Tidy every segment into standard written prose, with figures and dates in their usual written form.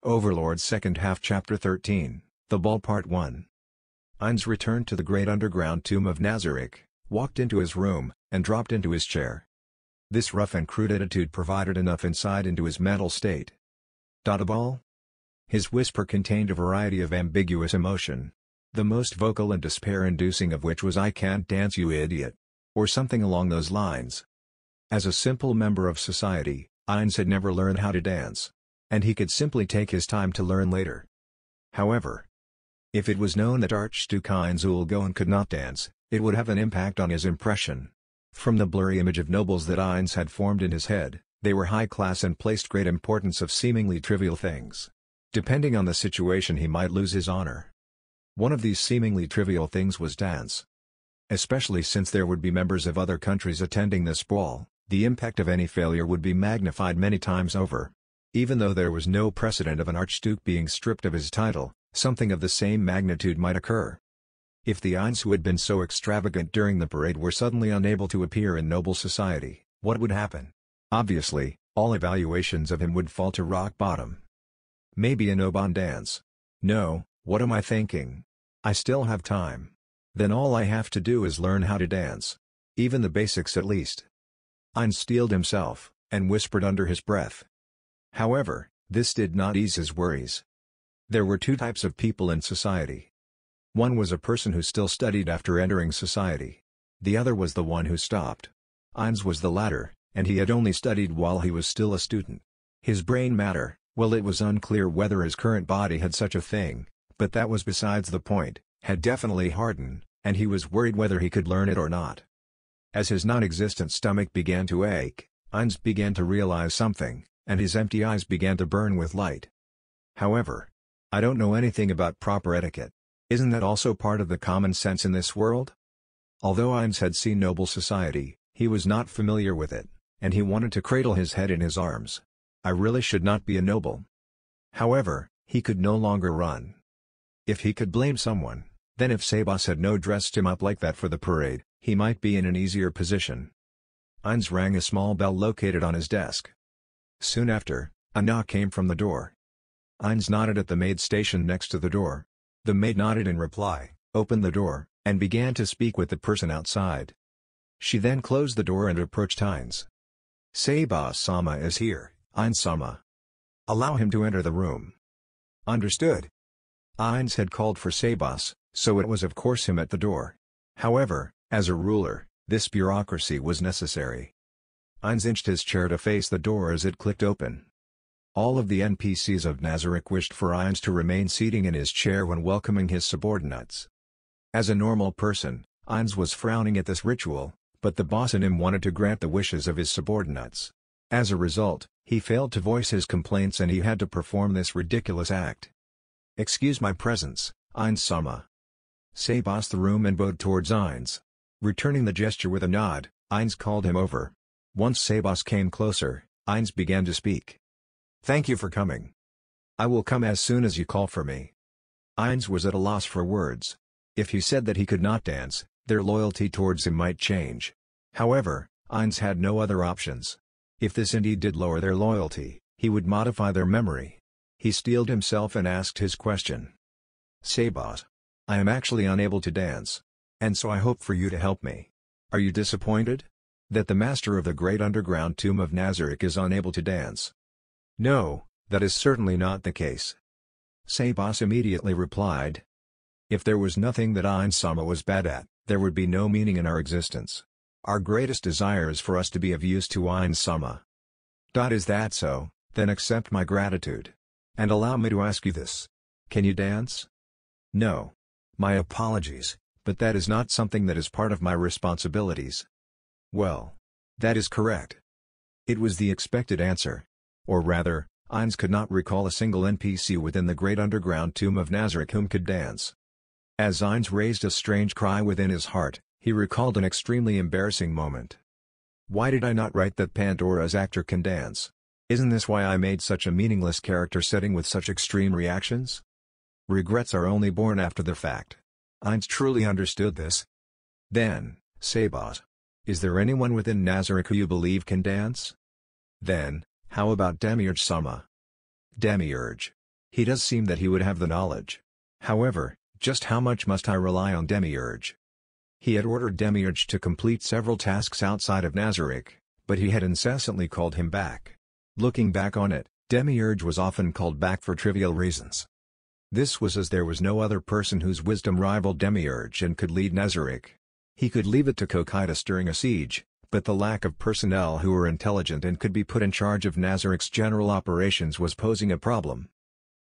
Overlord Second Half Chapter 13, The Ball Part 1. Heinz returned to the great underground tomb of Nazarick, walked into his room, and dropped into his chair. This rough and crude attitude provided enough insight into his mental state. A ball? His whisper contained a variety of ambiguous emotion. The most vocal and despair-inducing of which was "I can't dance, you idiot," or something along those lines. As a simple member of society, Heinz had never learned how to dance. And he could simply take his time to learn later. However, if it was known that Archduke Heinz Ulgoen could not dance, it would have an impact on his impression. From the blurry image of nobles that Heinz had formed in his head, they were high class and placed great importance of seemingly trivial things. Depending on the situation, he might lose his honor. One of these seemingly trivial things was dance. Especially since there would be members of other countries attending this ball, the impact of any failure would be magnified many times over. Even though there was no precedent of an archduke being stripped of his title, something of the same magnitude might occur. If the Heinz who had been so extravagant during the parade were suddenly unable to appear in noble society, what would happen? Obviously, all evaluations of him would fall to rock bottom. Maybe a no-bond dance. No, what am I thinking? I still have time. Then all I have to do is learn how to dance. Even the basics at least. Heinz steeled himself, and whispered under his breath. However, this did not ease his worries. There were two types of people in society. One was a person who still studied after entering society. The other was the one who stopped. Heinz was the latter, and he had only studied while he was still a student. His brain matter, well, it was unclear whether his current body had such a thing, but that was besides the point, had definitely hardened, and he was worried whether he could learn it or not. As his non-existent stomach began to ache, Heinz began to realize something, and his empty eyes began to burn with light. However, I don't know anything about proper etiquette. Isn't that also part of the common sense in this world? Although Heinz had seen noble society, he was not familiar with it, and he wanted to cradle his head in his arms. I really should not be a noble. However, he could no longer run. If he could blame someone, then if Sebas had no dressed him up like that for the parade, he might be in an easier position. Heinz rang a small bell located on his desk. Soon after, a knock came from the door. Heinz nodded at the maid stationed next to the door. The maid nodded in reply, opened the door, and began to speak with the person outside. She then closed the door and approached Heinz. "Sebas-sama is here, Heinz-sama. Allow him to enter the room." "Understood." Heinz had called for Sebas, so it was of course him at the door. However, as a ruler, this bureaucracy was necessary. Heinz inched his chair to face the door as it clicked open. All of the NPCs of Nazarick wished for Heinz to remain seating in his chair when welcoming his subordinates. As a normal person, Heinz was frowning at this ritual, but the boss in him wanted to grant the wishes of his subordinates. As a result, he failed to voice his complaints and he had to perform this ridiculous act. "Excuse my presence, Heinz-sama." Sebas the room and bowed towards Heinz. Returning the gesture with a nod, Heinz called him over. Once Sebas came closer, Heinz began to speak. "Thank you for coming. I will come as soon as you call for me." Heinz was at a loss for words. If he said that he could not dance, their loyalty towards him might change. However, Heinz had no other options. If this indeed did lower their loyalty, he would modify their memory. He steeled himself and asked his question. "Sebas, I am actually unable to dance. And so I hope for you to help me. Are you disappointed that the master of the great underground tomb of Nazarick is unable to dance?" "No, that is certainly not the case." Sebas immediately replied. "If there was nothing that Heinz-sama was bad at, there would be no meaning in our existence. Our greatest desire is for us to be of use to Heinz-sama." "Is that so? Then accept my gratitude. And allow me to ask you this. Can you dance?" "No. My apologies, but that is not something that is part of my responsibilities." "Well, that is correct." It was the expected answer. Or rather, Heinz could not recall a single NPC within the great underground tomb of Nazarick whom could dance. As Heinz raised a strange cry within his heart, he recalled an extremely embarrassing moment. "Why did I not write that Pandora's actor can dance? Isn't this why I made such a meaningless character setting with such extreme reactions?" Regrets are only born after the fact. Heinz truly understood this. "Then, Sebas, is there anyone within Nazarick who you believe can dance? Then, how about Demiurge-sama?" "Demiurge? He does seem that he would have the knowledge. However, just how much must I rely on Demiurge? He had ordered Demiurge to complete several tasks outside of Nazarick, but he had incessantly called him back. Looking back on it, Demiurge was often called back for trivial reasons. This was as there was no other person whose wisdom rivaled Demiurge and could lead Nazarick. He could leave it to Cocytus during a siege, but the lack of personnel who were intelligent and could be put in charge of Nazarick's general operations was posing a problem.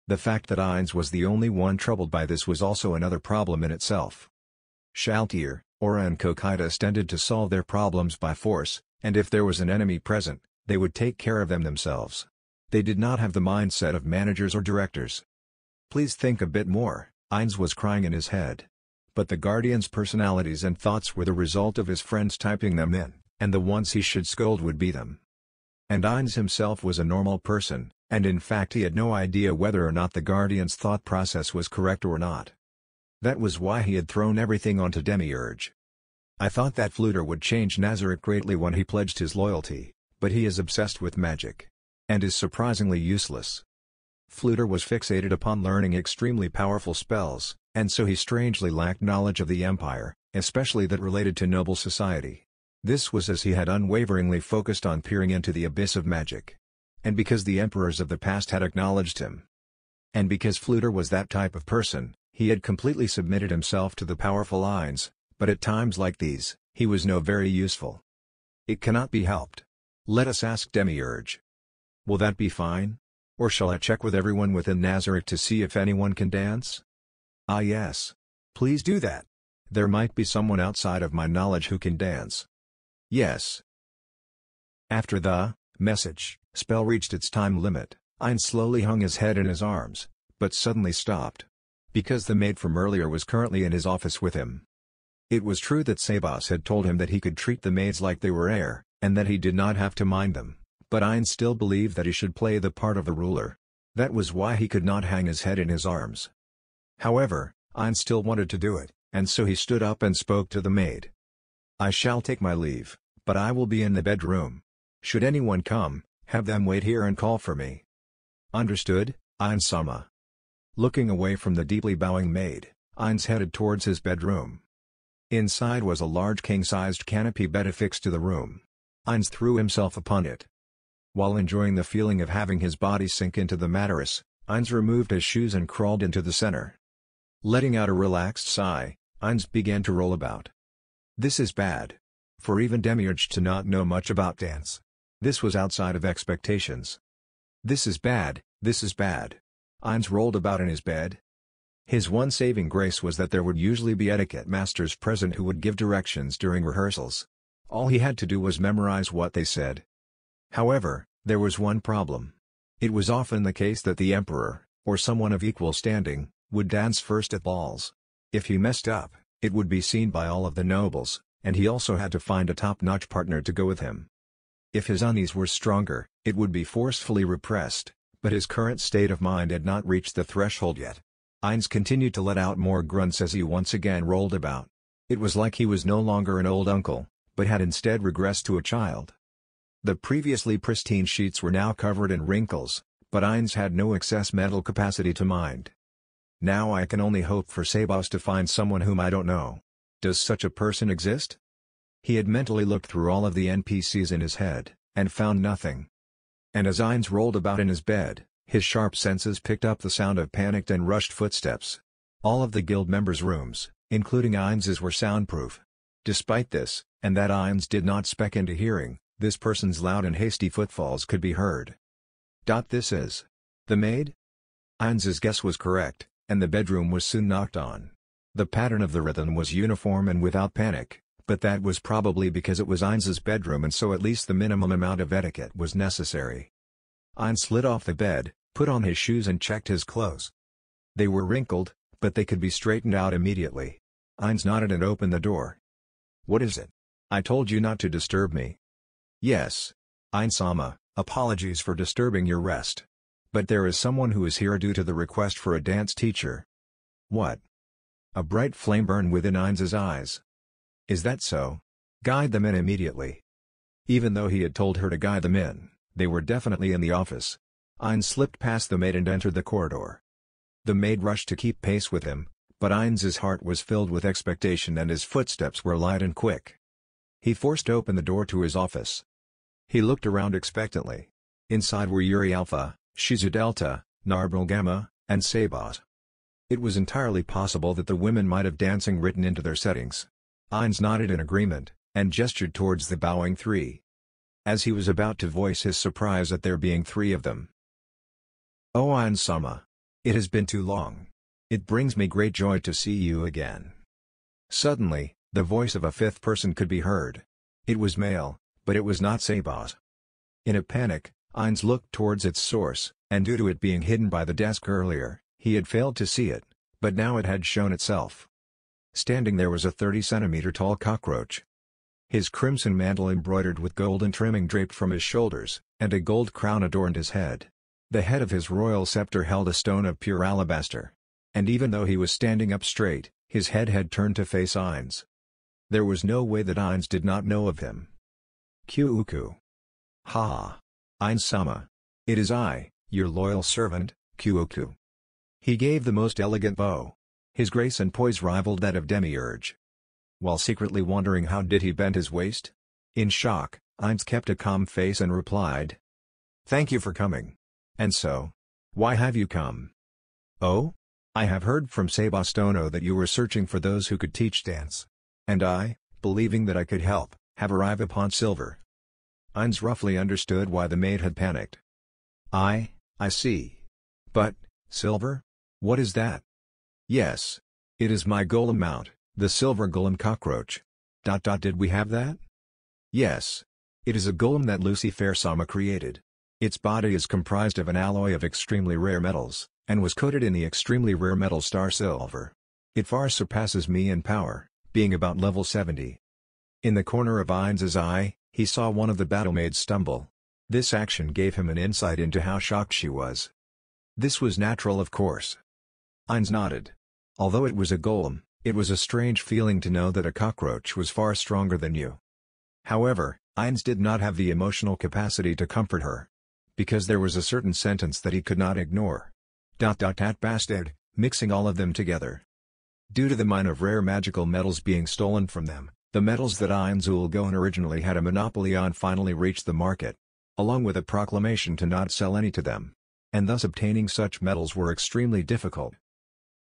The fact that Ainz was the only one troubled by this was also another problem in itself. Shaltir, Aura and Cocytus tended to solve their problems by force, and if there was an enemy present, they would take care of them themselves. They did not have the mindset of managers or directors. Please think a bit more, Ainz was crying in his head. But the Guardian's personalities and thoughts were the result of his friends typing them in, and the ones he should scold would be them. And Ainz himself was a normal person, and in fact he had no idea whether or not the Guardian's thought process was correct or not. That was why he had thrown everything onto Demiurge. I thought that Fluter would change Nazarick greatly when he pledged his loyalty, but he is obsessed with magic. And is surprisingly useless. Fluter was fixated upon learning extremely powerful spells, and so he strangely lacked knowledge of the Empire, especially that related to noble society. This was as he had unwaveringly focused on peering into the abyss of magic. And because the emperors of the past had acknowledged him. And because Fluter was that type of person, he had completely submitted himself to the powerful Ainz, but at times like these, he was no very useful. It cannot be helped. Let us ask Demiurge. Will that be fine? Or shall I check with everyone within Nazarick to see if anyone can dance? Ah yes. Please do that. There might be someone outside of my knowledge who can dance. Yes. After the message spell reached its time limit, Ainz slowly hung his head in his arms, but suddenly stopped. Because the maid from earlier was currently in his office with him. It was true that Sabas had told him that he could treat the maids like they were air, and that he did not have to mind them, but Ainz still believed that he should play the part of the ruler. That was why he could not hang his head in his arms. However, Ainz still wanted to do it, and so he stood up and spoke to the maid. I shall take my leave, but I will be in the bedroom. Should anyone come, have them wait here and call for me. Understood, Ainz-sama. Looking away from the deeply bowing maid, Ainz headed towards his bedroom. Inside was a large king-sized canopy bed affixed to the room. Ainz threw himself upon it. While enjoying the feeling of having his body sink into the mattress, Ainz removed his shoes and crawled into the center. Letting out a relaxed sigh, Ainz began to roll about. This is bad. For even Demiurge to not know much about dance. This was outside of expectations. This is bad, this is bad. Ainz rolled about in his bed. His one saving grace was that there would usually be etiquette masters present who would give directions during rehearsals. All he had to do was memorize what they said. However, there was one problem. It was often the case that the emperor, or someone of equal standing, would dance first at balls. If he messed up, it would be seen by all of the nobles, and he also had to find a top-notch partner to go with him. If his unease were stronger, it would be forcefully repressed, but his current state of mind had not reached the threshold yet. Ainz continued to let out more grunts as he once again rolled about. It was like he was no longer an old uncle, but had instead regressed to a child. The previously pristine sheets were now covered in wrinkles, but Ainz had no excess mental capacity to mind. Now I can only hope for Sabas to find someone whom I don't know. Does such a person exist? He had mentally looked through all of the NPCs in his head, and found nothing. And as Ainz rolled about in his bed, his sharp senses picked up the sound of panicked and rushed footsteps. All of the guild members' rooms, including Ainz's, were soundproof. Despite this, and that Ainz did not spec into hearing, this person's loud and hasty footfalls could be heard. This is the maid? Ainz's guess was correct, and the bedroom was soon knocked on. The pattern of the rhythm was uniform and without panic, but that was probably because it was Ainz's bedroom and so at least the minimum amount of etiquette was necessary. Ainz slid off the bed, put on his shoes and checked his clothes. They were wrinkled, but they could be straightened out immediately. Ainz nodded and opened the door. What is it? I told you not to disturb me. Yes. Ainz-sama, apologies for disturbing your rest. But there is someone who is here due to the request for a dance teacher. What? A bright flame burned within Ainz's eyes. Is that so? Guide them in immediately. Even though he had told her to guide them in, they were definitely in the office. Ainz slipped past the maid and entered the corridor. The maid rushed to keep pace with him, but Ainz's heart was filled with expectation and his footsteps were light and quick. He forced open the door to his office. He looked around expectantly. Inside were Yuri Alpha, Shizu Delta, Narbel Gamma, and Sabot. It was entirely possible that the women might have dancing written into their settings. Ainz nodded in agreement, and gestured towards the bowing three. As he was about to voice his surprise at there being three of them. "Oh Ainz-sama. It has been too long. It brings me great joy to see you again." Suddenly, the voice of a fifth person could be heard. It was male, but it was not Sabot. In a panic, Ainz looked towards its source, and due to it being hidden by the desk earlier, he had failed to see it, but now it had shown itself. Standing there was a 30-centimeter tall cockroach. His crimson mantle embroidered with golden trimming draped from his shoulders, and a gold crown adorned his head. The head of his royal scepter held a stone of pure alabaster. And even though he was standing up straight, his head had turned to face Ainz. There was no way that Ainz did not know of him. Kyuuku. "Ha! Ainz-sama. It is I, your loyal servant, Kyuuku." He gave the most elegant bow. His grace and poise rivaled that of Demiurge. While secretly wondering how did he bend his waist? In shock, Ainz kept a calm face and replied. "Thank you for coming. And so? Why have you come?" "Oh? I have heard from Sebastono that you were searching for those who could teach dance. And I, believing that I could help, have arrived upon Silver." Ainz roughly understood why the maid had panicked. I see. But, Silver? What is that?" "Yes. It is my golem mount, the Silver Golem Cockroach. Did we have that?" "Yes. It is a golem that Lucifer-sama created. Its body is comprised of an alloy of extremely rare metals, and was coated in the extremely rare metal star silver. It far surpasses me in power, being about level 70. In the corner of Ainz's eye, he saw one of the battlemaids stumble. This action gave him an insight into how shocked she was. This was natural, of course. Ainz nodded. Although it was a golem, it was a strange feeling to know that a cockroach was far stronger than you. However, Ainz did not have the emotional capacity to comfort her. Because there was a certain sentence that he could not ignore. That bastard, mixing all of them together. Due to the mine of rare magical metals being stolen from them, the metals that Ainz-Ulgoen originally had a monopoly on finally reached the market. Along with a proclamation to not sell any to them. And thus obtaining such metals were extremely difficult.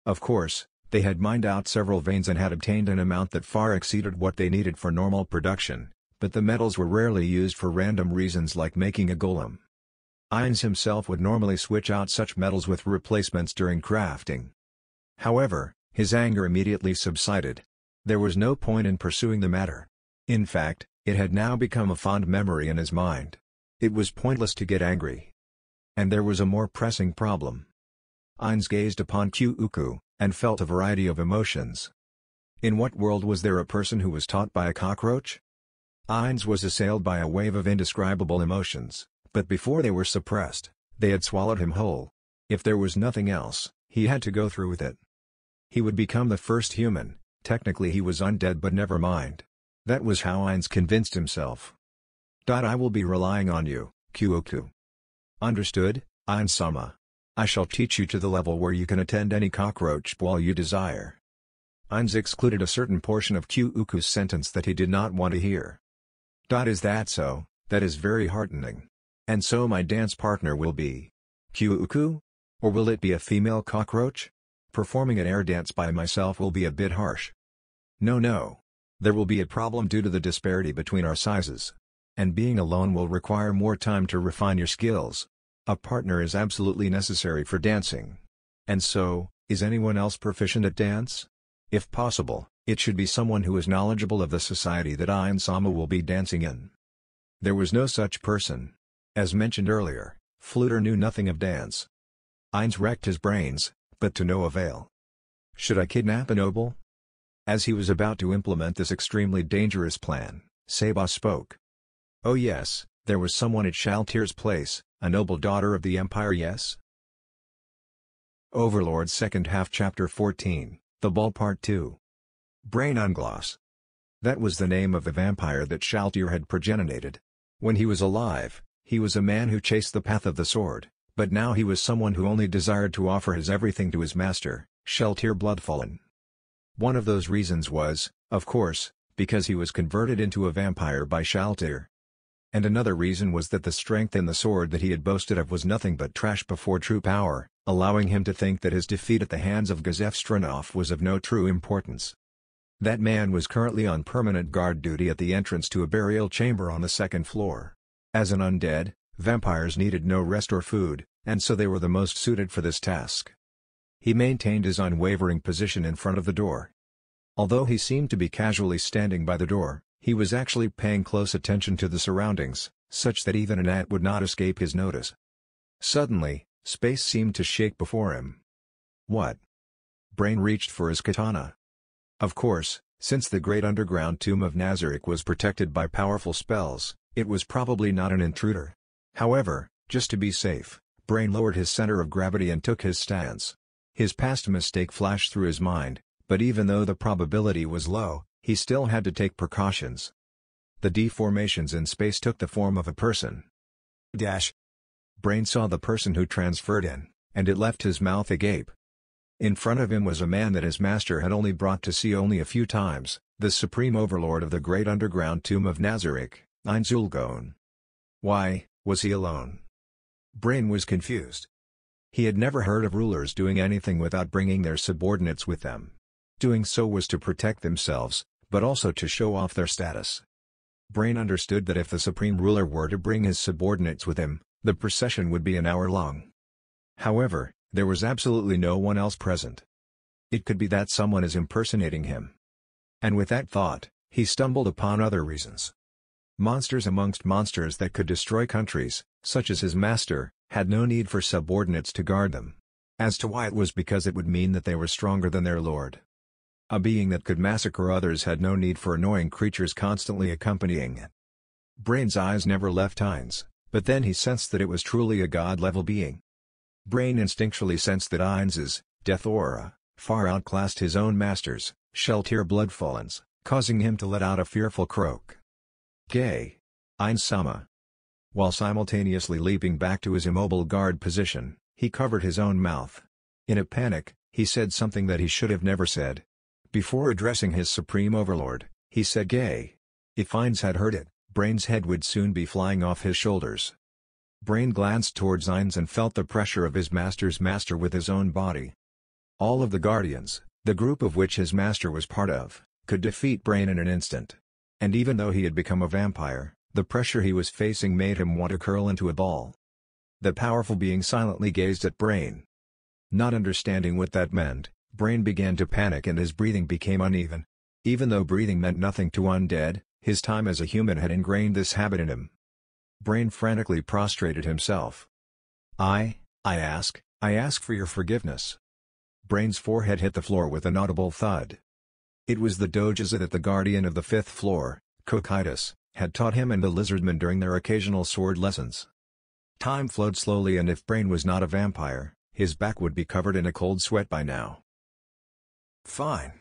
Of course, they had mined out several veins and had obtained an amount that far exceeded what they needed for normal production, but the metals were rarely used for random reasons like making a golem. Ainz himself would normally switch out such metals with replacements during crafting. However, his anger immediately subsided. There was no point in pursuing the matter. In fact, it had now become a fond memory in his mind. It was pointless to get angry. And there was a more pressing problem. Ainz gazed upon Kyuuku, and felt a variety of emotions. In what world was there a person who was taught by a cockroach? Ainz was assailed by a wave of indescribable emotions. But before they were suppressed, they had swallowed him whole. If there was nothing else, he had to go through with it. He would become the first human. Technically he was undead, but never mind. That was how Ainz convinced himself. I will be relying on you, Kyuuku. Understood, Ainz-sama. I shall teach you to the level where you can attend any cockroach ball you desire. Ainz excluded a certain portion of Kyuuku's sentence that he did not want to hear. Is that so? That is very heartening. And so my dance partner will be Kyuuku? Or will it be a female cockroach? Performing an air dance by myself will be a bit harsh. No. There will be a problem due to the disparity between our sizes. And being alone will require more time to refine your skills. A partner is absolutely necessary for dancing. And so, is anyone else proficient at dance? If possible, it should be someone who is knowledgeable of the society that Ainz-sama will be dancing in. There was no such person. As mentioned earlier, Fluter knew nothing of dance. Ainz racked his brains, but to no avail. Should I kidnap a noble? As he was about to implement this extremely dangerous plan, Seba spoke. Oh yes, there was someone at Shaltir's place, a noble daughter of the Empire, yes? Overlord second half chapter 14, The Ball Part 2. Brain Ungloss. That was the name of the vampire that Shaltir had progenerated. When he was alive, he was a man who chased the path of the sword, but now he was someone who only desired to offer his everything to his master, Sheltir Bloodfallen. One of those reasons was, of course, because he was converted into a vampire by Sheltir. And another reason was that the strength in the sword that he had boasted of was nothing but trash before true power, allowing him to think that his defeat at the hands of Gazef Stranov was of no true importance. That man was currently on permanent guard duty at the entrance to a burial chamber on the second floor. As an undead, vampires needed no rest or food, and so they were the most suited for this task. He maintained his unwavering position in front of the door. Although he seemed to be casually standing by the door, he was actually paying close attention to the surroundings, such that even an ant would not escape his notice. Suddenly, space seemed to shake before him. What? Brain reached for his katana. Of course, since the great underground tomb of Nazarick was protected by powerful spells, it was probably not an intruder. However, just to be safe, Brain lowered his center of gravity and took his stance. His past mistake flashed through his mind, but even though the probability was low, he still had to take precautions. The deformations in space took the form of a person. Brain saw the person who transferred in, and it left his mouth agape. In front of him was a man that his master had only brought to see only a few times, the supreme overlord of the great underground tomb of Nazarick, Einzulgon. Why was he alone? Brain was confused. He had never heard of rulers doing anything without bringing their subordinates with them. Doing so was to protect themselves, but also to show off their status. Brain understood that if the supreme ruler were to bring his subordinates with him, the procession would be an hour long. However, there was absolutely no one else present. It could be that someone is impersonating him. And with that thought, he stumbled upon other reasons. Monsters amongst monsters that could destroy countries, such as his master, had no need for subordinates to guard them. As to why, it was because it would mean that they were stronger than their lord. A being that could massacre others had no need for annoying creatures constantly accompanying it. Brain's eyes never left Ainz, but then he sensed that it was truly a god-level being. Brain instinctually sensed that Ainz's death aura far outclassed his own master's, Sheltir Bloodfallen's, causing him to let out a fearful croak. Gay. Ainz-sama. While simultaneously leaping back to his immobile guard position, he covered his own mouth. In a panic, he said something that he should have never said. Before addressing his supreme overlord, he said gay. If Ainz had heard it, Brain's head would soon be flying off his shoulders. Brain glanced towards Ainz and felt the pressure of his master's master with his own body. All of the Guardians, the group of which his master was part of, could defeat Brain in an instant. And even though he had become a vampire, the pressure he was facing made him want to curl into a ball. The powerful being silently gazed at Brain. Not understanding what that meant, Brain began to panic and his breathing became uneven. Even though breathing meant nothing to undead, his time as a human had ingrained this habit in him. Brain frantically prostrated himself. I ask for your forgiveness. Brain's forehead hit the floor with an audible thud. It was the Dojiza that the guardian of the fifth floor, Kokaitis, had taught him and the lizardman during their occasional sword lessons. Time flowed slowly, and if Brain was not a vampire, his back would be covered in a cold sweat by now. Fine.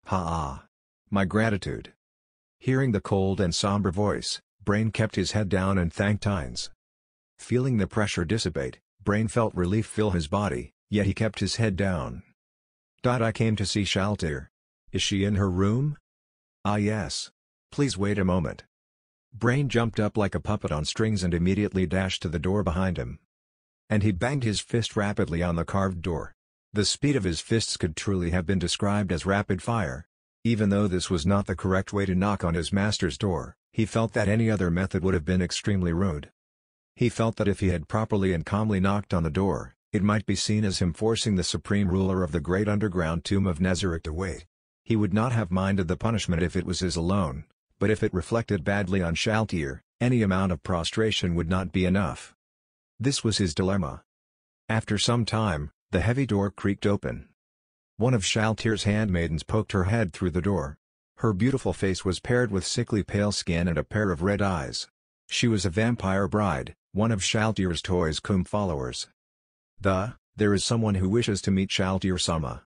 Ha! My gratitude. Hearing the cold and somber voice, Brain kept his head down and thanked Ainz. Feeling the pressure dissipate, Brain felt relief fill his body, yet he kept his head down. I came to see Sheltir. Is she in her room? Ah yes. Please wait a moment. Brain jumped up like a puppet on strings and immediately dashed to the door behind him. And he banged his fist rapidly on the carved door. The speed of his fists could truly have been described as rapid fire. Even though this was not the correct way to knock on his master's door, he felt that any other method would have been extremely rude. He felt that if he had properly and calmly knocked on the door, it might be seen as him forcing the supreme ruler of the great underground tomb of Nazarick to wait. He would not have minded the punishment if it was his alone, but if it reflected badly on Sheltir, any amount of prostration would not be enough. This was his dilemma. After some time, the heavy door creaked open. One of Sheltir's handmaidens poked her head through the door. Her beautiful face was paired with sickly pale skin and a pair of red eyes. She was a vampire bride, one of Sheltir's Toys Cum followers. There is someone who wishes to meet Sheltir-sama.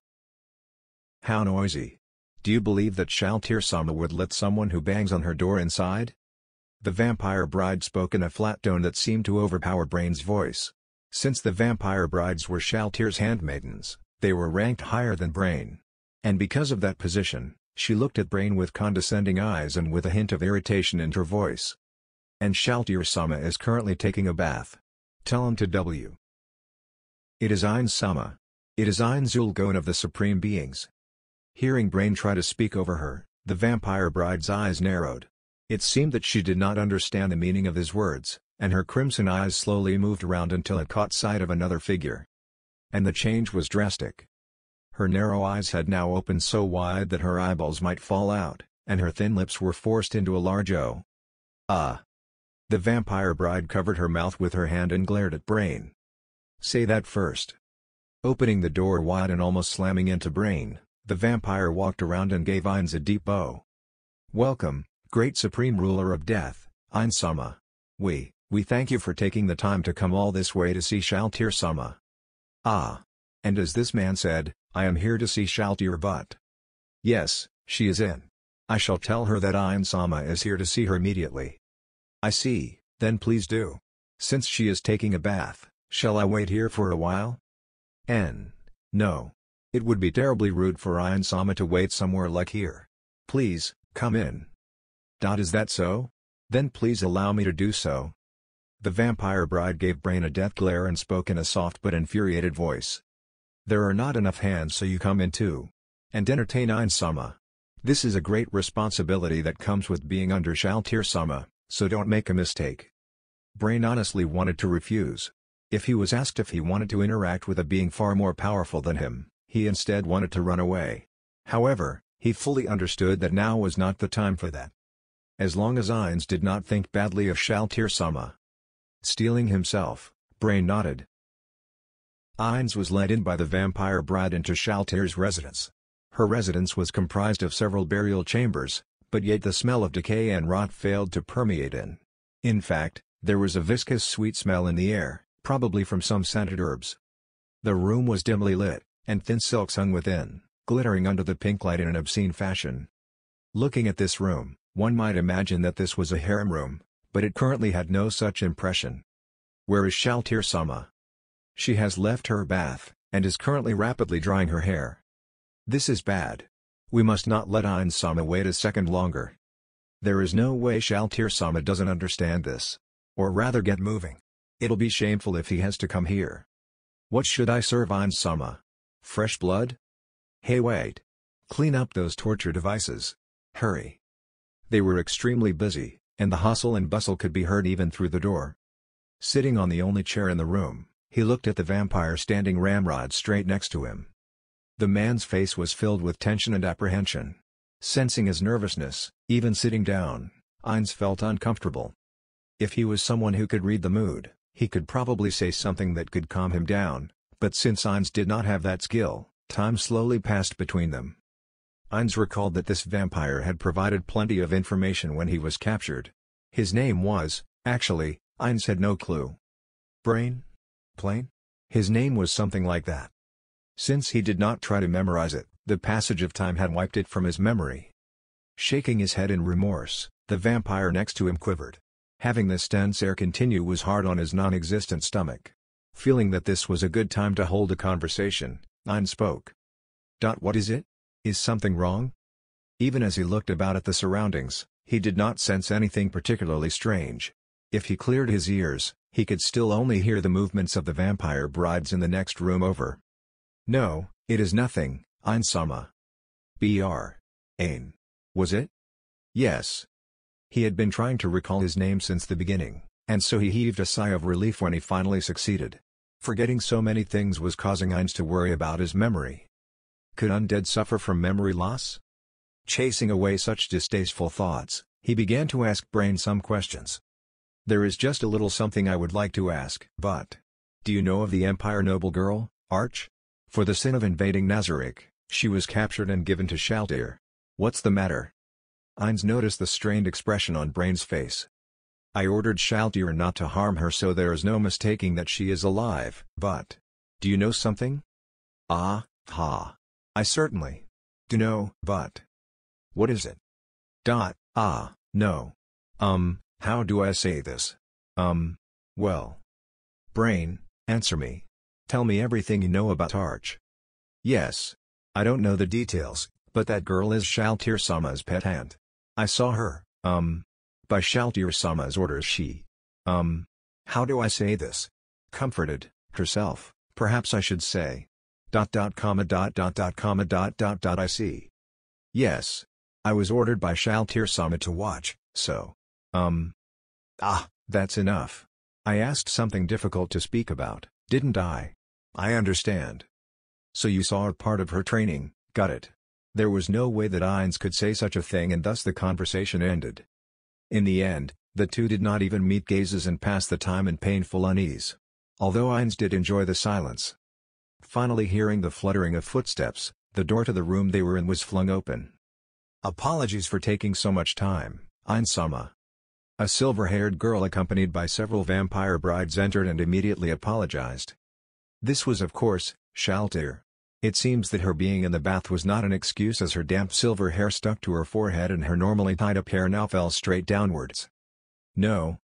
How noisy. Do you believe that Sheltir-sama would let someone who bangs on her door inside? The vampire bride spoke in a flat tone that seemed to overpower Brain's voice. Since the vampire brides were Shaltyr's handmaidens, they were ranked higher than Brain. And because of that position, she looked at Brain with condescending eyes and with a hint of irritation in her voice. "And Shaltyr-sama is currently taking a bath. Tell him to W." "It is Ein-sama. It is Ein-Zulgon of the Supreme Beings." Hearing Brain try to speak over her, the vampire bride's eyes narrowed. It seemed that she did not understand the meaning of his words, and her crimson eyes slowly moved around until it caught sight of another figure. And the change was drastic. Her narrow eyes had now opened so wide that her eyeballs might fall out, and her thin lips were forced into a large O. "Ah!" The vampire bride covered her mouth with her hand and glared at Brain. "Say that first." Opening the door wide and almost slamming into Brain, the vampire walked around and gave Ainz a deep bow. "Welcome, great supreme ruler of death, Ein-sama. We thank you for taking the time to come all this way to see Shaltyr-sama." "Ah. And as this man said, I am here to see Shaltyr, but..." "Yes, she is in. I shall tell her that Ein-sama is here to see her immediately." "I see, then please do. Since she is taking a bath, shall I wait here for a while?" No. It would be terribly rude for Ein-sama to wait somewhere like here. Please, come in." "Is that so? Then please allow me to do so." The vampire bride gave Brain a death glare and spoke in a soft but infuriated voice. "There are not enough hands, so you come in too. And entertain Ein-sama. This is a great responsibility that comes with being under Shaltyr-sama, so don't make a mistake." Brain honestly wanted to refuse. If he was asked if he wanted to interact with a being far more powerful than him, he instead wanted to run away. However, he fully understood that now was not the time for that. As long as Ainz did not think badly of Shaltyr-sama. Steeling himself, Brain nodded. Ainz was led in by the vampire bride into Shaltyr's residence. Her residence was comprised of several burial chambers, but yet the smell of decay and rot failed to permeate in. In fact, there was a viscous sweet smell in the air, probably from some scented herbs. The room was dimly lit, and thin silks hung within, glittering under the pink light in an obscene fashion. Looking at this room, one might imagine that this was a harem room, but it currently had no such impression. "Where is Shaltyr-sama?" "She has left her bath, and is currently rapidly drying her hair." "This is bad. We must not let Ainz-sama wait a second longer." "There is no way Shaltyr-sama doesn't understand this. Or rather get moving. It'll be shameful if he has to come here." "What should I serve Ainz-sama? Fresh blood?" "Hey wait. Clean up those torture devices. Hurry." They were extremely busy, and the hustle and bustle could be heard even through the door. Sitting on the only chair in the room, he looked at the vampire standing ramrod straight next to him. The man's face was filled with tension and apprehension. Sensing his nervousness, even sitting down, Ainz felt uncomfortable. If he was someone who could read the mood, he could probably say something that could calm him down, but since Ainz did not have that skill, time slowly passed between them. Ainz recalled that this vampire had provided plenty of information when he was captured. His name was, actually, Ainz had no clue. Brain? Plain? His name was something like that. Since he did not try to memorize it, the passage of time had wiped it from his memory. Shaking his head in remorse, the vampire next to him quivered. Having this tense air continue was hard on his non-existent stomach. Feeling that this was a good time to hold a conversation, Ainz spoke. "What is it? Is something wrong?" Even as he looked about at the surroundings, he did not sense anything particularly strange. If he cleared his ears, he could still only hear the movements of the vampire brides in the next room over. "No, it is nothing, Ein-sama." Ain. Was it? Yes. He had been trying to recall his name since the beginning, and so he heaved a sigh of relief when he finally succeeded. Forgetting so many things was causing Ainz to worry about his memory. Could undead suffer from memory loss? Chasing away such distasteful thoughts, he began to ask Brain some questions. "There is just a little something I would like to ask, but... Do you know of the Empire noble girl, Arch? For the sin of invading Nazarick, she was captured and given to Shaltyr. What's the matter?" Ainz noticed the strained expression on Brain's face. "I ordered Shaltyr not to harm her, so there is no mistaking that she is alive, but... Do you know something?" "Ah, ha. I certainly do know, but... What is it?" No. How do I say this? Well... Brain, Answer me. Tell me everything you know about Arch. Yes. I don't know the details, but that girl is Shaltir-sama's pet ant. I saw her, by Shaltir-sama's orders she, how do I say this? Comforted herself, perhaps I should say. I see. Yes. I was ordered by Shaltir-sama to watch, so. That's enough. I asked something difficult to speak about, didn't I? I understand. So you saw a part of her training, got it. There was no way that Ainz could say such a thing, and thus the conversation ended. In the end, the two did not even meet gazes and passed the time in painful unease. Although Ainz did enjoy the silence. Finally, hearing the fluttering of footsteps, the door to the room they were in was flung open. Apologies for taking so much time, Ainz-sama. A silver-haired girl accompanied by several vampire brides entered and immediately apologized. This was, of course, Shaltir. It seems that her being in the bath was not an excuse, as her damp silver hair stuck to her forehead and her normally tied-up hair now fell straight downwards. No,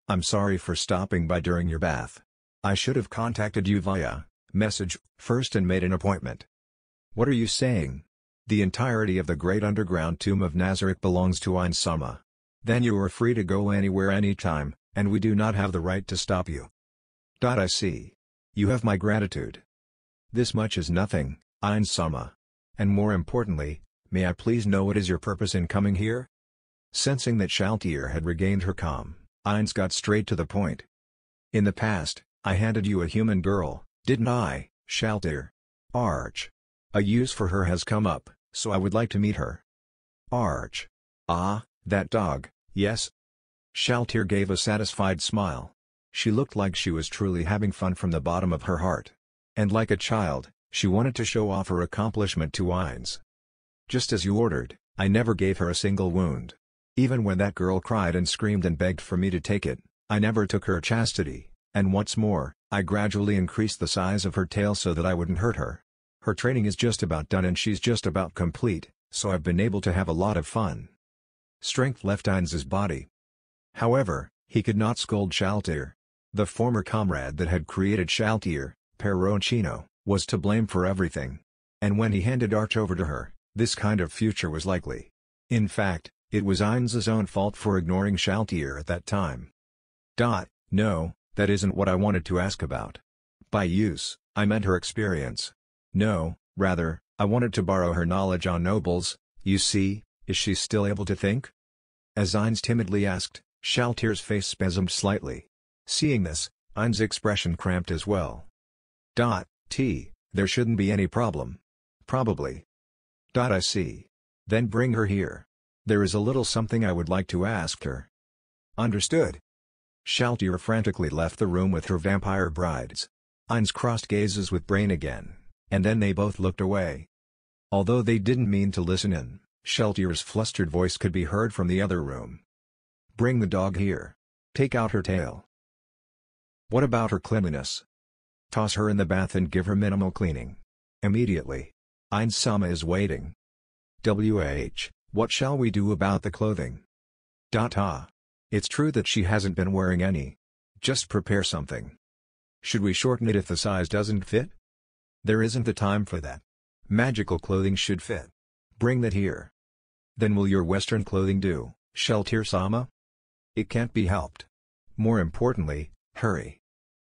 I'm sorry for stopping by during your bath. I should have contacted you via message first and made an appointment. What are you saying? The entirety of the great underground tomb of Nazarick belongs to Ainz-sama. Then you are free to go anywhere anytime, and we do not have the right to stop you. I see. You have my gratitude. This much is nothing, Ainz-sama. And more importantly, may I please know what is your purpose in coming here? Sensing that Shaltir had regained her calm, Ainz got straight to the point. In the past, I handed you a human girl, didn't I, Shaltir? Arch. A use for her has come up, so I would like to meet her. Arch. Ah, that dog, yes. Shaltir gave a satisfied smile. She looked like she was truly having fun from the bottom of her heart. And like a child, she wanted to show off her accomplishment to Ainz. Just as you ordered, I never gave her a single wound. Even when that girl cried and screamed and begged for me to take it, I never took her chastity, and what's more, I gradually increased the size of her tail so that I wouldn't hurt her. Her training is just about done and she's just about complete, so I've been able to have a lot of fun. Strength left Ainz's body. However, he could not scold Shaltir. The former comrade that had created Shaltir, Peroncino, was to blame for everything. And when he handed Arch over to her, this kind of future was likely. In fact, it was Ainz's own fault for ignoring Shaltir at that time. No, that isn't what I wanted to ask about. By use, I meant her experience. No, rather, I wanted to borrow her knowledge on nobles. You see, is she still able to think? As Ainz timidly asked, Shaltir's face spasmed slightly. Seeing this, Ainz's expression cramped as well. There shouldn't be any problem. Probably. I see. Then bring her here. There is a little something I would like to ask her. Understood. Shaltir frantically left the room with her vampire brides. Ainz crossed gazes with Brain again, and then they both looked away. Although they didn't mean to listen in, Shaltir's flustered voice could be heard from the other room. Bring the dog here. Take out her tail. What about her cleanliness? Toss her in the bath and give her minimal cleaning. Immediately. Ainz-sama is waiting. What shall we do about the clothing? It's true that she hasn't been wearing any. Just prepare something. Should we shorten it if the size doesn't fit? There isn't the time for that. Magical clothing should fit. Bring that here. Then will your Western clothing do, Shaltir-sama? It can't be helped. More importantly, hurry.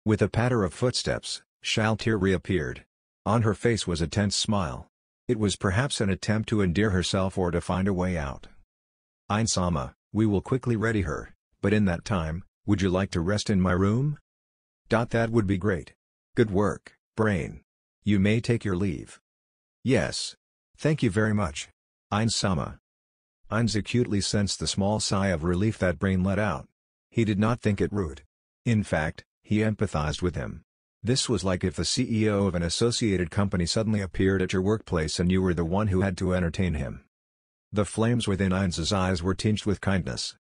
With a patter of footsteps, Shaltir reappeared. On her face was a tense smile. It was perhaps an attempt to endear herself or to find a way out. Ainz-sama, we will quickly ready her, but in that time, would you like to rest in my room? That would be great. Good work, Brain. You may take your leave. Yes. Thank you very much, Ainz-sama. Ainz acutely sensed the small sigh of relief that Brain let out. He did not think it rude. In fact, he empathized with him. This was like if the CEO of an associated company suddenly appeared at your workplace and you were the one who had to entertain him. The flames within Ainz's eyes were tinged with kindness.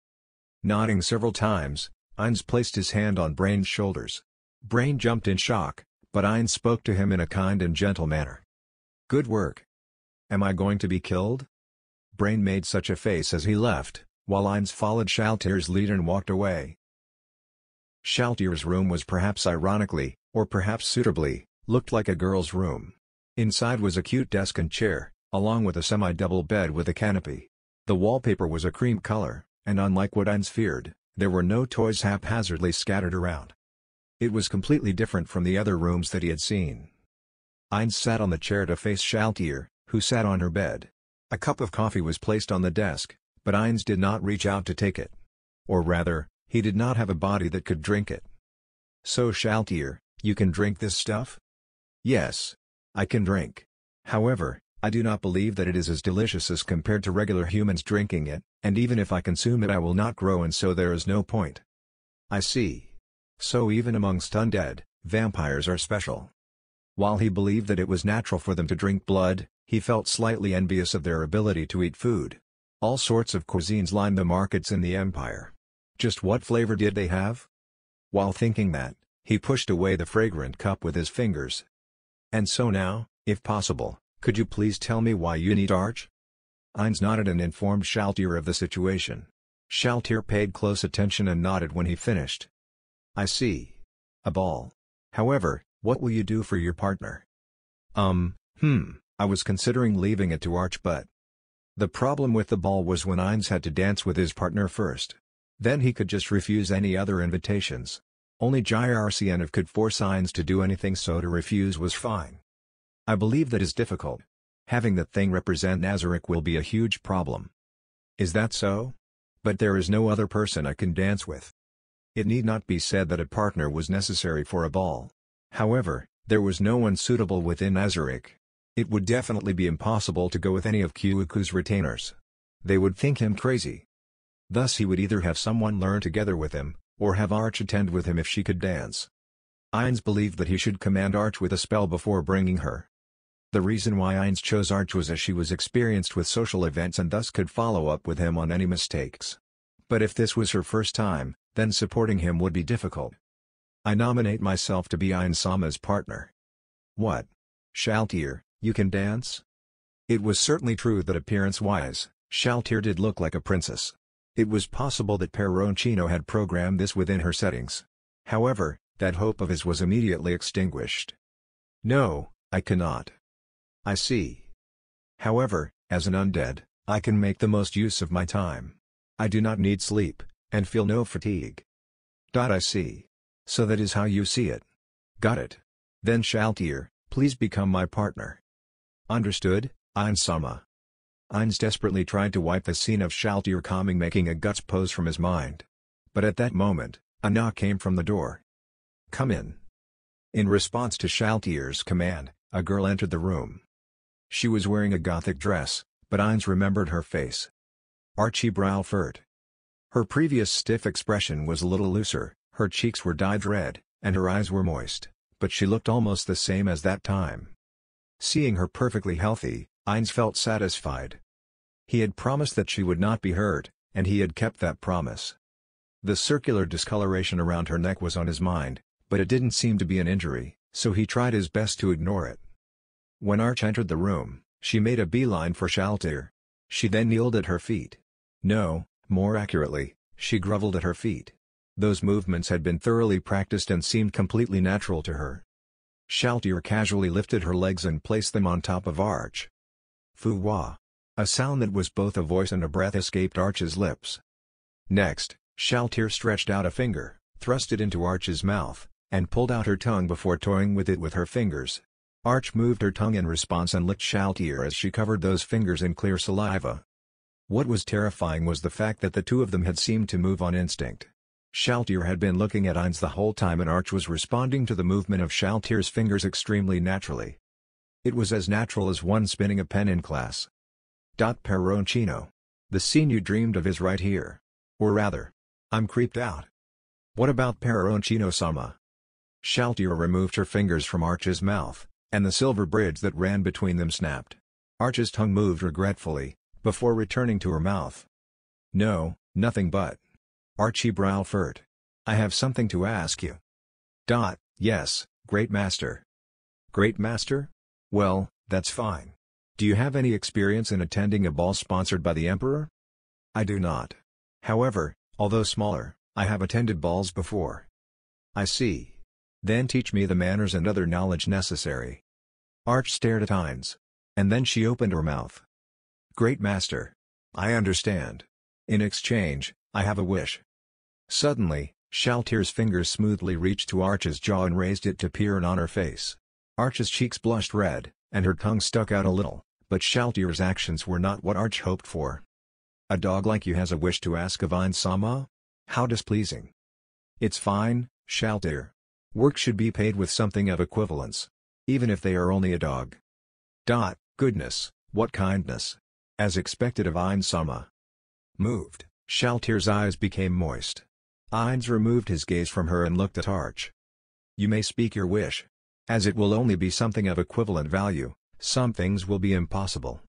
Nodding several times, Ainz placed his hand on Brain's shoulders. Brain jumped in shock, but Ainz spoke to him in a kind and gentle manner. Good work. Am I going to be killed? Brain made such a face as he left, while Ainz followed Shaltir's lead and walked away. Shaltir's room was perhaps ironically or perhaps suitably, looked like a girl's room. Inside was a cute desk and chair, along with a semi-double bed with a canopy. The wallpaper was a cream color, and unlike what Heinz feared, there were no toys haphazardly scattered around. It was completely different from the other rooms that he had seen. Heinz sat on the chair to face Shaltier, who sat on her bed. A cup of coffee was placed on the desk, but Heinz did not reach out to take it. Or rather, he did not have a body that could drink it. "So Shaltier, you can drink this stuff?" "Yes. I can drink. However, I do not believe that it is as delicious as compared to regular humans drinking it, and even if I consume it I will not grow, and so there is no point." "I see. So even amongst undead, vampires are special." While he believed that it was natural for them to drink blood, he felt slightly envious of their ability to eat food. All sorts of cuisines lined the markets in the Empire. Just what flavor did they have? While thinking that, he pushed away the fragrant cup with his fingers. "And so now, if possible, could you please tell me why you need Arch?" Heinz nodded and informed Shaltier of the situation. Shaltier paid close attention and nodded when he finished. "I see. A ball. However, what will you do for your partner?" I was considering leaving it to Arch, but..." The problem with the ball was when Heinz had to dance with his partner first. Then he could just refuse any other invitations. Only Jyrcianov could force Heinz to do anything, so to refuse was fine. "I believe that is difficult. Having that thing represent Nazarick will be a huge problem." "Is that so? But there is no other person I can dance with." It need not be said that a partner was necessary for a ball. However, there was no one suitable within Nazarick. It would definitely be impossible to go with any of Kyuuku's retainers. They would think him crazy. Thus he would either have someone learn together with him, or have Arch attend with him if she could dance. Heinz believed that he should command Arch with a spell before bringing her. The reason why Heinz chose Arch was as she was experienced with social events and thus could follow up with him on any mistakes. But if this was her first time, then supporting him would be difficult. "I nominate myself to be Heinz-sama's partner." "What? Shaltier, you can dance?" It was certainly true that appearance-wise, Shaltier did look like a princess. It was possible that Peroncino had programmed this within her settings. However, that hope of his was immediately extinguished. "No, I cannot." "I see. However, as an undead, I can make the most use of my time. I do not need sleep, and feel no fatigue." "I see. So that is how you see it. Got it. Then Shaltier, please become my partner." "Understood, Heinz-sama." Heinz desperately tried to wipe the scene of Shaltier calming making a guts pose from his mind. But at that moment, a knock came from the door. "Come in." In response to Shaltier's command, a girl entered the room. She was wearing a gothic dress, but Heinz remembered her face. Archie Braulfurt. Her previous stiff expression was a little looser, her cheeks were dyed red, and her eyes were moist, but she looked almost the same as that time. Seeing her perfectly healthy, Heinz felt satisfied. He had promised that she would not be hurt, and he had kept that promise. The circular discoloration around her neck was on his mind, but it didn't seem to be an injury, so he tried his best to ignore it. When Arch entered the room, she made a beeline for Shaltier. She then kneeled at her feet. No, more accurately, she grovelled at her feet. Those movements had been thoroughly practiced and seemed completely natural to her. Shaltier casually lifted her legs and placed them on top of Arch. "Fu-wah." A sound that was both a voice and a breath escaped Arch's lips. Next, Shaltier stretched out a finger, thrust it into Arch's mouth, and pulled out her tongue before toying with it with her fingers. Arch moved her tongue in response and licked Shaltier as she covered those fingers in clear saliva. What was terrifying was the fact that the two of them had seemed to move on instinct. Shaltier had been looking at Heinz the whole time and Arch was responding to the movement of Shaltier's fingers extremely naturally. It was as natural as one spinning a pen in class. Peroncino. The scene you dreamed of is right here. Or rather, I'm creeped out. What about Peroncino-sama? Shaltier removed her fingers from Arch's mouth, and the silver bridge that ran between them snapped. Arch's tongue moved regretfully, before returning to her mouth. "No, nothing but. Archie Braulfurt. I have something to ask you." Yes, Great Master." "Great Master? Well, that's fine. Do you have any experience in attending a ball sponsored by the Emperor?" "I do not. However, although smaller, I have attended balls before." "I see. Then teach me the manners and other knowledge necessary." Arch stared at Ainz. And then she opened her mouth. "Great master. I understand. In exchange, I have a wish." Suddenly, Shaltir's fingers smoothly reached to Arch's jaw and raised it to peer on her face. Arch's cheeks blushed red, and her tongue stuck out a little, but Shaltir's actions were not what Arch hoped for. "A dog like you has a wish to ask of Ainz-sama? How displeasing." "It's fine, Shaltir. Work should be paid with something of equivalence. Even if they are only a dog." Goodness, what kindness. As expected of Ainz-sama. Moved, Shaltir's eyes became moist. Ainz removed his gaze from her and looked at Arch. "You may speak your wish. As it will only be something of equivalent value, some things will be impossible."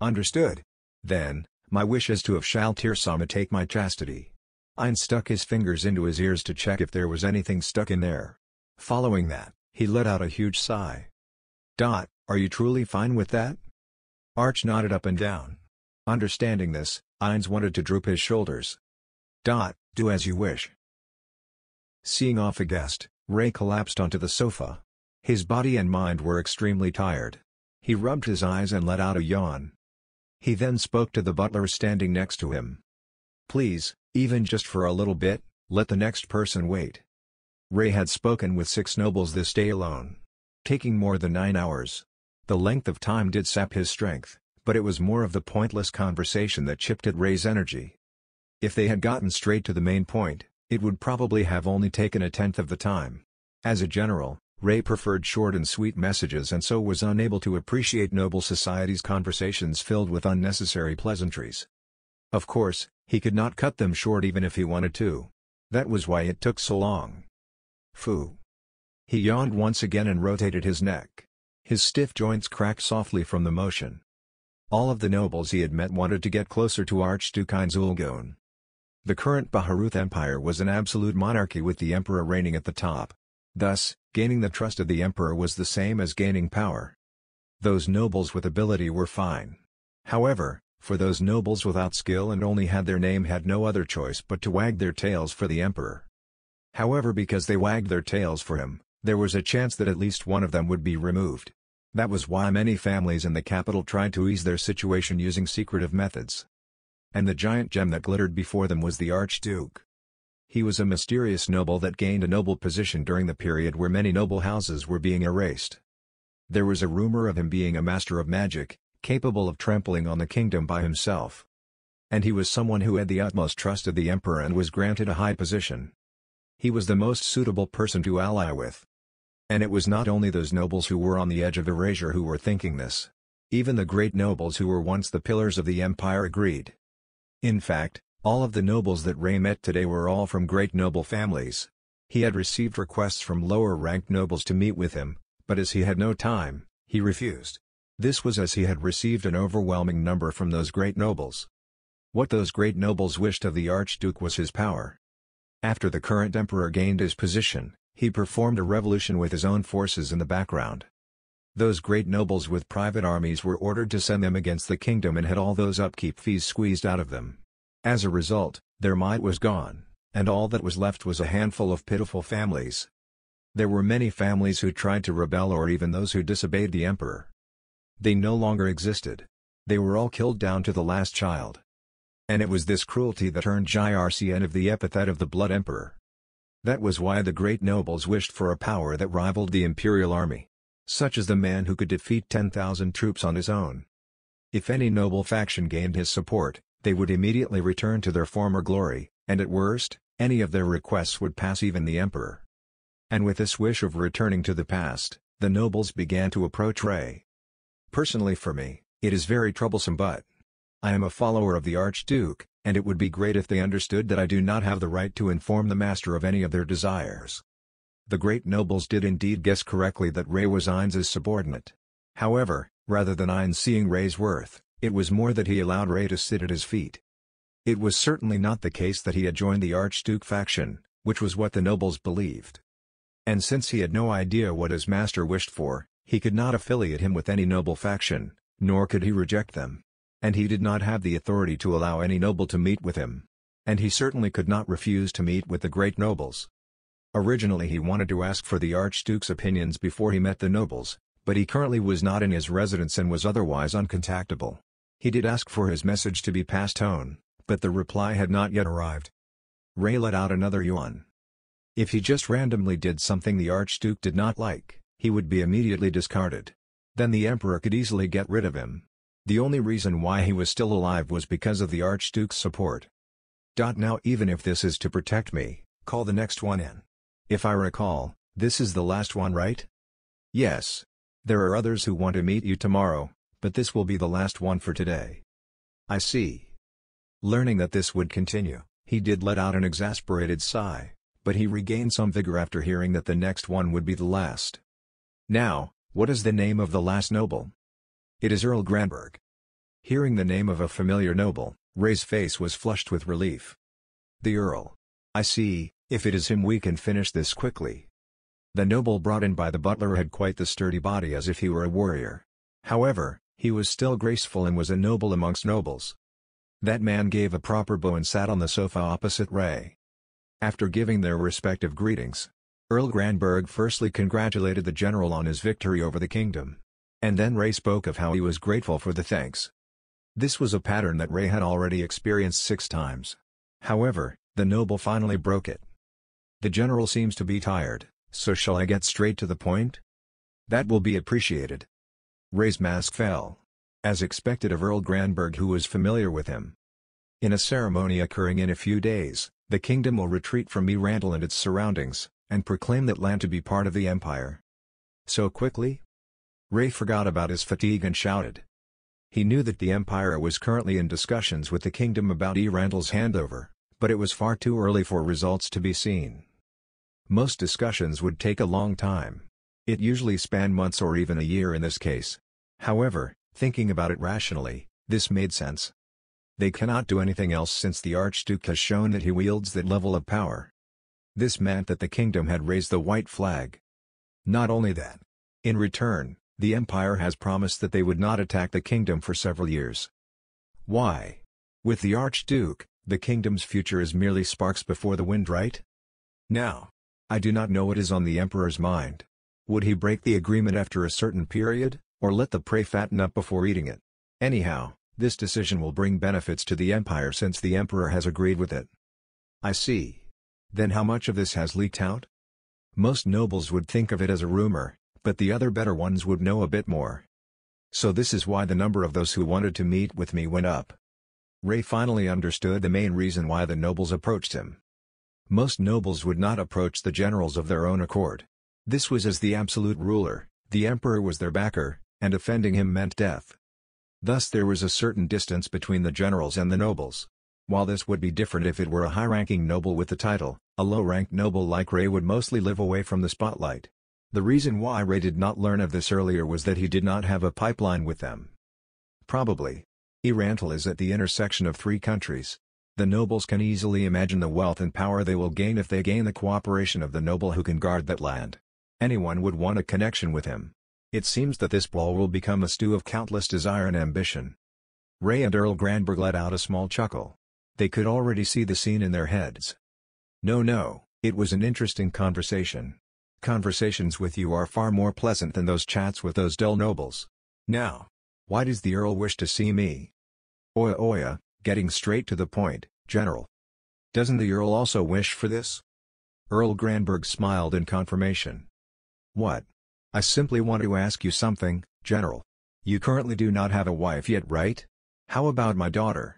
"Understood. Then, my wish is to have Shaltir-sama take my chastity." Ainz stuck his fingers into his ears to check if there was anything stuck in there. Following that, he let out a huge sigh. "Are you truly fine with that?" Arch nodded up and down. Understanding this, Ainz wanted to droop his shoulders. "Do as you wish." Seeing off a guest, Ray collapsed onto the sofa. His body and mind were extremely tired. He rubbed his eyes and let out a yawn. He then spoke to the butler standing next to him. "Please, even just for a little bit, let the next person wait." Ray had spoken with 6 nobles this day alone, taking more than 9 hours. The length of time did sap his strength, but it was more of the pointless conversation that chipped at Ray's energy. If they had gotten straight to the main point, it would probably have only taken 1/10 of the time. As a general, Ray preferred short and sweet messages and so was unable to appreciate noble society's conversations filled with unnecessary pleasantries. Of course, he could not cut them short even if he wanted to. That was why it took so long. Phew. He yawned once again and rotated his neck. His stiff joints cracked softly from the motion. All of the nobles he had met wanted to get closer to Archduke Ainz-Ulgon. The current Baharuth Empire was an absolute monarchy with the emperor reigning at the top. Thus, gaining the trust of the emperor was the same as gaining power. Those nobles with ability were fine. However, for those nobles without skill and only had their name had no other choice but to wag their tails for the emperor. However, because they wagged their tails for him, there was a chance that at least one of them would be removed. That was why many families in the capital tried to ease their situation using secretive methods. And the giant gem that glittered before them was the Archduke. He was a mysterious noble that gained a noble position during the period where many noble houses were being erased. There was a rumor of him being a master of magic, capable of trampling on the kingdom by himself. And he was someone who had the utmost trust of the emperor and was granted a high position. He was the most suitable person to ally with. And it was not only those nobles who were on the edge of erasure who were thinking this. Even the great nobles who were once the pillars of the empire agreed. In fact, all of the nobles that Ray met today were all from great noble families. He had received requests from lower-ranked nobles to meet with him, but as he had no time, he refused. This was as he had received an overwhelming number from those great nobles. What those great nobles wished of the Archduke was his power. After the current emperor gained his position, he performed a revolution with his own forces in the background. Those great nobles with private armies were ordered to send them against the kingdom and had all those upkeep fees squeezed out of them. As a result, their might was gone, and all that was left was a handful of pitiful families. There were many families who tried to rebel or even those who disobeyed the emperor. They no longer existed. They were all killed down to the last child. And it was this cruelty that earned Jircn of the epithet of the Blood Emperor. That was why the great nobles wished for a power that rivaled the imperial army. Such as the man who could defeat 10,000 troops on his own. If any noble faction gained his support, they would immediately return to their former glory, and at worst, any of their requests would pass even the emperor. And with this wish of returning to the past, the nobles began to approach Ray. Personally for me, it is very troublesome, but I am a follower of the Archduke, and it would be great if they understood that I do not have the right to inform the master of any of their desires. The great nobles did indeed guess correctly that Ray was Ainz's subordinate. However, rather than Ainz seeing Ray's worth, it was more that he allowed Ray to sit at his feet. It was certainly not the case that he had joined the Archduke faction, which was what the nobles believed. And since he had no idea what his master wished for, he could not affiliate him with any noble faction, nor could he reject them. And he did not have the authority to allow any noble to meet with him. And he certainly could not refuse to meet with the great nobles. Originally he wanted to ask for the Archduke's opinions before he met the nobles, but he currently was not in his residence and was otherwise uncontactable. He did ask for his message to be passed on, but the reply had not yet arrived. Ray let out another yawn. If he just randomly did something the Archduke did not like, he would be immediately discarded. Then the Emperor could easily get rid of him. The only reason why he was still alive was because of the Archduke's support. Now even if this is to protect me, call the next one in. If I recall, this is the last one, right? Yes. There are others who want to meet you tomorrow, but this will be the last one for today. I see. Learning that this would continue, he did let out an exasperated sigh, but he regained some vigor after hearing that the next one would be the last. Now, what is the name of the last noble? It is Earl Granberg. Hearing the name of a familiar noble, Ray's face was flushed with relief. The Earl. I see, if it is him we can finish this quickly. The noble brought in by the butler had quite the sturdy body as if he were a warrior. However, he was still graceful and was a noble amongst nobles. That man gave a proper bow and sat on the sofa opposite Ray. After giving their respective greetings, Earl Granberg firstly congratulated the general on his victory over the kingdom. And then Ray spoke of how he was grateful for the thanks. This was a pattern that Ray had already experienced 6 times. However, the noble finally broke it. The general seems to be tired, so shall I get straight to the point? That will be appreciated. Ray's mask fell. As expected of Earl Granberg, who was familiar with him. In a ceremony occurring in a few days, the kingdom will retreat from Randall and its surroundings, and proclaim that land to be part of the empire. So quickly? Ray forgot about his fatigue and shouted. He knew that the empire was currently in discussions with the kingdom about Randall's handover, but it was far too early for results to be seen. Most discussions would take a long time. It usually spanned months or even a year in this case. However, thinking about it rationally, this made sense. They cannot do anything else since the Archduke has shown that he wields that level of power. This meant that the kingdom had raised the white flag. Not only that. In return, the empire has promised that they would not attack the kingdom for several years. Why? With the Archduke, the kingdom's future is merely sparks before the wind, right? Now, I do not know what is on the emperor's mind. Would he break the agreement after a certain period, or let the prey fatten up before eating it? Anyhow, this decision will bring benefits to the empire since the emperor has agreed with it. I see. Then how much of this has leaked out? Most nobles would think of it as a rumor, but the other better ones would know a bit more. So this is why the number of those who wanted to meet with me went up. Ray finally understood the main reason why the nobles approached him. Most nobles would not approach the generals of their own accord. This was as the absolute ruler, the emperor was their backer, and offending him meant death. Thus there was a certain distance between the generals and the nobles. While this would be different if it were a high-ranking noble with the title, a low-ranked noble like Ray would mostly live away from the spotlight. The reason why Ray did not learn of this earlier was that he did not have a pipeline with them. Probably. Randall is at the intersection of 3 countries. The nobles can easily imagine the wealth and power they will gain if they gain the cooperation of the noble who can guard that land. Anyone would want a connection with him. It seems that this ball will become a stew of countless desire and ambition. Ray and Earl Granberg let out a small chuckle. They could already see the scene in their heads. No, it was an interesting conversation. Conversations with you are far more pleasant than those chats with those dull nobles. Now, why does the Earl wish to see me? Oya, getting straight to the point, General. Doesn't the Earl also wish for this? Earl Granberg smiled in confirmation. What? I simply want to ask you something, General. You currently do not have a wife yet, right? How about my daughter?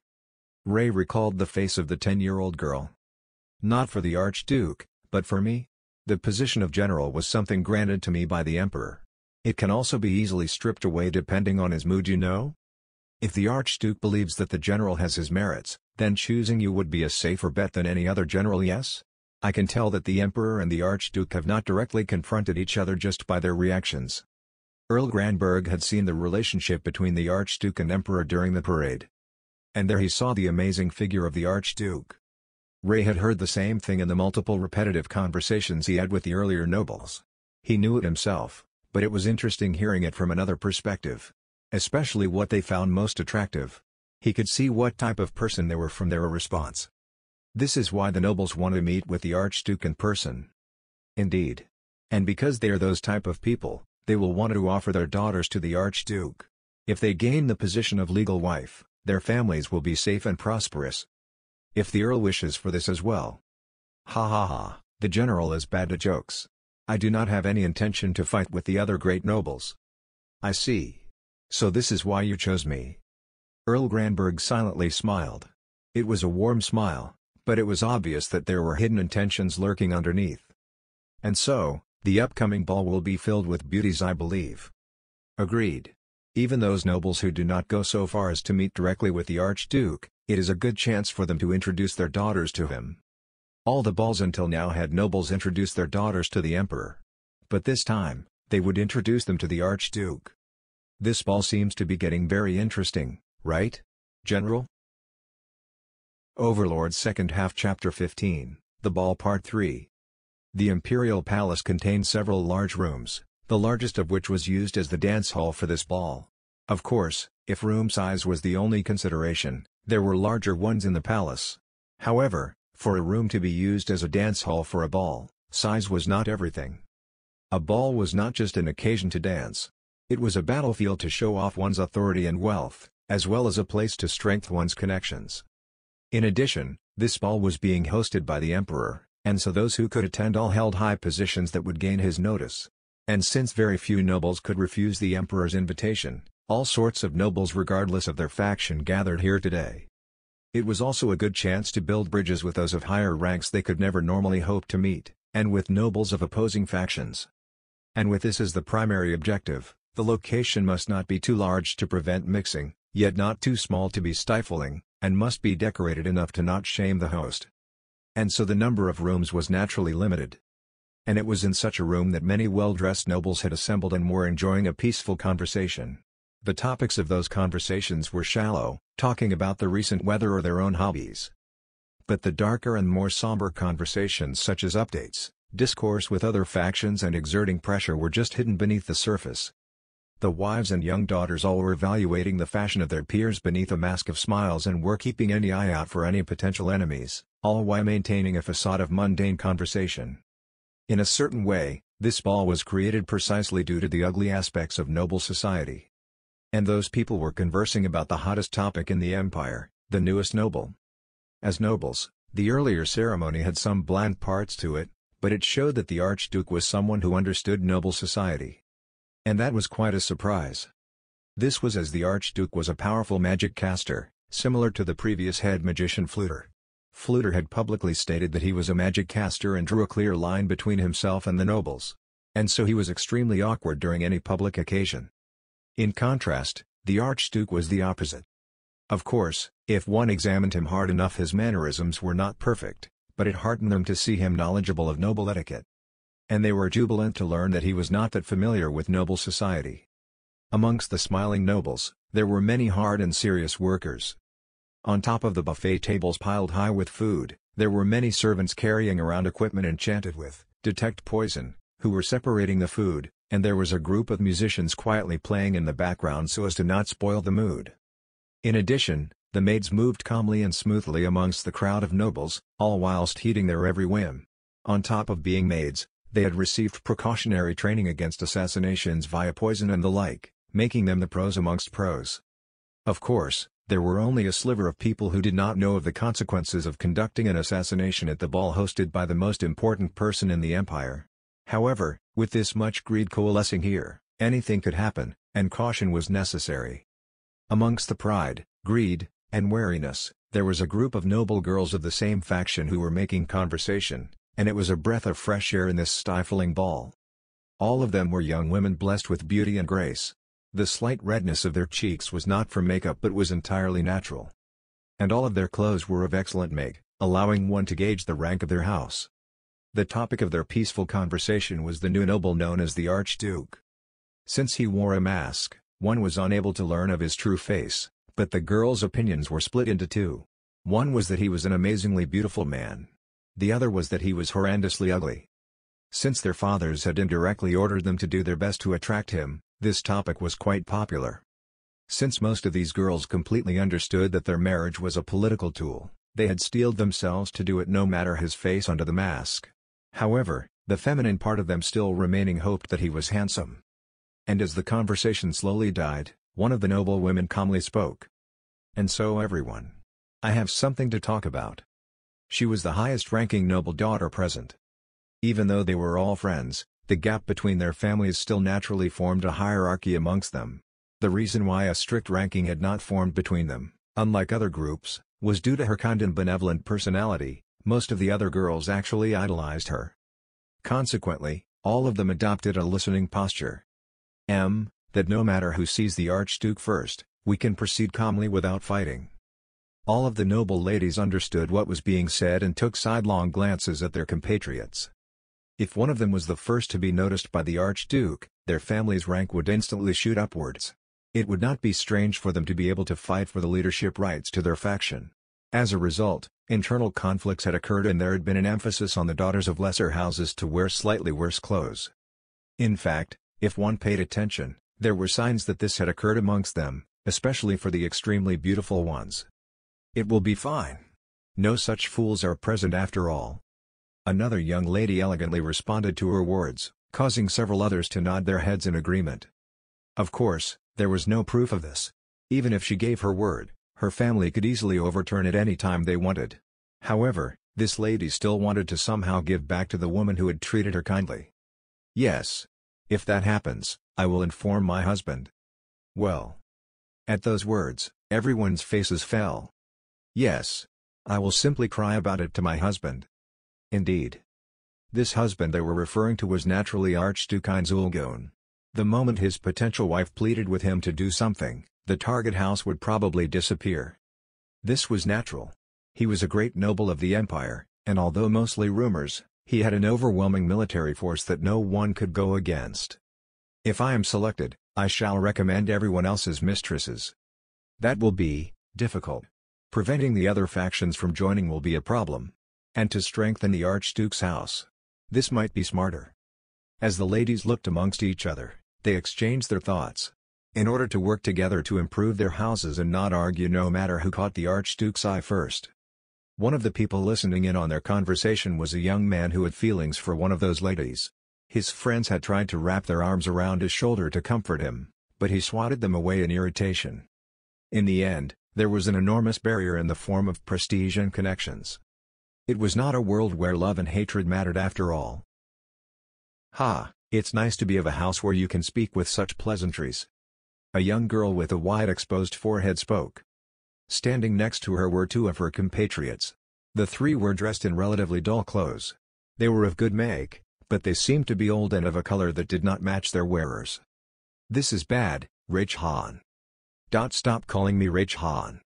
Ray recalled the face of the 10-year-old girl. Not for the Archduke, but for me? The position of general was something granted to me by the Emperor. It can also be easily stripped away depending on his mood, you know? If the Archduke believes that the general has his merits, then choosing you would be a safer bet than any other general, yes? I can tell that the Emperor and the Archduke have not directly confronted each other just by their reactions. Earl Granberg had seen the relationship between the Archduke and Emperor during the parade. And there he saw the amazing figure of the Archduke. Ray had heard the same thing in the multiple repetitive conversations he had with the earlier nobles. He knew it himself, but it was interesting hearing it from another perspective. Especially what they found most attractive. He could see what type of person they were from their response. This is why the nobles want to meet with the Archduke in person. Indeed. And because they are those type of people, they will want to offer their daughters to the Archduke. If they gain the position of legal wife, their families will be safe and prosperous. If the Earl wishes for this as well. Ha ha ha, the general is bad at jokes. I do not have any intention to fight with the other great nobles. I see. So this is why you chose me. Earl Granberg silently smiled. It was a warm smile, but it was obvious that there were hidden intentions lurking underneath. And so, the upcoming ball will be filled with beauties, I believe. Agreed. Even those nobles who do not go so far as to meet directly with the Archduke, it is a good chance for them to introduce their daughters to him. All the balls until now had nobles introduce their daughters to the Emperor. But this time, they would introduce them to the Archduke. This ball seems to be getting very interesting, right, General? Overlord Second Half Chapter 15, The Ball Part 3. The Imperial Palace contained several large rooms, the largest of which was used as the dance hall for this ball. Of course, if room size was the only consideration, there were larger ones in the palace. However, for a room to be used as a dance hall for a ball, size was not everything. A ball was not just an occasion to dance. It was a battlefield to show off one's authority and wealth, as well as a place to strengthen one's connections. In addition, this ball was being hosted by the Emperor, and so those who could attend all held high positions that would gain his notice. And since very few nobles could refuse the Emperor's invitation, all sorts of nobles regardless of their faction gathered here today. It was also a good chance to build bridges with those of higher ranks they could never normally hope to meet, and with nobles of opposing factions. And with this as the primary objective, the location must not be too large to prevent mixing, yet not too small to be stifling, and must be decorated enough to not shame the host. And so the number of rooms was naturally limited. And it was in such a room that many well-dressed nobles had assembled and were enjoying a peaceful conversation. The topics of those conversations were shallow, talking about the recent weather or their own hobbies. But the darker and more somber conversations such as updates, discourse with other factions and exerting pressure were just hidden beneath the surface. The wives and young daughters all were evaluating the fashion of their peers beneath a mask of smiles and were keeping any eye out for any potential enemies, all while maintaining a facade of mundane conversation. In a certain way, this ball was created precisely due to the ugly aspects of noble society. And those people were conversing about the hottest topic in the empire, the newest noble. As nobles, the earlier ceremony had some bland parts to it, but it showed that the Archduke was someone who understood noble society. And that was quite a surprise. This was as the Archduke was a powerful magic caster, similar to the previous head magician Fluter. Fluter had publicly stated that he was a magic caster and drew a clear line between himself and the nobles. And so he was extremely awkward during any public occasion. In contrast, the Archduke was the opposite. Of course, if one examined him hard enough, his mannerisms were not perfect, but it heartened them to see him knowledgeable of noble etiquette. And they were jubilant to learn that he was not that familiar with noble society. Amongst the smiling nobles, there were many hard and serious workers. On top of the buffet tables piled high with food, there were many servants carrying around equipment enchanted with detect poison, who were separating the food, and there was a group of musicians quietly playing in the background so as to not spoil the mood. In addition, the maids moved calmly and smoothly amongst the crowd of nobles, all whilst heeding their every whim. On top of being maids, they had received precautionary training against assassinations via poison and the like, making them the pros amongst pros. Of course, there were only a sliver of people who did not know of the consequences of conducting an assassination at the ball hosted by the most important person in the empire. However, with this much greed coalescing here, anything could happen, and caution was necessary. Amongst the pride, greed, and wariness, there was a group of noble girls of the same faction who were making conversation, and it was a breath of fresh air in this stifling ball. All of them were young women blessed with beauty and grace. The slight redness of their cheeks was not from makeup but was entirely natural. And all of their clothes were of excellent make, allowing one to gauge the rank of their house. The topic of their peaceful conversation was the new noble known as the Archduke. Since he wore a mask, one was unable to learn of his true face, but the girls' opinions were split into two. One was that he was an amazingly beautiful man. The other was that he was horrendously ugly. Since their fathers had indirectly ordered them to do their best to attract him, this topic was quite popular. Since most of these girls completely understood that their marriage was a political tool, they had steeled themselves to do it no matter his face under the mask. However, The feminine part of them still remaining hoped that he was handsome. And as the conversation slowly died, one of the noble women calmly spoke. "And so everyone. I have something to talk about." She was the highest-ranking noble daughter present. Even though they were all friends, the gap between their families still naturally formed a hierarchy amongst them. The reason why a strict ranking had not formed between them, unlike other groups, was due to her kind and benevolent personality. Most of the other girls actually idolized her. Consequently, all of them adopted a listening posture. That no matter who sees the Archduke first, we can proceed calmly without fighting. All of the noble ladies understood what was being said and took sidelong glances at their compatriots. If one of them was the first to be noticed by the Archduke, their family's rank would instantly shoot upwards. It would not be strange for them to be able to fight for the leadership rights to their faction. As a result, internal conflicts had occurred and there had been an emphasis on the daughters of lesser houses to wear slightly worse clothes. In fact, if one paid attention, there were signs that this had occurred amongst them, especially for the extremely beautiful ones. "It will be fine. No such fools are present after all." Another young lady elegantly responded to her words, causing several others to nod their heads in agreement. Of course, there was no proof of this. Even if she gave her word, her family could easily overturn it any time they wanted. However, this lady still wanted to somehow give back to the woman who had treated her kindly. "Yes. If that happens, I will inform my husband." "Well." At those words, everyone's faces fell. "Yes. I will simply cry about it to my husband." Indeed. This husband they were referring to was naturally Archduke Heinz Ulgon. The moment his potential wife pleaded with him to do something, the target house would probably disappear. This was natural. He was a great noble of the empire, and although mostly rumors, he had an overwhelming military force that no one could go against. "If I am selected, I shall recommend everyone else's mistresses. That will be difficult. Preventing the other factions from joining will be a problem. And to strengthen the Archduke's house. This might be smarter." As the ladies looked amongst each other, they exchanged their thoughts. In order to work together to improve their houses and not argue no matter who caught the Archduke's eye first. One of the people listening in on their conversation was a young man who had feelings for one of those ladies. His friends had tried to wrap their arms around his shoulder to comfort him, but he swatted them away in irritation. In the end, there was an enormous barrier in the form of prestige and connections. It was not a world where love and hatred mattered after all. "Ha, it's nice to be of a house where you can speak with such pleasantries." A young girl with a wide exposed forehead spoke. Standing next to her were two of her compatriots. The three were dressed in relatively dull clothes. They were of good make, but they seemed to be old and of a color that did not match their wearers. "This is bad, Reichhahn." Stop calling me Reichhahn.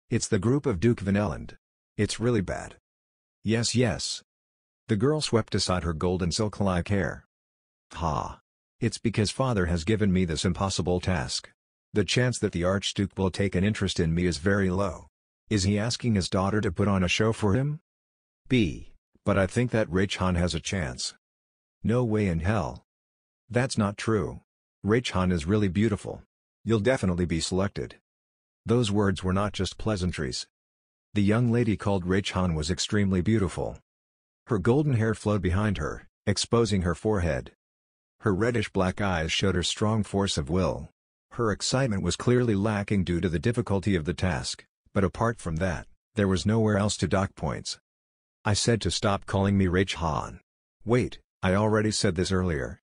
It's the group of Duke Van Elland. It's really bad." Yes. The girl swept aside her golden silk-like hair. "Ha. It's because father has given me this impossible task. The chance that the Archduke will take an interest in me is very low. Is he asking his daughter to put on a show for him? But I think that Reichhahn has a chance." "No way in hell. That's not true. Reichhahn is really beautiful. You'll definitely be selected." Those words were not just pleasantries. The young lady called Reichhahn was extremely beautiful. Her golden hair flowed behind her, exposing her forehead. Her reddish-black eyes showed her strong force of will. Her excitement was clearly lacking due to the difficulty of the task, but apart from that, there was nowhere else to dock points. "I said to stop calling me Reichhahn." "Wait, I already said this earlier."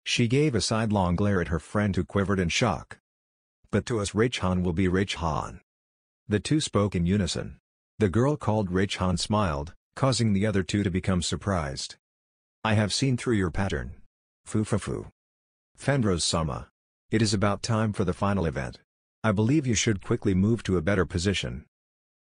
She gave a sidelong glare at her friend who quivered in shock. "But to us Reichhahn will be Reichhahn." The two spoke in unison. The girl called Reichhahn smiled, causing the other two to become surprised. "I have seen through your pattern. Foo. Fenros Sama. It is about time for the final event. I believe you should quickly move to a better position."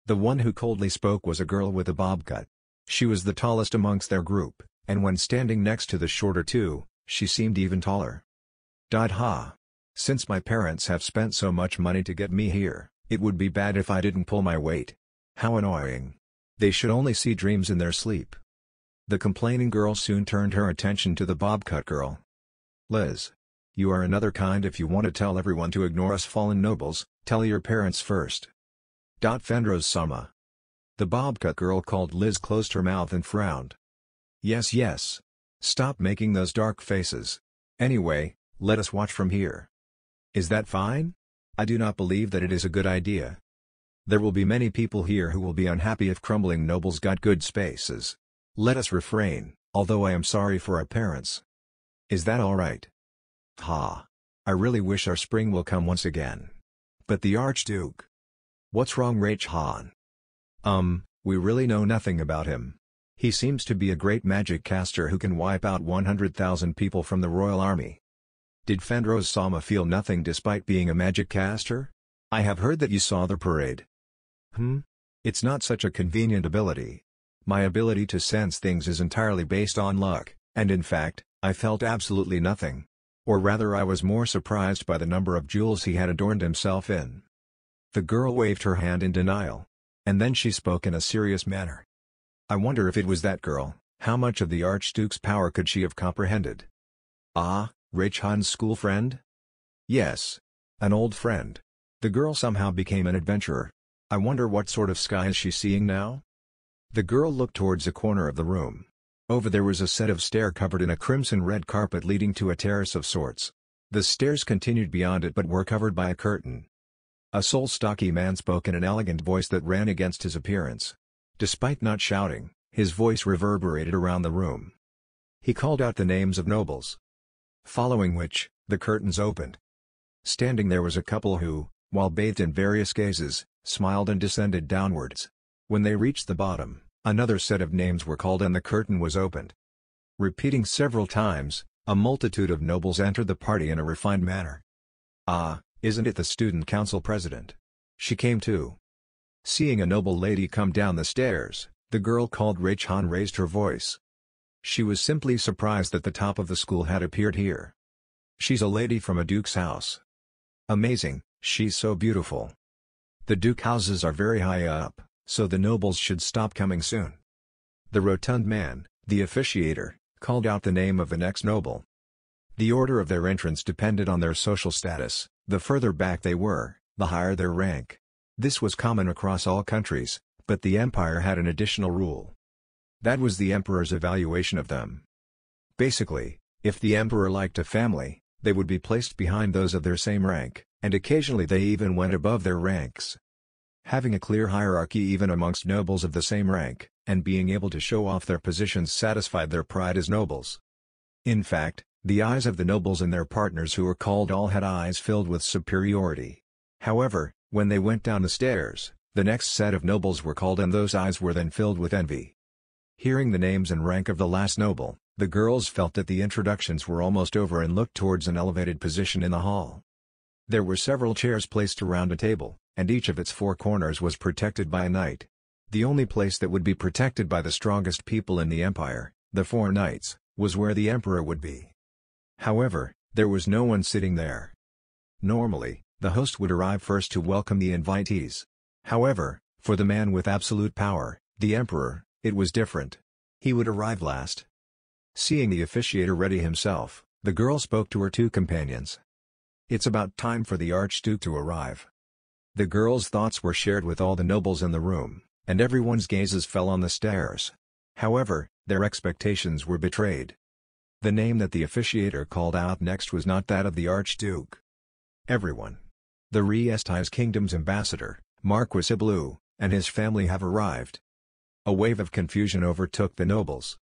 The one who coldly spoke was a girl with a bob cut. She was the tallest amongst their group, and when standing next to the shorter two, she seemed even taller. Ha. Since my parents have spent so much money to get me here, it would be bad if I didn't pull my weight. How annoying. They should only see dreams in their sleep. The complaining girl soon turned her attention to the bob-cut girl. "Liz. You are another kind. If you want to tell everyone to ignore us fallen nobles, tell your parents first." Fenros Sama. The bob-cut girl called Liz closed her mouth and frowned. Yes. Stop making those dark faces. Anyway, let us watch from here. Is that fine? I do not believe that it is a good idea. There will be many people here who will be unhappy if crumbling nobles got good spaces. Let us refrain, although I am sorry for our parents. Is that all right? Ha! I really wish our spring will come once again. But the Archduke. What's wrong, Raihan? We really know nothing about him. He seems to be a great magic caster who can wipe out 100,000 people from the royal army. Did Fenros Sama feel nothing despite being a magic caster? I have heard that you saw the parade. It's not such a convenient ability. My ability to sense things is entirely based on luck, and in fact, I felt absolutely nothing. Or rather, I was more surprised by the number of jewels he had adorned himself in. The girl waved her hand in denial. And then she spoke in a serious manner. I wonder if it was that girl, how much of the Archduke's power could she have comprehended? Ah, Raihan's school friend? Yes. An old friend. The girl somehow became an adventurer. I wonder what sort of sky is she seeing now? The girl looked towards a corner of the room. Over there was a set of stairs covered in a crimson-red carpet leading to a terrace of sorts. The stairs continued beyond it but were covered by a curtain. A stocky man spoke in an elegant voice that ran against his appearance. Despite not shouting, his voice reverberated around the room. He called out the names of nobles. Following which, the curtains opened. Standing there was a couple who, while bathed in various gazes, smiled and descended downwards. When they reached the bottom, another set of names were called and the curtain was opened. Repeating several times, a multitude of nobles entered the party in a refined manner. Ah, isn't it the student council president? She came too. Seeing a noble lady come down the stairs, the girl called Raihan raised her voice. She was simply surprised that the top of the school had appeared here. She's a lady from a duke's house. Amazing, she's so beautiful. The duke houses are very high up, so the nobles should stop coming soon. The rotund man, the officiator, called out the name of the next noble. The order of their entrance depended on their social status. The further back they were, the higher their rank. This was common across all countries, but the empire had an additional rule. That was the emperor's evaluation of them. Basically, if the emperor liked a family, they would be placed behind those of their same rank, and occasionally they even went above their ranks. Having a clear hierarchy even amongst nobles of the same rank, and being able to show off their positions satisfied their pride as nobles. In fact, the eyes of the nobles and their partners who were called all had eyes filled with superiority. However, when they went down the stairs, the next set of nobles were called and those eyes were then filled with envy. Hearing the names and rank of the last noble, the girls felt that the introductions were almost over and looked towards an elevated position in the hall. There were several chairs placed around a table, and each of its four corners was protected by a knight. The only place that would be protected by the strongest people in the empire, the four knights, was where the emperor would be. However, there was no one sitting there. Normally, the host would arrive first to welcome the invitees. However, for the man with absolute power, the emperor, it was different. He would arrive last. Seeing the officiator ready himself, the girl spoke to her two companions. It's about time for the Archduke to arrive. The girl's thoughts were shared with all the nobles in the room, and everyone's gazes fell on the stairs. However, their expectations were betrayed. The name that the officiator called out next was not that of the Archduke. Everyone. The Riesti's kingdom's ambassador, Marquis Iblu, and his family have arrived. A wave of confusion overtook the nobles.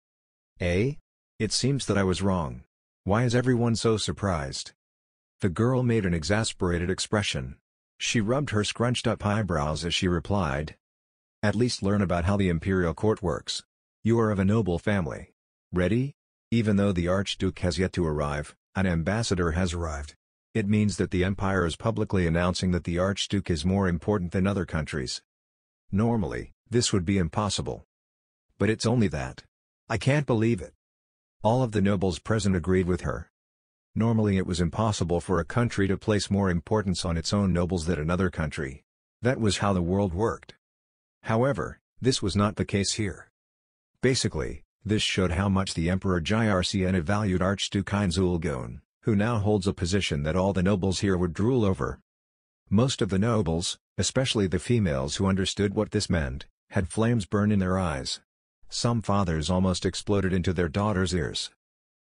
Eh? It seems that I was wrong. Why is everyone so surprised? The girl made an exasperated expression. She rubbed her scrunched-up eyebrows as she replied. At least learn about how the imperial court works. You are of a noble family. Ready? Even though the Archduke has yet to arrive, an ambassador has arrived. It means that the empire is publicly announcing that the Archduke is more important than other countries. Normally, this would be impossible. But it's only that. I can't believe it. All of the nobles present agreed with her. Normally it was impossible for a country to place more importance on its own nobles than another country. That was how the world worked. However, this was not the case here. Basically, this showed how much the Emperor Jyrcn valued Archduke Heinz Ulgon, who now holds a position that all the nobles here would drool over. Most of the nobles, especially the females who understood what this meant, had flames burn in their eyes. Some fathers almost exploded into their daughters' ears.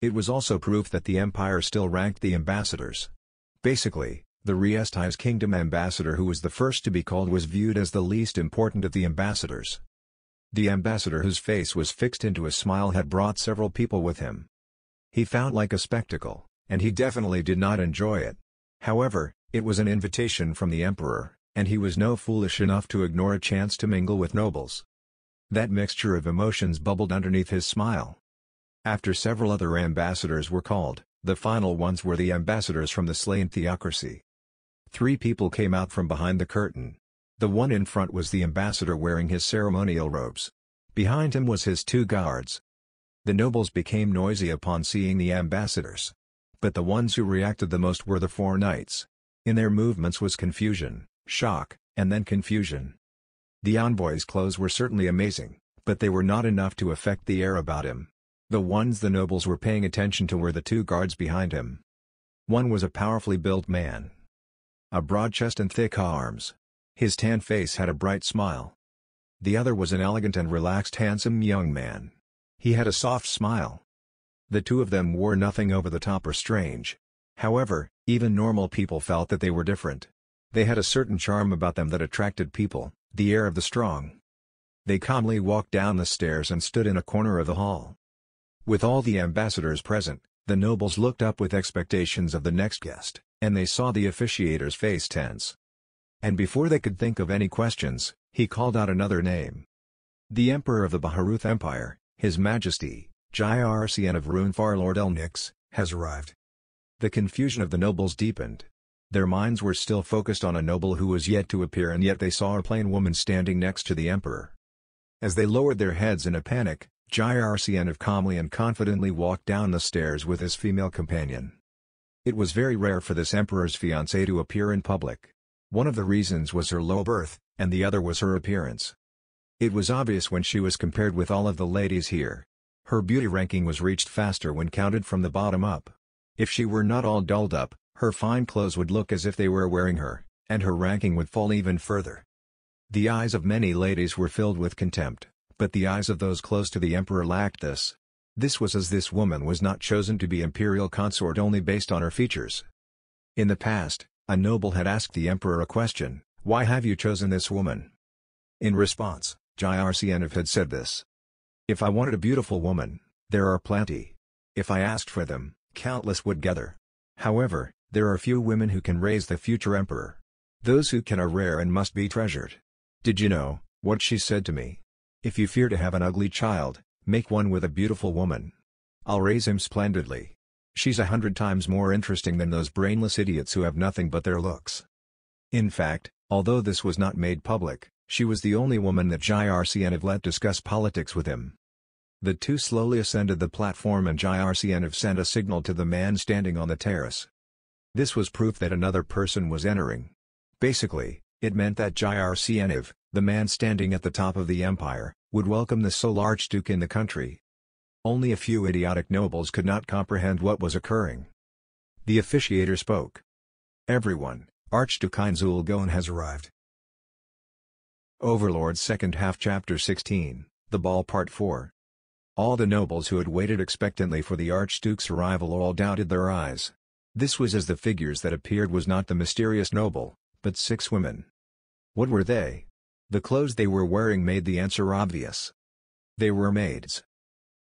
It was also proof that the empire still ranked the ambassadors. Basically, the Riesti's kingdom ambassador who was the first to be called was viewed as the least important of the ambassadors. The ambassador whose face was fixed into a smile had brought several people with him. He found like a spectacle, and he definitely did not enjoy it. However, it was an invitation from the emperor, and he was no foolish enough to ignore a chance to mingle with nobles. That mixture of emotions bubbled underneath his smile. After several other ambassadors were called, the final ones were the ambassadors from the slain theocracy. 3 people came out from behind the curtain. The one in front was the ambassador wearing his ceremonial robes. Behind him was his 2 guards. The nobles became noisy upon seeing the ambassadors. But the ones who reacted the most were the 4 knights. In their movements was confusion, shock, and then confusion. The envoy's clothes were certainly amazing, but they were not enough to affect the air about him. The ones the nobles were paying attention to were the 2 guards behind him. One was a powerfully built man. A broad chest and thick arms. His tan face had a bright smile. The other was an elegant and relaxed handsome young man. He had a soft smile. The 2 of them wore nothing over the top or strange. However, even normal people felt that they were different. They had a certain charm about them that attracted people, the air of the strong. They calmly walked down the stairs and stood in a corner of the hall. With all the ambassadors present, the nobles looked up with expectations of the next guest, and they saw the officiator's face tense. And before they could think of any questions, he called out another name. The Emperor of the Baharuth Empire, His Majesty, Jircn of Runefar Lord Elnix, has arrived. The confusion of the nobles deepened. Their minds were still focused on a noble who was yet to appear, and yet they saw a plain woman standing next to the emperor. As they lowered their heads in a panic, Jircn calmly and confidently walked down the stairs with his female companion. It was very rare for this emperor's fiancée to appear in public. One of the reasons was her low birth, and the other was her appearance. It was obvious when she was compared with all of the ladies here. Her beauty ranking was reached faster when counted from the bottom up. If she were not all dolled up, her fine clothes would look as if they were wearing her, and her ranking would fall even further. The eyes of many ladies were filled with contempt, but the eyes of those close to the emperor lacked this. This was as this woman was not chosen to be imperial consort only based on her features. In the past, a noble had asked the emperor a question: "Why have you chosen this woman?" In response, Jircn had said this: "If I wanted a beautiful woman, there are plenty. If I asked for them, countless would gather. However, there are few women who can raise the future emperor. Those who can are rare and must be treasured. Did you know what she said to me? If you fear to have an ugly child, make one with a beautiful woman. I'll raise him splendidly. She's 100 times more interesting than those brainless idiots who have nothing but their looks." In fact, although this was not made public, she was the only woman that Jircn let discuss politics with him. The 2 slowly ascended the platform, and Jircn sent a signal to the man standing on the terrace. This was proof that another person was entering. Basically, it meant that Jircn, the man standing at the top of the empire, would welcome the sole archduke in the country. Only a few idiotic nobles could not comprehend what was occurring. The officiator spoke. "Everyone, Archduke Einzulgon has arrived." Overlord Second Half Chapter 16, The Ball Part 4. All the nobles who had waited expectantly for the Archduke's arrival all doubted their eyes. This was as the figures that appeared was not the mysterious noble, but 6 women. What were they? The clothes they were wearing made the answer obvious. They were maids.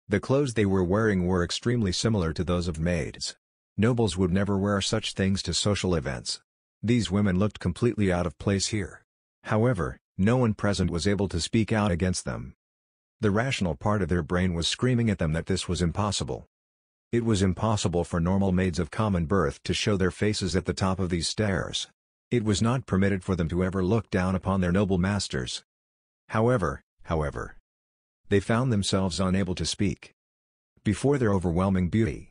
The clothes they were wearing were extremely similar to those of maids. Nobles would never wear such things to social events. These women looked completely out of place here. However, no one present was able to speak out against them. The rational part of their brain was screaming at them that this was impossible. It was impossible for normal maids of common birth to show their faces at the top of these stairs. It was not permitted for them to ever look down upon their noble masters. However, they found themselves unable to speak before their overwhelming beauty.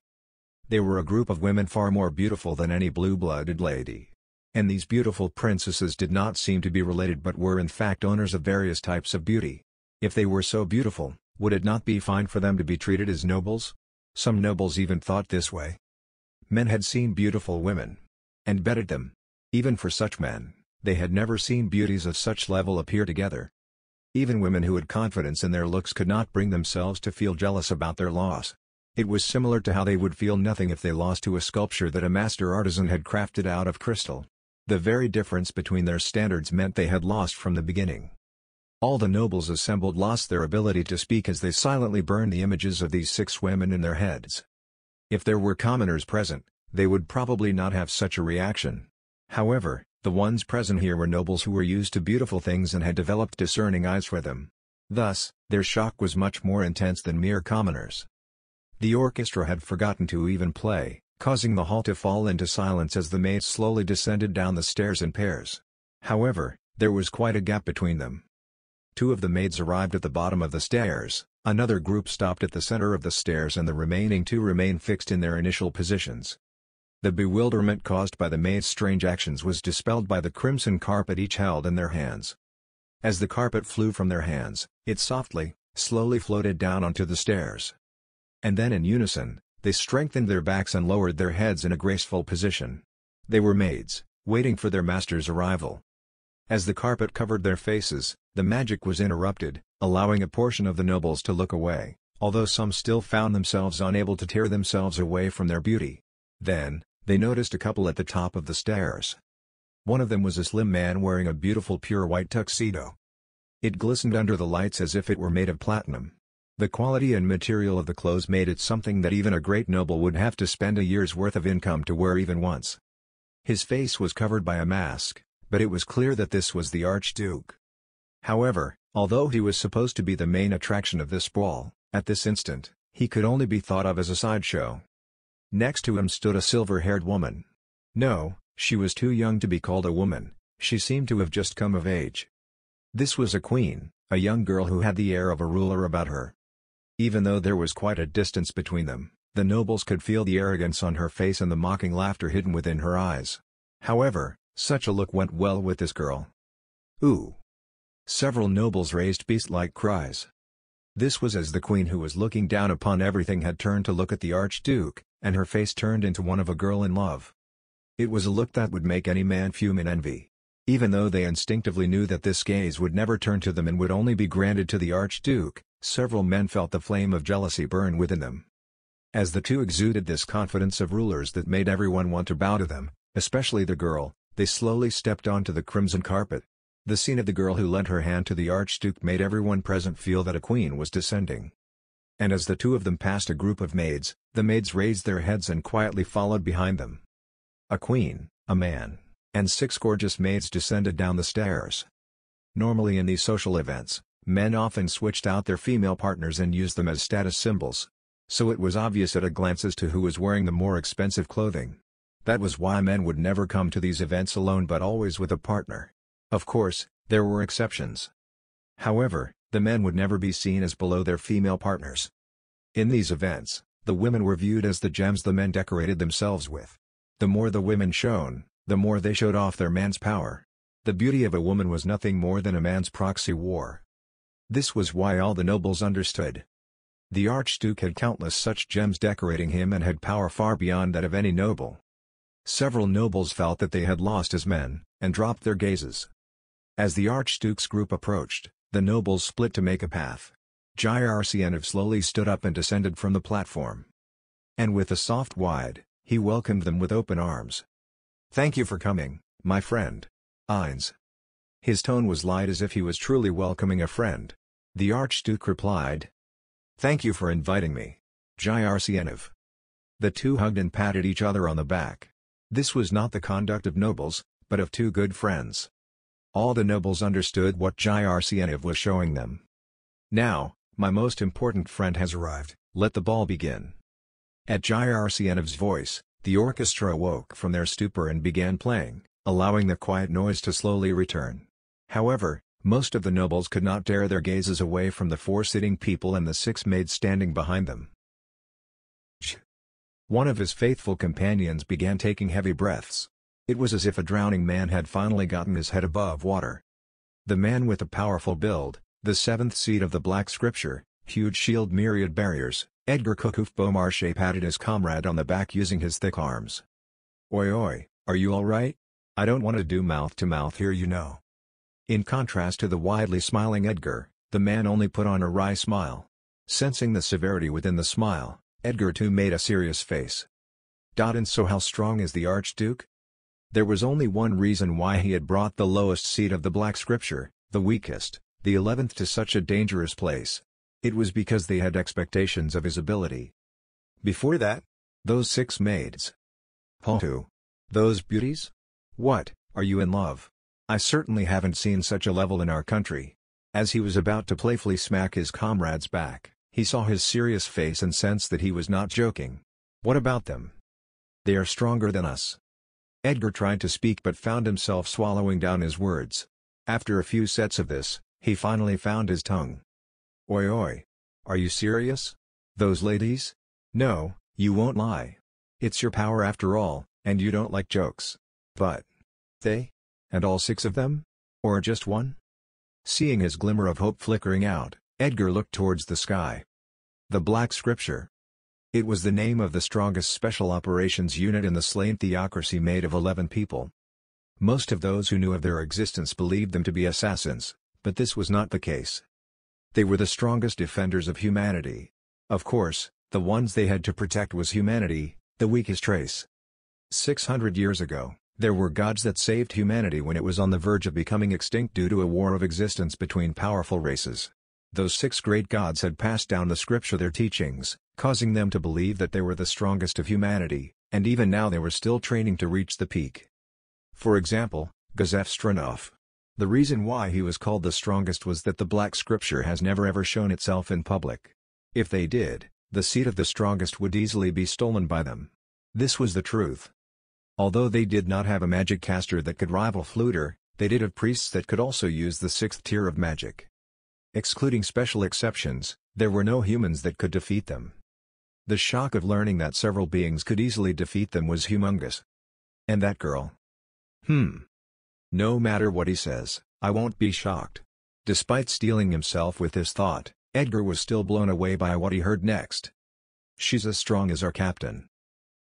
They were a group of women far more beautiful than any blue-blooded lady. And these beautiful princesses did not seem to be related but were in fact owners of various types of beauty. If they were so beautiful, would it not be fine for them to be treated as nobles? Some nobles even thought this way. Men had seen beautiful women and betted them. Even for such men, they had never seen beauties of such level appear together. Even women who had confidence in their looks could not bring themselves to feel jealous about their loss. It was similar to how they would feel nothing if they lost to a sculpture that a master artisan had crafted out of crystal. The very difference between their standards meant they had lost from the beginning. All the nobles assembled lost their ability to speak as they silently burned the images of these 6 women in their heads. If there were commoners present, they would probably not have such a reaction. However, the ones present here were nobles who were used to beautiful things and had developed discerning eyes for them. Thus, their shock was much more intense than mere commoners. The orchestra had forgotten to even play, causing the hall to fall into silence as the maids slowly descended down the stairs in pairs. However, there was quite a gap between them. 2 of the maids arrived at the bottom of the stairs, another group stopped at the center of the stairs and the remaining 2 remained fixed in their initial positions. The bewilderment caused by the maids' strange actions was dispelled by the crimson carpet each held in their hands. As the carpet flew from their hands, it slowly floated down onto the stairs. And then in unison, they strengthened their backs and lowered their heads in a graceful position. They were maids, waiting for their master's arrival. As the carpet covered their faces, the magic was interrupted, allowing a portion of the nobles to look away, although some still found themselves unable to tear themselves away from their beauty. Then, they noticed a couple at the top of the stairs. One of them was a slim man wearing a beautiful pure white tuxedo. It glistened under the lights as if it were made of platinum. The quality and material of the clothes made it something that even a great noble would have to spend a year's worth of income to wear even once. His face was covered by a mask, but it was clear that this was the Archduke. However, although he was supposed to be the main attraction of this ball, at this instant, he could only be thought of as a sideshow. Next to him stood a silver-haired woman. No, she was too young to be called a woman, she seemed to have just come of age. This was a queen, a young girl who had the air of a ruler about her. Even though there was quite a distance between them, the nobles could feel the arrogance on her face and the mocking laughter hidden within her eyes. However, such a look went well with this girl. Ooh! Several nobles raised beast-like cries. This was as the queen who was looking down upon everything had turned to look at the Archduke, and her face turned into one of a girl in love. It was a look that would make any man fume in envy. Even though they instinctively knew that this gaze would never turn to them and would only be granted to the Archduke, several men felt the flame of jealousy burn within them. As the 2 exuded this confidence of rulers that made everyone want to bow to them, especially the girl, they slowly stepped onto the crimson carpet. The scene of the girl who lent her hand to the Archduke made everyone present feel that a queen was descending. And as the 2 of them passed a group of maids, the maids raised their heads and quietly followed behind them. A queen, a man, and 6 gorgeous maids descended down the stairs. Normally in these social events, men often switched out their female partners and used them as status symbols. So it was obvious at a glance as to who was wearing the more expensive clothing. That was why men would never come to these events alone but always with a partner. Of course, there were exceptions. However, the men would never be seen as below their female partners. In these events, the women were viewed as the gems the men decorated themselves with. The more the women shone, the more they showed off their man's power. The beauty of a woman was nothing more than a man's proxy war. This was why all the nobles understood. The Archduke had countless such gems decorating him and had power far beyond that of any noble. Several nobles felt that they had lost as men, and dropped their gazes. As the Archduke's group approached, the nobles split to make a path. Gyrcianov slowly stood up and descended from the platform. And with a soft wide, he welcomed them with open arms. "Thank you for coming, my friend. Eins." His tone was light as if he was truly welcoming a friend. The Archduke replied, "Thank you for inviting me, Gyrcianov." The 2 hugged and patted each other on the back. This was not the conduct of nobles, but of 2 good friends. All the nobles understood what Gyrcianov was showing them. "Now, my most important friend has arrived, let the ball begin." At Gyrcianov's voice, the orchestra awoke from their stupor and began playing, allowing the quiet noise to slowly return. However, most of the nobles could not tear their gazes away from the 4 sitting people and the 6 maids standing behind them. One of his faithful companions began taking heavy breaths. It was as if a drowning man had finally gotten his head above water. The man with a powerful build, the 7th seed of the Black Scripture, huge shield, myriad barriers, Edgar Kukuf Beaumarchais patted his comrade on the back using his thick arms. "Oi oi, are you alright? I don't want to do mouth-to-mouth here, you know." In contrast to the widely smiling Edgar, the man only put on a wry smile. Sensing the severity within the smile, Edgar too made a serious face. And so how strong is the Archduke? There was only one reason why he had brought the lowest seed of the Black Scripture, the weakest, the 11th, to such a dangerous place. It was because they had expectations of his ability. Before that? Those 6 maids. Who? Those beauties? What, are you in love? I certainly haven't seen such a level in our country. As he was about to playfully smack his comrade's back, he saw his serious face and sensed that he was not joking. What about them? They are stronger than us. Edgar tried to speak but found himself swallowing down his words. After a few sets of this, he finally found his tongue. Oi oi. Are you serious? Those ladies? No, you won't lie. It's your power after all, and you don't like jokes. But they? And all 6 of them? Or just one? Seeing his glimmer of hope flickering out, Edgar looked towards the sky. The Black Scripture. It was the name of the strongest special operations unit in the slain theocracy, made of 11 people. Most of those who knew of their existence believed them to be assassins, but this was not the case. They were the strongest defenders of humanity. Of course, the ones they had to protect was humanity, the weakest race. 600 years ago, there were gods that saved humanity when it was on the verge of becoming extinct due to a war of existence between powerful races. Those 6 great gods had passed down the scripture their teachings, causing them to believe that they were the strongest of humanity, and even now they were still training to reach the peak. For example, Gazef Stronov. The reason why he was called the strongest was that the Black Scripture has never ever shown itself in public. If they did, the seat of the strongest would easily be stolen by them. This was the truth. Although they did not have a magic caster that could rival Fluter, they did have priests that could also use the 6th tier of magic. Excluding special exceptions, there were no humans that could defeat them. The shock of learning that several beings could easily defeat them was humongous. And that girl? No matter what he says, I won't be shocked. Despite steeling himself with this thought, Edgar was still blown away by what he heard next. She's as strong as our captain.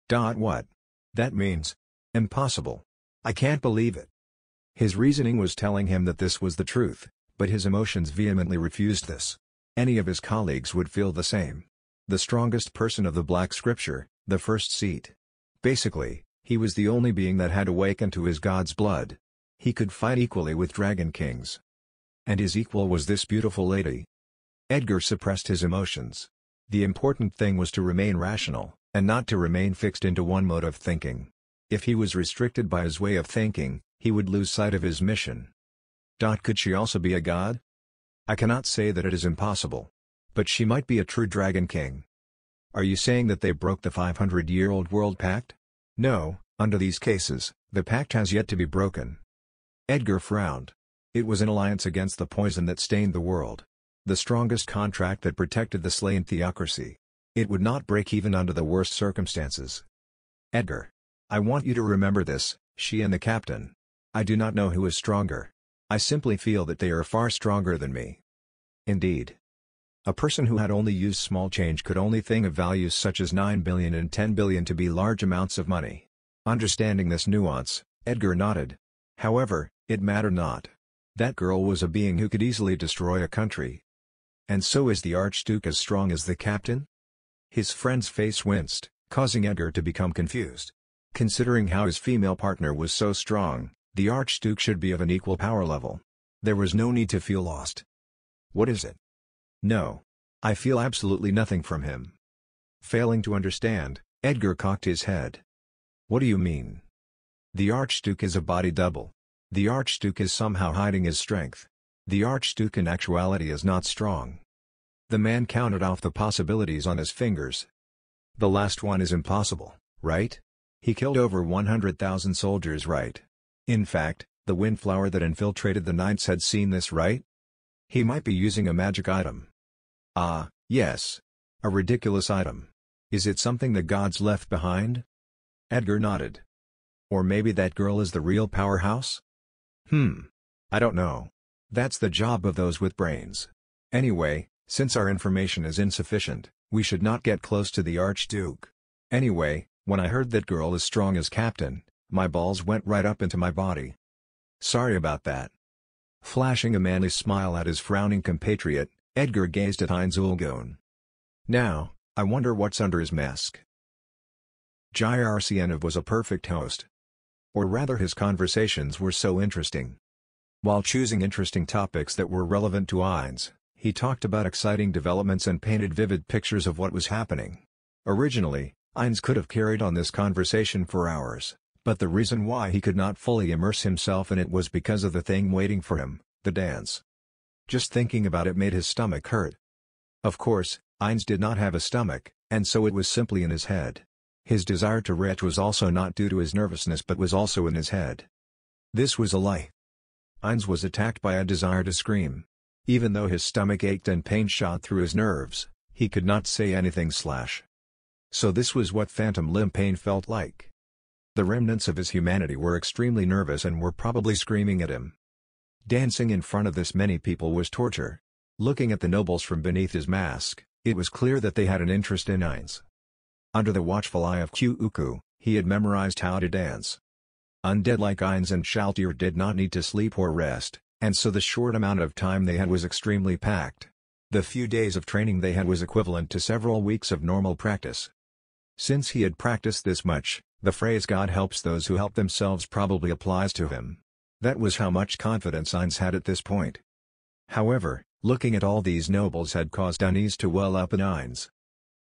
What? That means impossible. I can't believe it. His reasoning was telling him that this was the truth, but his emotions vehemently refused this. Any of his colleagues would feel the same. The strongest person of the Black Scripture, the first seat. Basically, he was the only being that had awakened to his god's blood. He could fight equally with dragon kings. And his equal was this beautiful lady. Edgar suppressed his emotions. The important thing was to remain rational, and not to remain fixed into one mode of thinking. If he was restricted by his way of thinking, he would lose sight of his mission. Could she also be a god? I cannot say that it is impossible. But she might be a true dragon king. Are you saying that they broke the 500-year-old world pact? No, under these cases, the pact has yet to be broken. Edgar frowned. It was an alliance against the poison that stained the world. The strongest contract that protected the slain theocracy. It would not break even under the worst circumstances. Edgar. I want you to remember this, she and the captain. I do not know who is stronger. I simply feel that they are far stronger than me. Indeed. A person who had only used small change could only think of values such as 9 billion and 10 billion to be large amounts of money. Understanding this nuance, Edgar nodded. However, it mattered not. That girl was a being who could easily destroy a country. And so is the Archduke as strong as the captain? His friend's face winced, causing Edgar to become confused. Considering how his female partner was so strong, the Archduke should be of an equal power level. There was no need to feel lost. What is it? No. I feel absolutely nothing from him. Failing to understand, Edgar cocked his head. What do you mean? The Archduke is a body double. The Archduke is somehow hiding his strength. The Archduke in actuality is not strong. The man counted off the possibilities on his fingers. The last one is impossible, right? He killed over 100,000 soldiers, right? In fact, the windflower that infiltrated the knights had seen this, right? He might be using a magic item. Ah, yes. A ridiculous item. Is it something the gods left behind? Edgar nodded. Or maybe that girl is the real powerhouse? I don't know. That's the job of those with brains. Anyway, since our information is insufficient, we should not get close to the Archduke. Anyway, when I heard that girl as strong as captain, my balls went right up into my body. Sorry about that. Flashing a manly smile at his frowning compatriot, Edgar gazed at Heinz Ulgon. Now, I wonder what's under his mask. Jyrcienov was a perfect host. Or rather, his conversations were so interesting. While choosing interesting topics that were relevant to Ainz, he talked about exciting developments and painted vivid pictures of what was happening. Originally, Ainz could have carried on this conversation for hours, but the reason why he could not fully immerse himself in it was because of the thing waiting for him, the dance. Just thinking about it made his stomach hurt. Of course, Ainz did not have a stomach, and so it was simply in his head. His desire to retch was also not due to his nervousness but was also in his head. This was a lie. Ainz was attacked by a desire to scream. Even though his stomach ached and pain shot through his nerves, he could not say anything. So this was what phantom limb pain felt like. The remnants of his humanity were extremely nervous and were probably screaming at him. Dancing in front of this many people was torture. Looking at the nobles from beneath his mask, it was clear that they had an interest in Ainz. Under the watchful eye of Kyuuku, he had memorized how to dance. Undead like Ainz and Shaltir did not need to sleep or rest, and so the short amount of time they had was extremely packed. The few days of training they had was equivalent to several weeks of normal practice. Since he had practiced this much, the phrase "God helps those who help themselves" probably applies to him. That was how much confidence Ainz had at this point. However, looking at all these nobles had caused unease to well up in Ainz.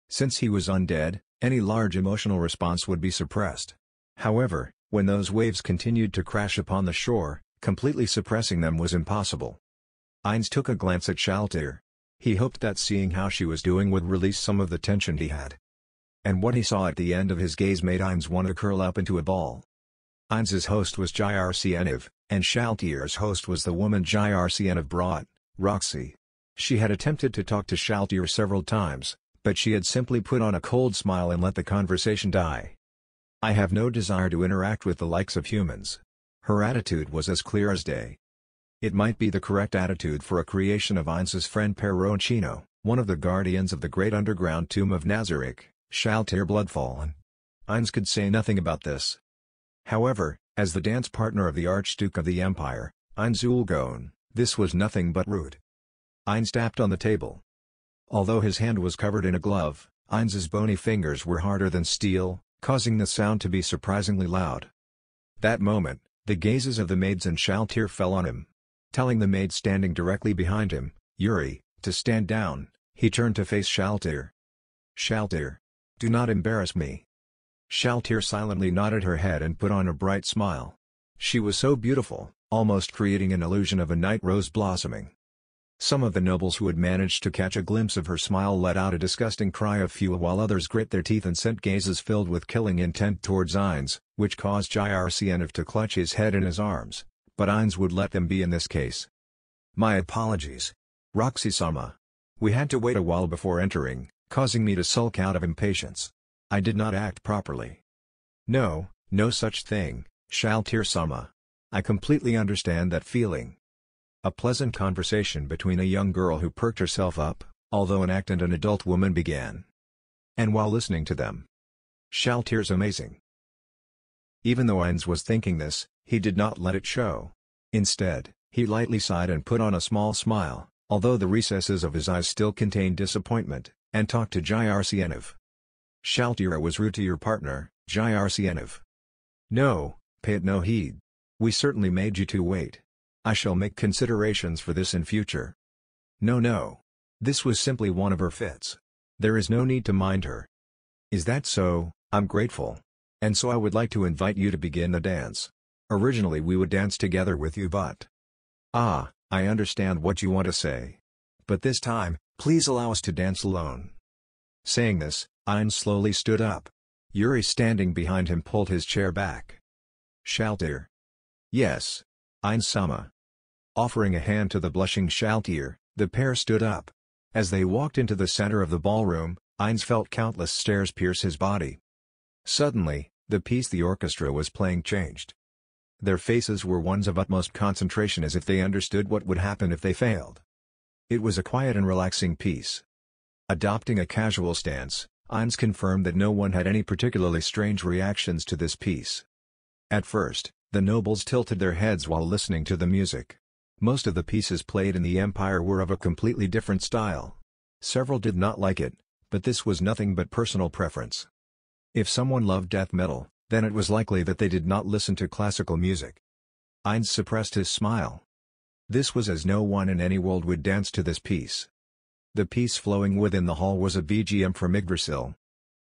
Since he was undead, any large emotional response would be suppressed. However, when those waves continued to crash upon the shore, completely suppressing them was impossible. Ainz took a glance at Shaltir. He hoped that seeing how she was doing would release some of the tension he had. And what he saw at the end of his gaze made Ainz want to curl up into a ball. Ainz's host was Jyrcienov, and Shaltir's host was the woman Jyrcienov brought, Roxy. She had attempted to talk to Shaltir several times, but she had simply put on a cold smile and let the conversation die. I have no desire to interact with the likes of humans. Her attitude was as clear as day. It might be the correct attitude for a creation of Ainz's friend Peroncino, one of the guardians of the great underground tomb of Nazarick, Shaltir Bloodfallen. Ainz could say nothing about this. However, as the dance partner of the Archduke of the Empire, Ainz Ulgon, this was nothing but rude. Ainz tapped on the table. Although his hand was covered in a glove, Ainz's bony fingers were harder than steel, causing the sound to be surprisingly loud. That moment, the gazes of the maids and Shaltir fell on him. Telling the maid standing directly behind him, Yuri, to stand down, he turned to face Shaltir. "Shaltir, do not embarrass me." Shaltir silently nodded her head and put on a bright smile. She was so beautiful, almost creating an illusion of a night rose blossoming. Some of the nobles who had managed to catch a glimpse of her smile let out a disgusting cry of phew, while others grit their teeth and sent gazes filled with killing intent towards Ainz, which caused Jyrcienov to clutch his head in his arms, but Ainz would let them be in this case. "My apologies. Roxy-sama. We had to wait a while before entering, causing me to sulk out of impatience. I did not act properly." "No, no such thing, Shaltir-sama. I completely understand that feeling." A pleasant conversation between a young girl who perked herself up, although an act, and an adult woman began. And while listening to them, "Shaltir's amazing." Even though Ainz was thinking this, he did not let it show. Instead, he lightly sighed and put on a small smile, although the recesses of his eyes still contained disappointment, and talked to Jyrcienov. "Shaltir was rude to your partner, Jyrcienov." "No, pay it no heed. We certainly made you two wait. I shall make considerations for this in future." No. This was simply one of her fits. There is no need to mind her." "Is that so? I'm grateful. And so I would like to invite you to begin the dance. Originally we would dance together with you, but..." "Ah, I understand what you want to say. But this time, please allow us to dance alone." Saying this, Ainz slowly stood up. Yuri standing behind him pulled his chair back. "Shaltir." "Yes. Ainz-sama." Offering a hand to the blushing Shaltir, the pair stood up. As they walked into the center of the ballroom, Ainz felt countless stares pierce his body. Suddenly, the piece the orchestra was playing changed. Their faces were ones of utmost concentration, as if they understood what would happen if they failed. It was a quiet and relaxing piece. Adopting a casual stance, Ainz confirmed that no one had any particularly strange reactions to this piece. At first, the nobles tilted their heads while listening to the music. Most of the pieces played in the Empire were of a completely different style. Several did not like it, but this was nothing but personal preference. If someone loved death metal, then it was likely that they did not listen to classical music. Heinz suppressed his smile. This was as no one in any world would dance to this piece. The piece flowing within the hall was a BGM from Yggdrasil.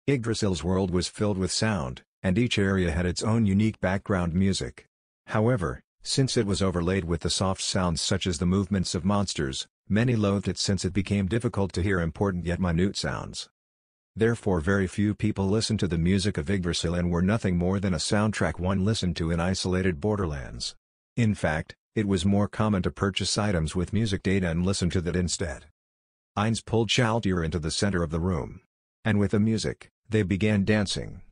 Yggdrasil's world was filled with sound, and each area had its own unique background music. However, since it was overlaid with the soft sounds such as the movements of monsters, many loathed it since it became difficult to hear important yet minute sounds. Therefore very few people listened to the music of Yggdrasil and were nothing more than a soundtrack one listened to in isolated borderlands. In fact, it was more common to purchase items with music data and listen to that instead. Heinz pulled Shaltir into the center of the room. And with the music, they began dancing.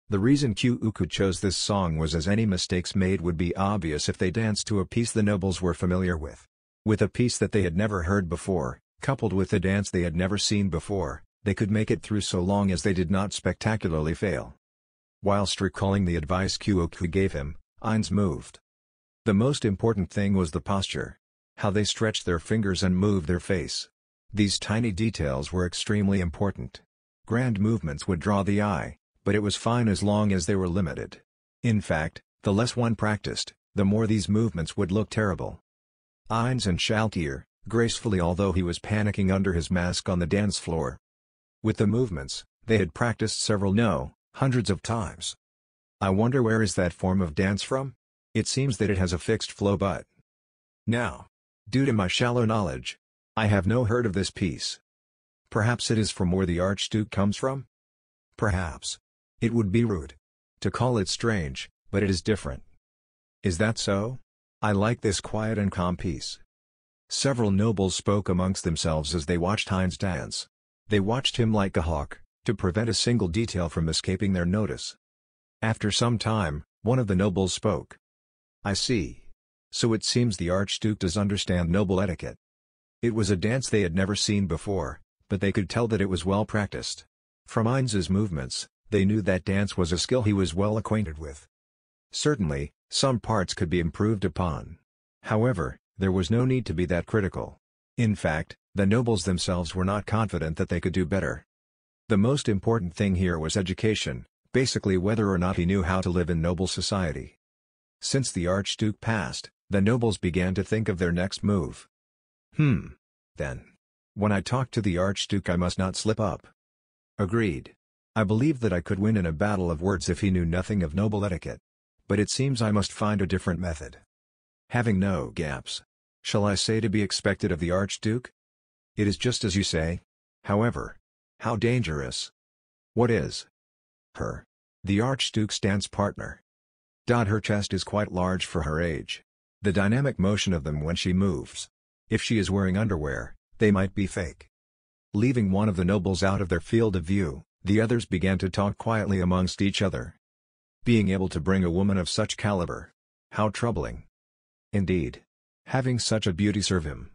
The reason Kyuuku chose this song was as any mistakes made would be obvious if they danced to a piece the nobles were familiar with. With a piece that they had never heard before, coupled with a dance they had never seen before, they could make it through so long as they did not spectacularly fail. Whilst recalling the advice Kyuuku gave him, Heinz moved. The most important thing was the posture. How they stretched their fingers and moved their face. These tiny details were extremely important. Grand movements would draw the eye, but it was fine as long as they were limited. In fact, the less one practiced, the more these movements would look terrible. Heinz and Shaltir, gracefully although he was panicking under his mask on the dance floor. With the movements, they had practiced hundreds of times. I wonder where is that form of dance from? It seems that it has a fixed flow but now, due to my shallow knowledge, I have no heard of this piece. Perhaps it is from where the Archduke comes from? Perhaps. It would be rude to call it strange, but it is different. Is that so? I like this quiet and calm piece. Several nobles spoke amongst themselves as they watched Heinz dance. They watched him like a hawk, to prevent a single detail from escaping their notice. After some time, one of the nobles spoke. I see. So it seems the Archduke does understand noble etiquette. It was a dance they had never seen before, but they could tell that it was well practiced. From Heinz's movements, they knew that dance was a skill he was well acquainted with. Certainly, some parts could be improved upon. However, there was no need to be that critical. In fact, the nobles themselves were not confident that they could do better. The most important thing here was education, basically whether or not he knew how to live in noble society. Since the Archduke passed, the nobles began to think of their next move. Then. When I talk to the Archduke I must not slip up. Agreed. I believe that I could win in a battle of words if he knew nothing of noble etiquette. But it seems I must find a different method. Having no gaps. Shall I say to be expected of the Archduke? It is just as you say. However. How dangerous. What is? Her. The Archduke's dance partner. Her chest is quite large for her age. The dynamic motion of them when she moves. If she is wearing underwear, they might be fake. Leaving one of the nobles out of their field of view, the others began to talk quietly amongst each other. Being able to bring a woman of such caliber. How troubling. Indeed. Having such a beauty serve him.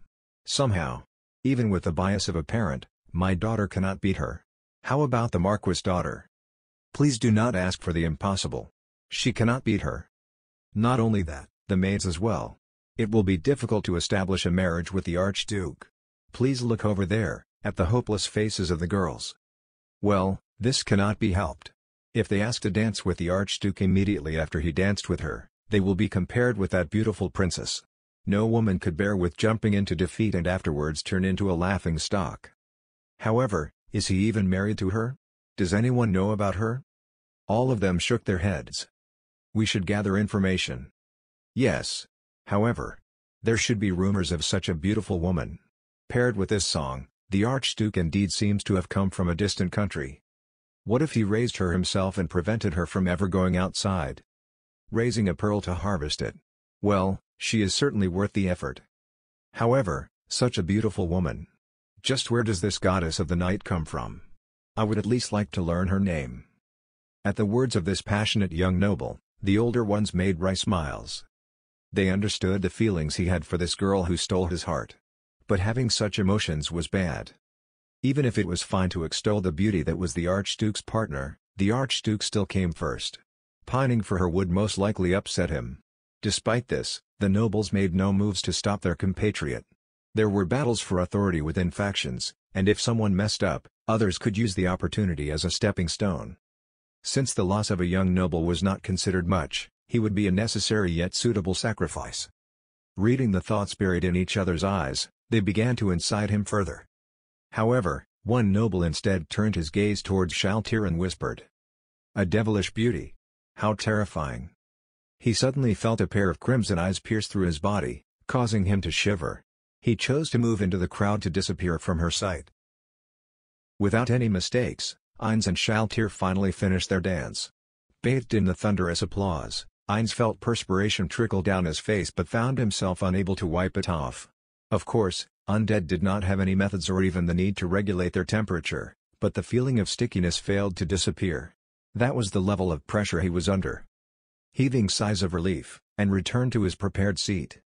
Somehow. Even with the bias of a parent, my daughter cannot beat her. How about the Marquis' daughter? Please do not ask for the impossible. She cannot beat her. Not only that, the maids as well. It will be difficult to establish a marriage with the Archduke. Please look over there, at the hopeless faces of the girls. Well, this cannot be helped. If they ask to dance with the Archduke immediately after he danced with her, they will be compared with that beautiful princess. No woman could bear with jumping into defeat and afterwards turn into a laughing stock. However, is he even married to her? Does anyone know about her? All of them shook their heads. We should gather information. Yes. However, there should be rumors of such a beautiful woman. Paired with this song, the Archduke indeed seems to have come from a distant country. What if he raised her himself and prevented her from ever going outside? Raising a pearl to harvest it. Well, she is certainly worth the effort. However, such a beautiful woman. Just where does this goddess of the night come from? I would at least like to learn her name. At the words of this passionate young noble, the older ones made wry smiles. They understood the feelings he had for this girl who stole his heart. But having such emotions was bad. Even if it was fine to extol the beauty that was the Archduke's partner, the Archduke still came first. Pining for her would most likely upset him. Despite this, the nobles made no moves to stop their compatriot. There were battles for authority within factions, and if someone messed up, others could use the opportunity as a stepping stone. Since the loss of a young noble was not considered much, he would be a necessary yet suitable sacrifice. Reading the thoughts buried in each other's eyes, they began to incite him further. However, one noble instead turned his gaze towards Shaltir and whispered, "A devilish beauty. How terrifying." He suddenly felt a pair of crimson eyes pierce through his body, causing him to shiver. He chose to move into the crowd to disappear from her sight. Without any mistakes, Ainz and Shaltir finally finished their dance. Bathed in the thunderous applause, Ainz felt perspiration trickle down his face but found himself unable to wipe it off. Of course, undead did not have any methods or even the need to regulate their temperature, but the feeling of stickiness failed to disappear. That was the level of pressure he was under. Heaving sighs of relief, and returned to his prepared seat.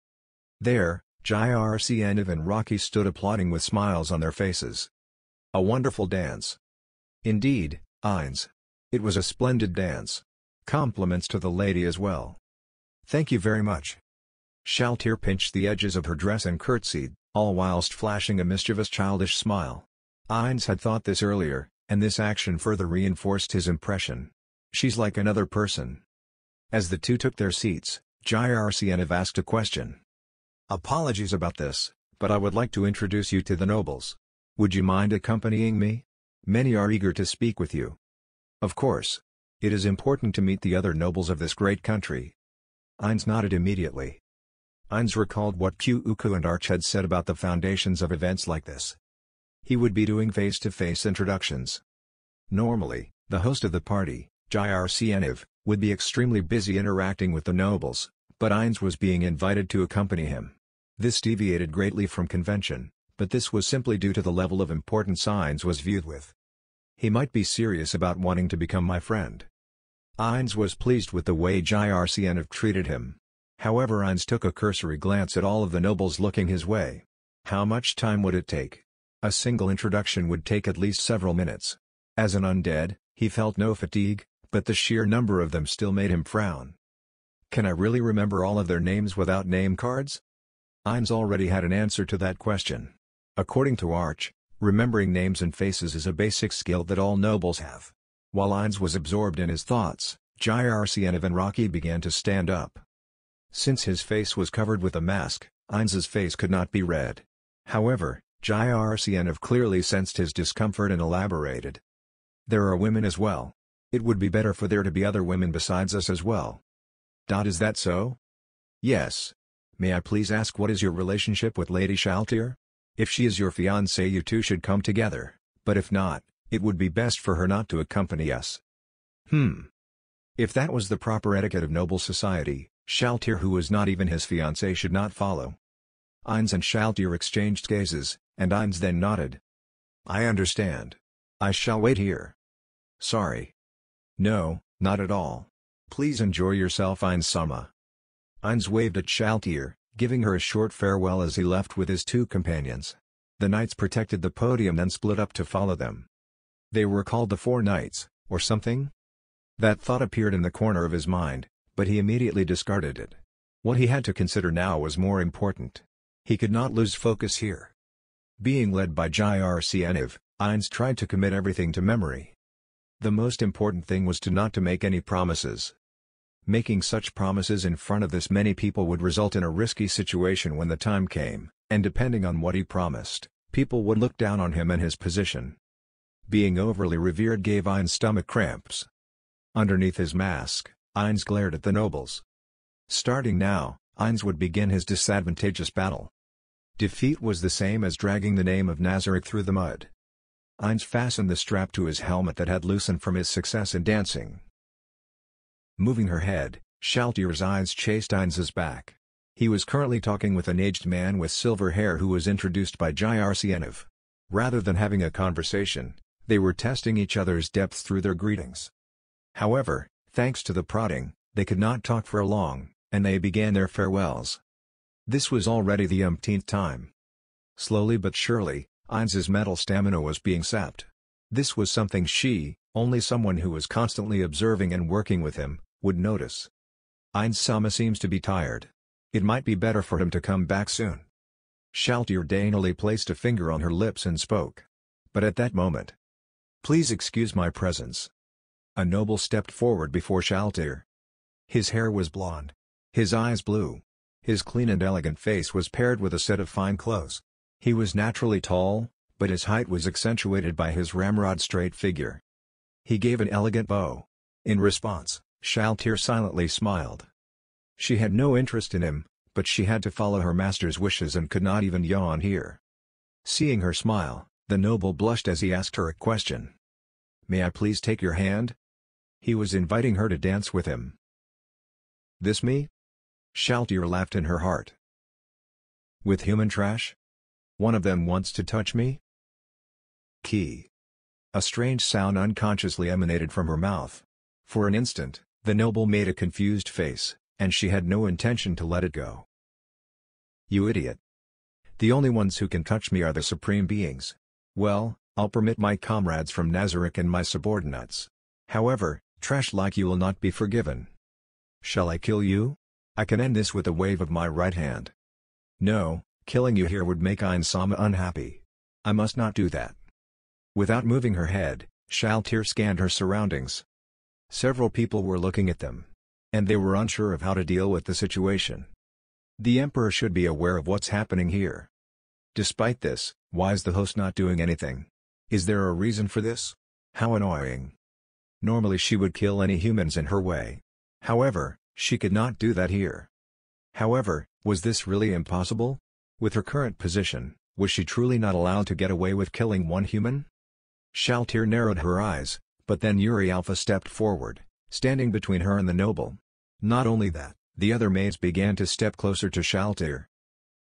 There, Jircniv and Rocky stood applauding with smiles on their faces. A wonderful dance. Indeed, Ainz. It was a splendid dance. Compliments to the lady as well. Thank you very much. Shaltir pinched the edges of her dress and curtsied, all whilst flashing a mischievous childish smile. Ainz had thought this earlier, and this action further reinforced his impression. She's like another person. As the two took their seats, Jircniv asked a question. Apologies about this, but I would like to introduce you to the nobles. Would you mind accompanying me? Many are eager to speak with you. Of course. It is important to meet the other nobles of this great country. Ainz nodded immediately. Ainz recalled what Kuuku and Arch had said about the foundations of events like this. He would be doing face-to-face introductions. Normally, the host of the party, Jircniv, would be extremely busy interacting with the nobles, but Ainz was being invited to accompany him. This deviated greatly from convention, but this was simply due to the level of importance Ainz was viewed with. He might be serious about wanting to become my friend. Ainz was pleased with the way Jircniv treated him. However, Ainz took a cursory glance at all of the nobles looking his way. How much time would it take? A single introduction would take at least several minutes. As an undead, he felt no fatigue, but the sheer number of them still made him frown. Can I really remember all of their names without name cards? Ainz already had an answer to that question. According to Arch, remembering names and faces is a basic skill that all nobles have. While Ainz was absorbed in his thoughts, Jircniv and Rocky began to stand up. Since his face was covered with a mask, Ainz's face could not be read. However, Jircniv clearly sensed his discomfort and elaborated. There are women as well. It would be better for there to be other women besides us as well. Is that so? Yes. May I please ask what is your relationship with Lady Shaltir? If she is your fiancée, you two should come together, but if not, it would be best for her not to accompany us. If that was the proper etiquette of noble society, Shaltir, who was not even his fiancée, should not follow. Ainz and Shaltir exchanged gazes, and Ainz then nodded. I understand. I shall wait here. Sorry. No, not at all. Please enjoy yourself, Ainz-sama. Ainz waved at Shaltir, giving her a short farewell as he left with his two companions. The knights protected the podium then split up to follow them. They were called the Four Knights, or something? That thought appeared in the corner of his mind, but he immediately discarded it. What he had to consider now was more important. He could not lose focus here. Being led by Jircniv, Ainz tried to commit everything to memory. The most important thing was not to make any promises. Making such promises in front of this many people would result in a risky situation when the time came, and depending on what he promised, people would look down on him and his position. Being overly revered gave Ainz stomach cramps. Underneath his mask, Ainz glared at the nobles. Starting now, Ainz would begin his disadvantageous battle. Defeat was the same as dragging the name of Nazarick through the mud. Ainz fastened the strap to his helmet that had loosened from his success in dancing. Moving her head, Shaltir's eyes chased Ainz's back. He was currently talking with an aged man with silver hair who was introduced by Jircniv. Rather than having a conversation, they were testing each other's depth through their greetings. However, thanks to the prodding, they could not talk for long, and they began their farewells. This was already the umpteenth time. Slowly but surely, Ainz's mental stamina was being sapped. This was something only someone who was constantly observing and working with him, would notice. Ainz-sama seems to be tired. It might be better for him to come back soon. Shaltir daintily placed a finger on her lips and spoke. But at that moment, "Please excuse my presence." A noble stepped forward before Shaltir. His hair was blonde. His eyes blue. His clean and elegant face was paired with a set of fine clothes. He was naturally tall, but his height was accentuated by his ramrod straight figure. He gave an elegant bow. In response, Shaltir silently smiled. She had no interest in him, but she had to follow her master's wishes and could not even yawn here. Seeing her smile, the noble blushed as he asked her a question. "May I please take your hand?" He was inviting her to dance with him. "This me?" Shaltir laughed in her heart. "With human trash? One of them wants to touch me?" Key. A strange sound unconsciously emanated from her mouth. For an instant, the noble made a confused face, and she had no intention to let it go. "You idiot. The only ones who can touch me are the supreme beings. Well, I'll permit my comrades from Nazarick and my subordinates. However, trash like you will not be forgiven. Shall I kill you? I can end this with a wave of my right hand." "No, killing you here would make Ein-sama unhappy. I must not do that." Without moving her head, Shaltir scanned her surroundings. Several people were looking at them. And they were unsure of how to deal with the situation. The Emperor should be aware of what's happening here. Despite this, why is the host not doing anything? Is there a reason for this? How annoying. Normally she would kill any humans in her way. However, she could not do that here. However, was this really impossible? With her current position, was she truly not allowed to get away with killing one human? Shaltir narrowed her eyes, but then Yuri Alpha stepped forward, standing between her and the noble. Not only that, the other maids began to step closer to Shaltir.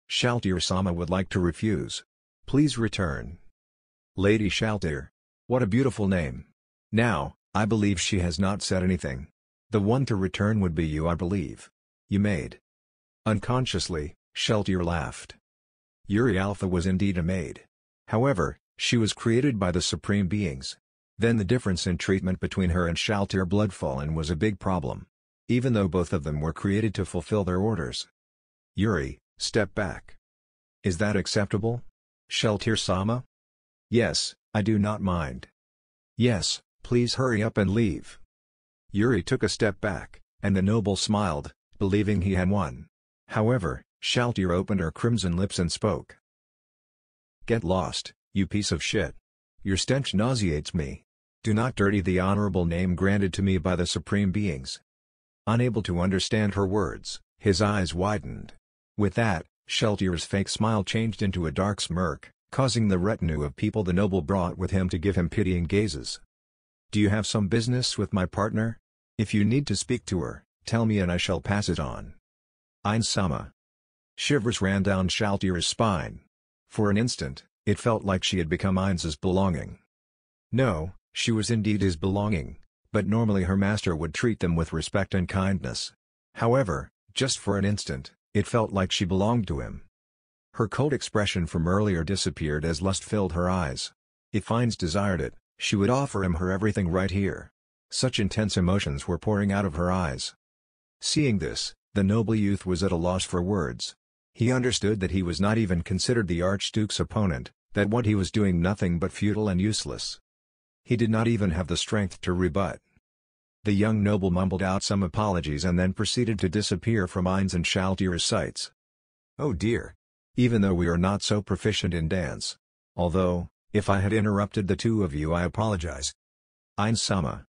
Shaltir-sama would like to refuse. "Please return." "Lady Shaltir. What a beautiful name. Now, I believe she has not said anything. The one to return would be you, I believe. You maid." Unconsciously, Shaltir laughed. Yuri Alpha was indeed a maid. However, she was created by the supreme beings. Then the difference in treatment between her and Shaltir Bloodfallen was a big problem. Even though both of them were created to fulfill their orders. "Yuri, step back. Is that acceptable? Shaltir-sama?" "Yes, I do not mind." "Yes, please hurry up and leave." Yuri took a step back, and the noble smiled, believing he had won. However, Shaltir opened her crimson lips and spoke. "Get lost, you piece of shit. Your stench nauseates me. Do not dirty the honorable name granted to me by the supreme beings." Unable to understand her words, his eyes widened. With that, Shaltir's fake smile changed into a dark smirk, causing the retinue of people the noble brought with him to give him pitying gazes. "Do you have some business with my partner? If you need to speak to her, tell me and I shall pass it on." Ein-sama. Shivers ran down Shaltir's spine. For an instant, it felt like she had become Ein's belonging. No, she was indeed his belonging, but normally her master would treat them with respect and kindness. However, just for an instant, it felt like she belonged to him. Her cold expression from earlier disappeared as lust filled her eyes. If Ein's desired it, she would offer him her everything right here. Such intense emotions were pouring out of her eyes. Seeing this, the noble youth was at a loss for words. He understood that he was not even considered the Archduke's opponent, that what he was doing nothing but futile and useless. He did not even have the strength to rebut. The young noble mumbled out some apologies and then proceeded to disappear from Ein's and Shaltir's sights. "Oh dear. Even though we are not so proficient in dance. Although, if I had interrupted the two of you I apologize." "Ein-sama."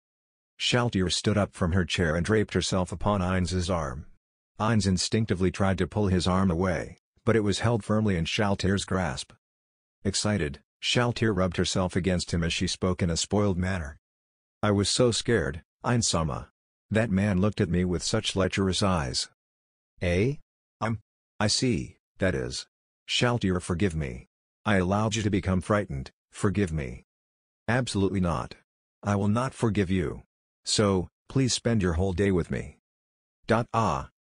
Shaltir stood up from her chair and draped herself upon Ein's arm. Ein's instinctively tried to pull his arm away, but it was held firmly in Shaltir's grasp. Excited, Shaltir rubbed herself against him as she spoke in a spoiled manner. "I was so scared, Ein-sama. That man looked at me with such lecherous eyes." "Eh? I see, that is. Shaltir, forgive me. I allowed you to become frightened, forgive me." "Absolutely not. I will not forgive you. So, please spend your whole day with me."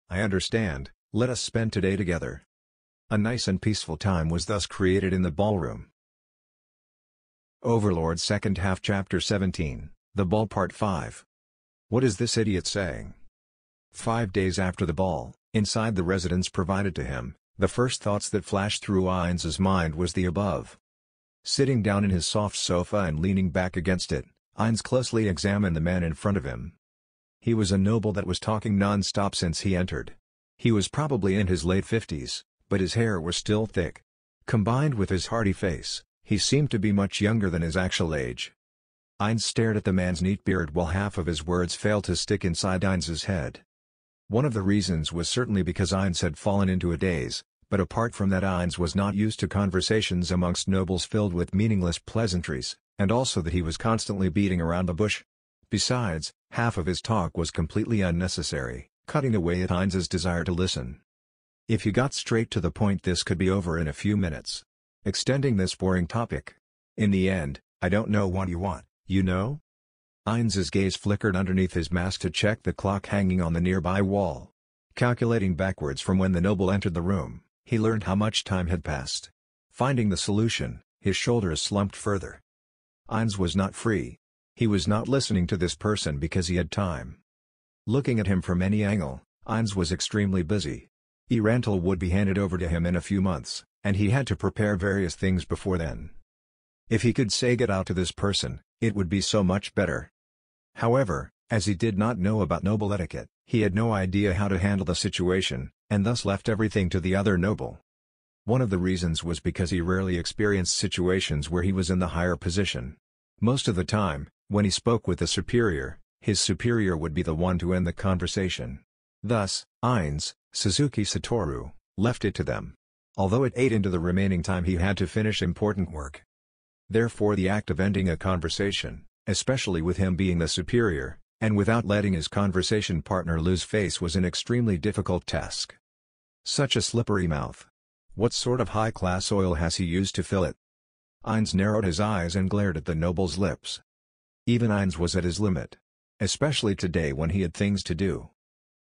I understand, let us spend today together." A nice and peaceful time was thus created in the ballroom. Overlord Second Half Chapter 17, The Ball Part 5. What is this idiot saying? 5 days after the ball, inside the residence provided to him, The first thoughts that flashed through Heinz's mind was the above. Sitting down in his soft sofa and leaning back against it, Heinz closely examined the man in front of him. He was a noble that was talking non-stop since he entered. He was probably in his late 50s, but his hair was still thick. Combined with his hearty face, he seemed to be much younger than his actual age. Heinz stared at the man's neat beard while half of his words failed to stick inside Heinz's head. One of the reasons was certainly because Heinz had fallen into a daze, but apart from that Heinz was not used to conversations amongst nobles filled with meaningless pleasantries, and also that he was constantly beating around the bush. Besides, half of his talk was completely unnecessary, cutting away at Heinz's desire to listen. If he got straight to the point, this could be over in a few minutes. Extending this boring topic. In the end, I don't know what you want, you know? Heinz's gaze flickered underneath his mask to check the clock hanging on the nearby wall. Calculating backwards from when the noble entered the room, he learned how much time had passed. Finding the solution, his shoulders slumped further. Heinz was not free. He was not listening to this person because he had time. Looking at him from any angle, Heinz was extremely busy. Rental would be handed over to him in a few months, and he had to prepare various things before then. If he could say get out to this person, it would be so much better. However, as he did not know about noble etiquette, he had no idea how to handle the situation, and thus left everything to the other noble. One of the reasons was because he rarely experienced situations where he was in the higher position. Most of the time, when he spoke with a superior, his superior would be the one to end the conversation. Thus, Heinz, Suzuki Satoru, left it to them. Although it ate into the remaining time he had to finish important work. Therefore the act of ending a conversation, especially with him being the superior, and without letting his conversation partner lose face was an extremely difficult task. Such a slippery mouth. What sort of high-class oil has he used to fill it? Heinz narrowed his eyes and glared at the noble's lips. Even Heinz was at his limit. Especially today when he had things to do.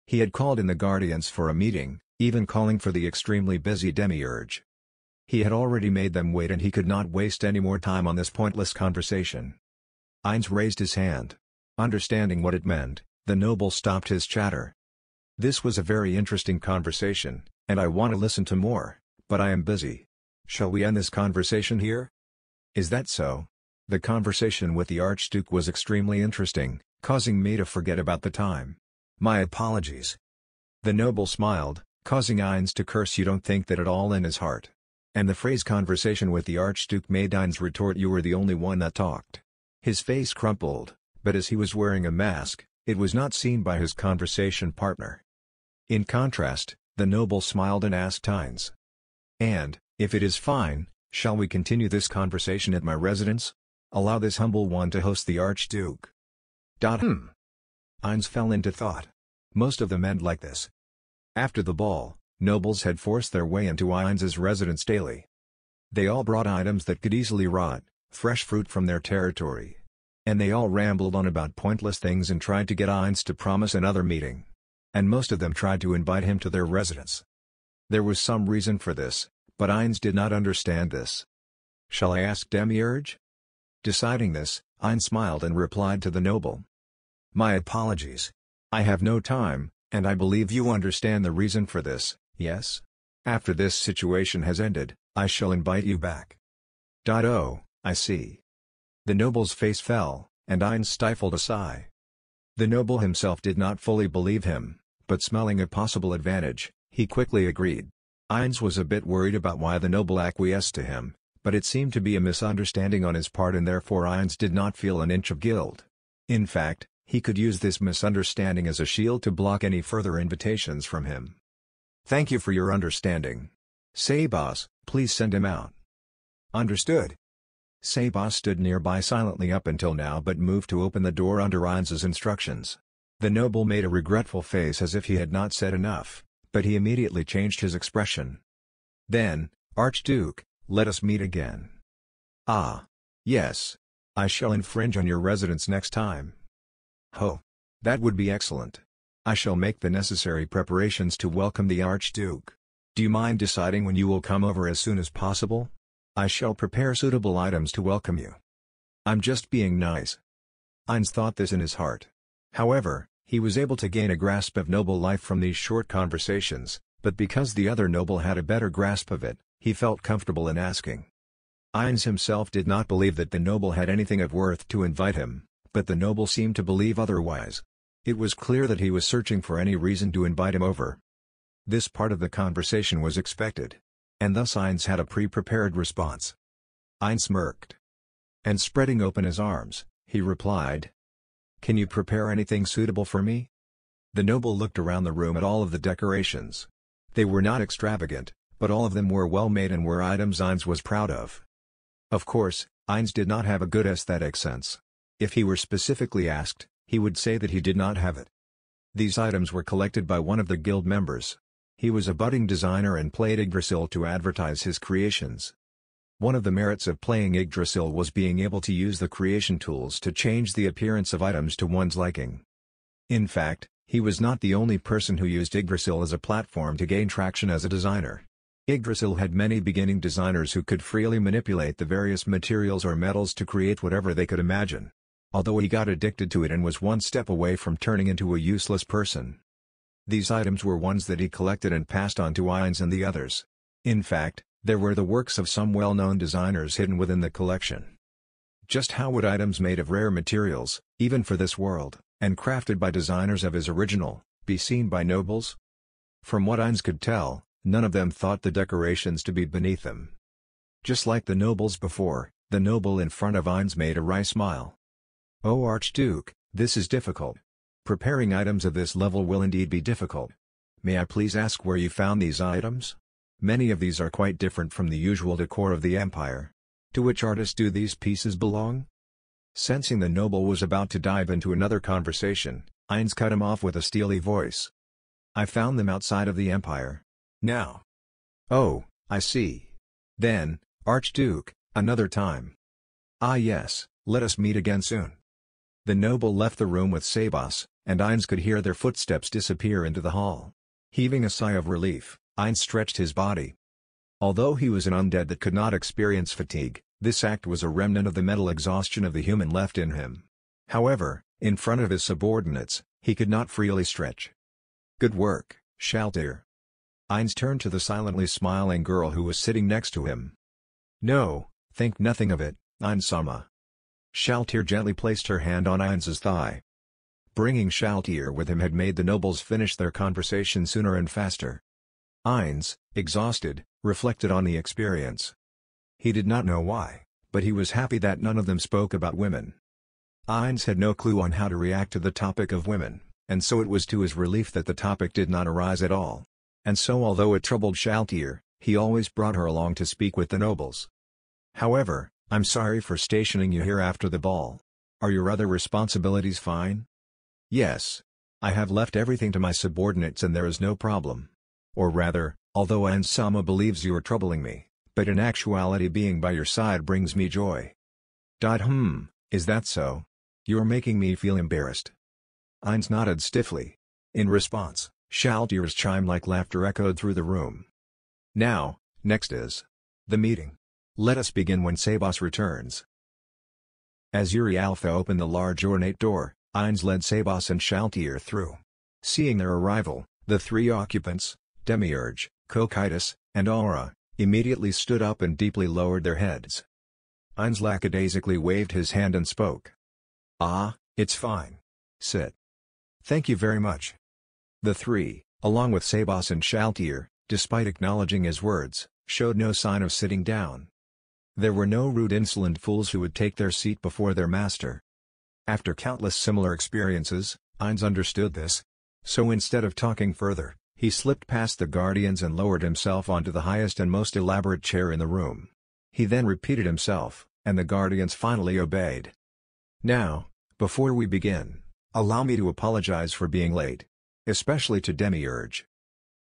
He had called in the guardians for a meeting, even calling for the extremely busy demiurge. He had already made them wait and he could not waste any more time on this pointless conversation. Heinz raised his hand. Understanding what it meant, the noble stopped his chatter. This was a very interesting conversation, and I want to listen to more, but I am busy. Shall we end this conversation here? Is that so? The conversation with the Archduke was extremely interesting, causing me to forget about the time. My apologies. The noble smiled, causing Heinz to curse. You don't think that at all in his heart. And the phrase conversation with the Archduke made Heinz retort, you were the only one that talked. His face crumpled, but as he was wearing a mask, it was not seen by his conversation partner. In contrast, the noble smiled and asked Heinz. And, if it is fine, shall we continue this conversation at my residence? Allow this humble one to host the Archduke. Heinz fell into thought. Most of them end like this. After the ball, nobles had forced their way into Heinz's residence daily. They all brought items that could easily rot, fresh fruit from their territory. And they all rambled on about pointless things and tried to get Heinz to promise another meeting. And most of them tried to invite him to their residence. There was some reason for this, but Heinz did not understand this. Shall I ask Demiurge? Deciding this, Heinz smiled and replied to the noble. My apologies. I have no time, and I believe you understand the reason for this, yes? After this situation has ended, I shall invite you back. Oh, I see. The noble's face fell, and Heinz stifled a sigh. The noble himself did not fully believe him, but smelling a possible advantage, he quickly agreed. Heinz was a bit worried about why the noble acquiesced to him, but it seemed to be a misunderstanding on his part and therefore Heinz did not feel an inch of guilt. In fact, he could use this misunderstanding as a shield to block any further invitations from him. Thank you for your understanding. Say boss, please send him out. Understood. Say boss stood nearby silently up until now but moved to open the door under Heinz's instructions. The noble made a regretful face as if he had not said enough, but he immediately changed his expression. Then, Archduke, let us meet again. Ah. Yes. I shall infringe on your residence next time. Oh. That would be excellent. I shall make the necessary preparations to welcome the Archduke. Do you mind deciding when you will come over as soon as possible? I shall prepare suitable items to welcome you. I'm just being nice. Heinz thought this in his heart. However, he was able to gain a grasp of noble life from these short conversations, but because the other noble had a better grasp of it, he felt comfortable in asking. Ainz himself did not believe that the noble had anything of worth to invite him, but the noble seemed to believe otherwise. It was clear that he was searching for any reason to invite him over. This part of the conversation was expected, and thus Ainz had a pre-prepared response. Ainz smirked, and spreading open his arms, he replied, "Can you prepare anything suitable for me?" The noble looked around the room at all of the decorations. They were not extravagant, but all of them were well made and were items Ainz was proud of. Of course, Ainz did not have a good aesthetic sense. If he were specifically asked, he would say that he did not have it. These items were collected by one of the guild members. He was a budding designer and played Yggdrasil to advertise his creations. One of the merits of playing Yggdrasil was being able to use the creation tools to change the appearance of items to one's liking. In fact, he was not the only person who used Yggdrasil as a platform to gain traction as a designer. Yggdrasil had many beginning designers who could freely manipulate the various materials or metals to create whatever they could imagine. Although he got addicted to it and was one step away from turning into a useless person. These items were ones that he collected and passed on to Ainz and the others. In fact, there were the works of some well-known designers hidden within the collection. Just how would items made of rare materials, even for this world, and crafted by designers of his original, be seen by nobles? From what Ainz could tell, none of them thought the decorations to be beneath them. Just like the nobles before, the noble in front of Ainz made a wry smile. "Oh Archduke, this is difficult. Preparing items of this level will indeed be difficult. May I please ask where you found these items? Many of these are quite different from the usual decor of the Empire. To which artist do these pieces belong?" Sensing the noble was about to dive into another conversation, Ainz cut him off with a steely voice. "I found them outside of the Empire. Now." "Oh, I see. Then, Archduke, another time." "Ah yes, let us meet again soon." The noble left the room with Sabas, and Ainz could hear their footsteps disappear into the hall. Heaving a sigh of relief, Ainz stretched his body. Although he was an undead that could not experience fatigue, this act was a remnant of the mental exhaustion of the human left in him. However, in front of his subordinates, he could not freely stretch. "Good work, Shaltir." Ainz turned to the silently smiling girl who was sitting next to him. "No, think nothing of it, Ainz-sama." Shaltir gently placed her hand on Ainz's thigh. Bringing Shaltir with him had made the nobles finish their conversation sooner and faster. Ainz, exhausted, reflected on the experience. He did not know why, but he was happy that none of them spoke about women. Ainz had no clue on how to react to the topic of women, and so it was to his relief that the topic did not arise at all. And so although it troubled Shaltir, he always brought her along to speak with the nobles. "However, I'm sorry for stationing you here after the ball. Are your other responsibilities fine?" "Yes. I have left everything to my subordinates and there is no problem. Or rather, although Ainz-sama believes you are troubling me, but in actuality being by your side brings me joy." Is that so? You're making me feel embarrassed." Ainz nodded stiffly. In response, Shaltir's chime-like laughter echoed through the room. "Now, next is the meeting. Let us begin when Sabas returns." As Yuri Alpha opened the large ornate door, Ainz led Sabas and Shaltir through. Seeing their arrival, the three occupants, Demiurge, Cocytus, and Aura, immediately stood up and deeply lowered their heads. Ainz lackadaisically waved his hand and spoke. "Ah, it's fine. Sit." "Thank you very much." The three, along with Sabas and Shaltir, despite acknowledging his words, showed no sign of sitting down. There were no rude insolent fools who would take their seat before their master. After countless similar experiences, Ainz understood this. So instead of talking further, he slipped past the guardians and lowered himself onto the highest and most elaborate chair in the room. He then repeated himself, and the guardians finally obeyed. "Now, before we begin, allow me to apologize for being late. Especially to Demiurge."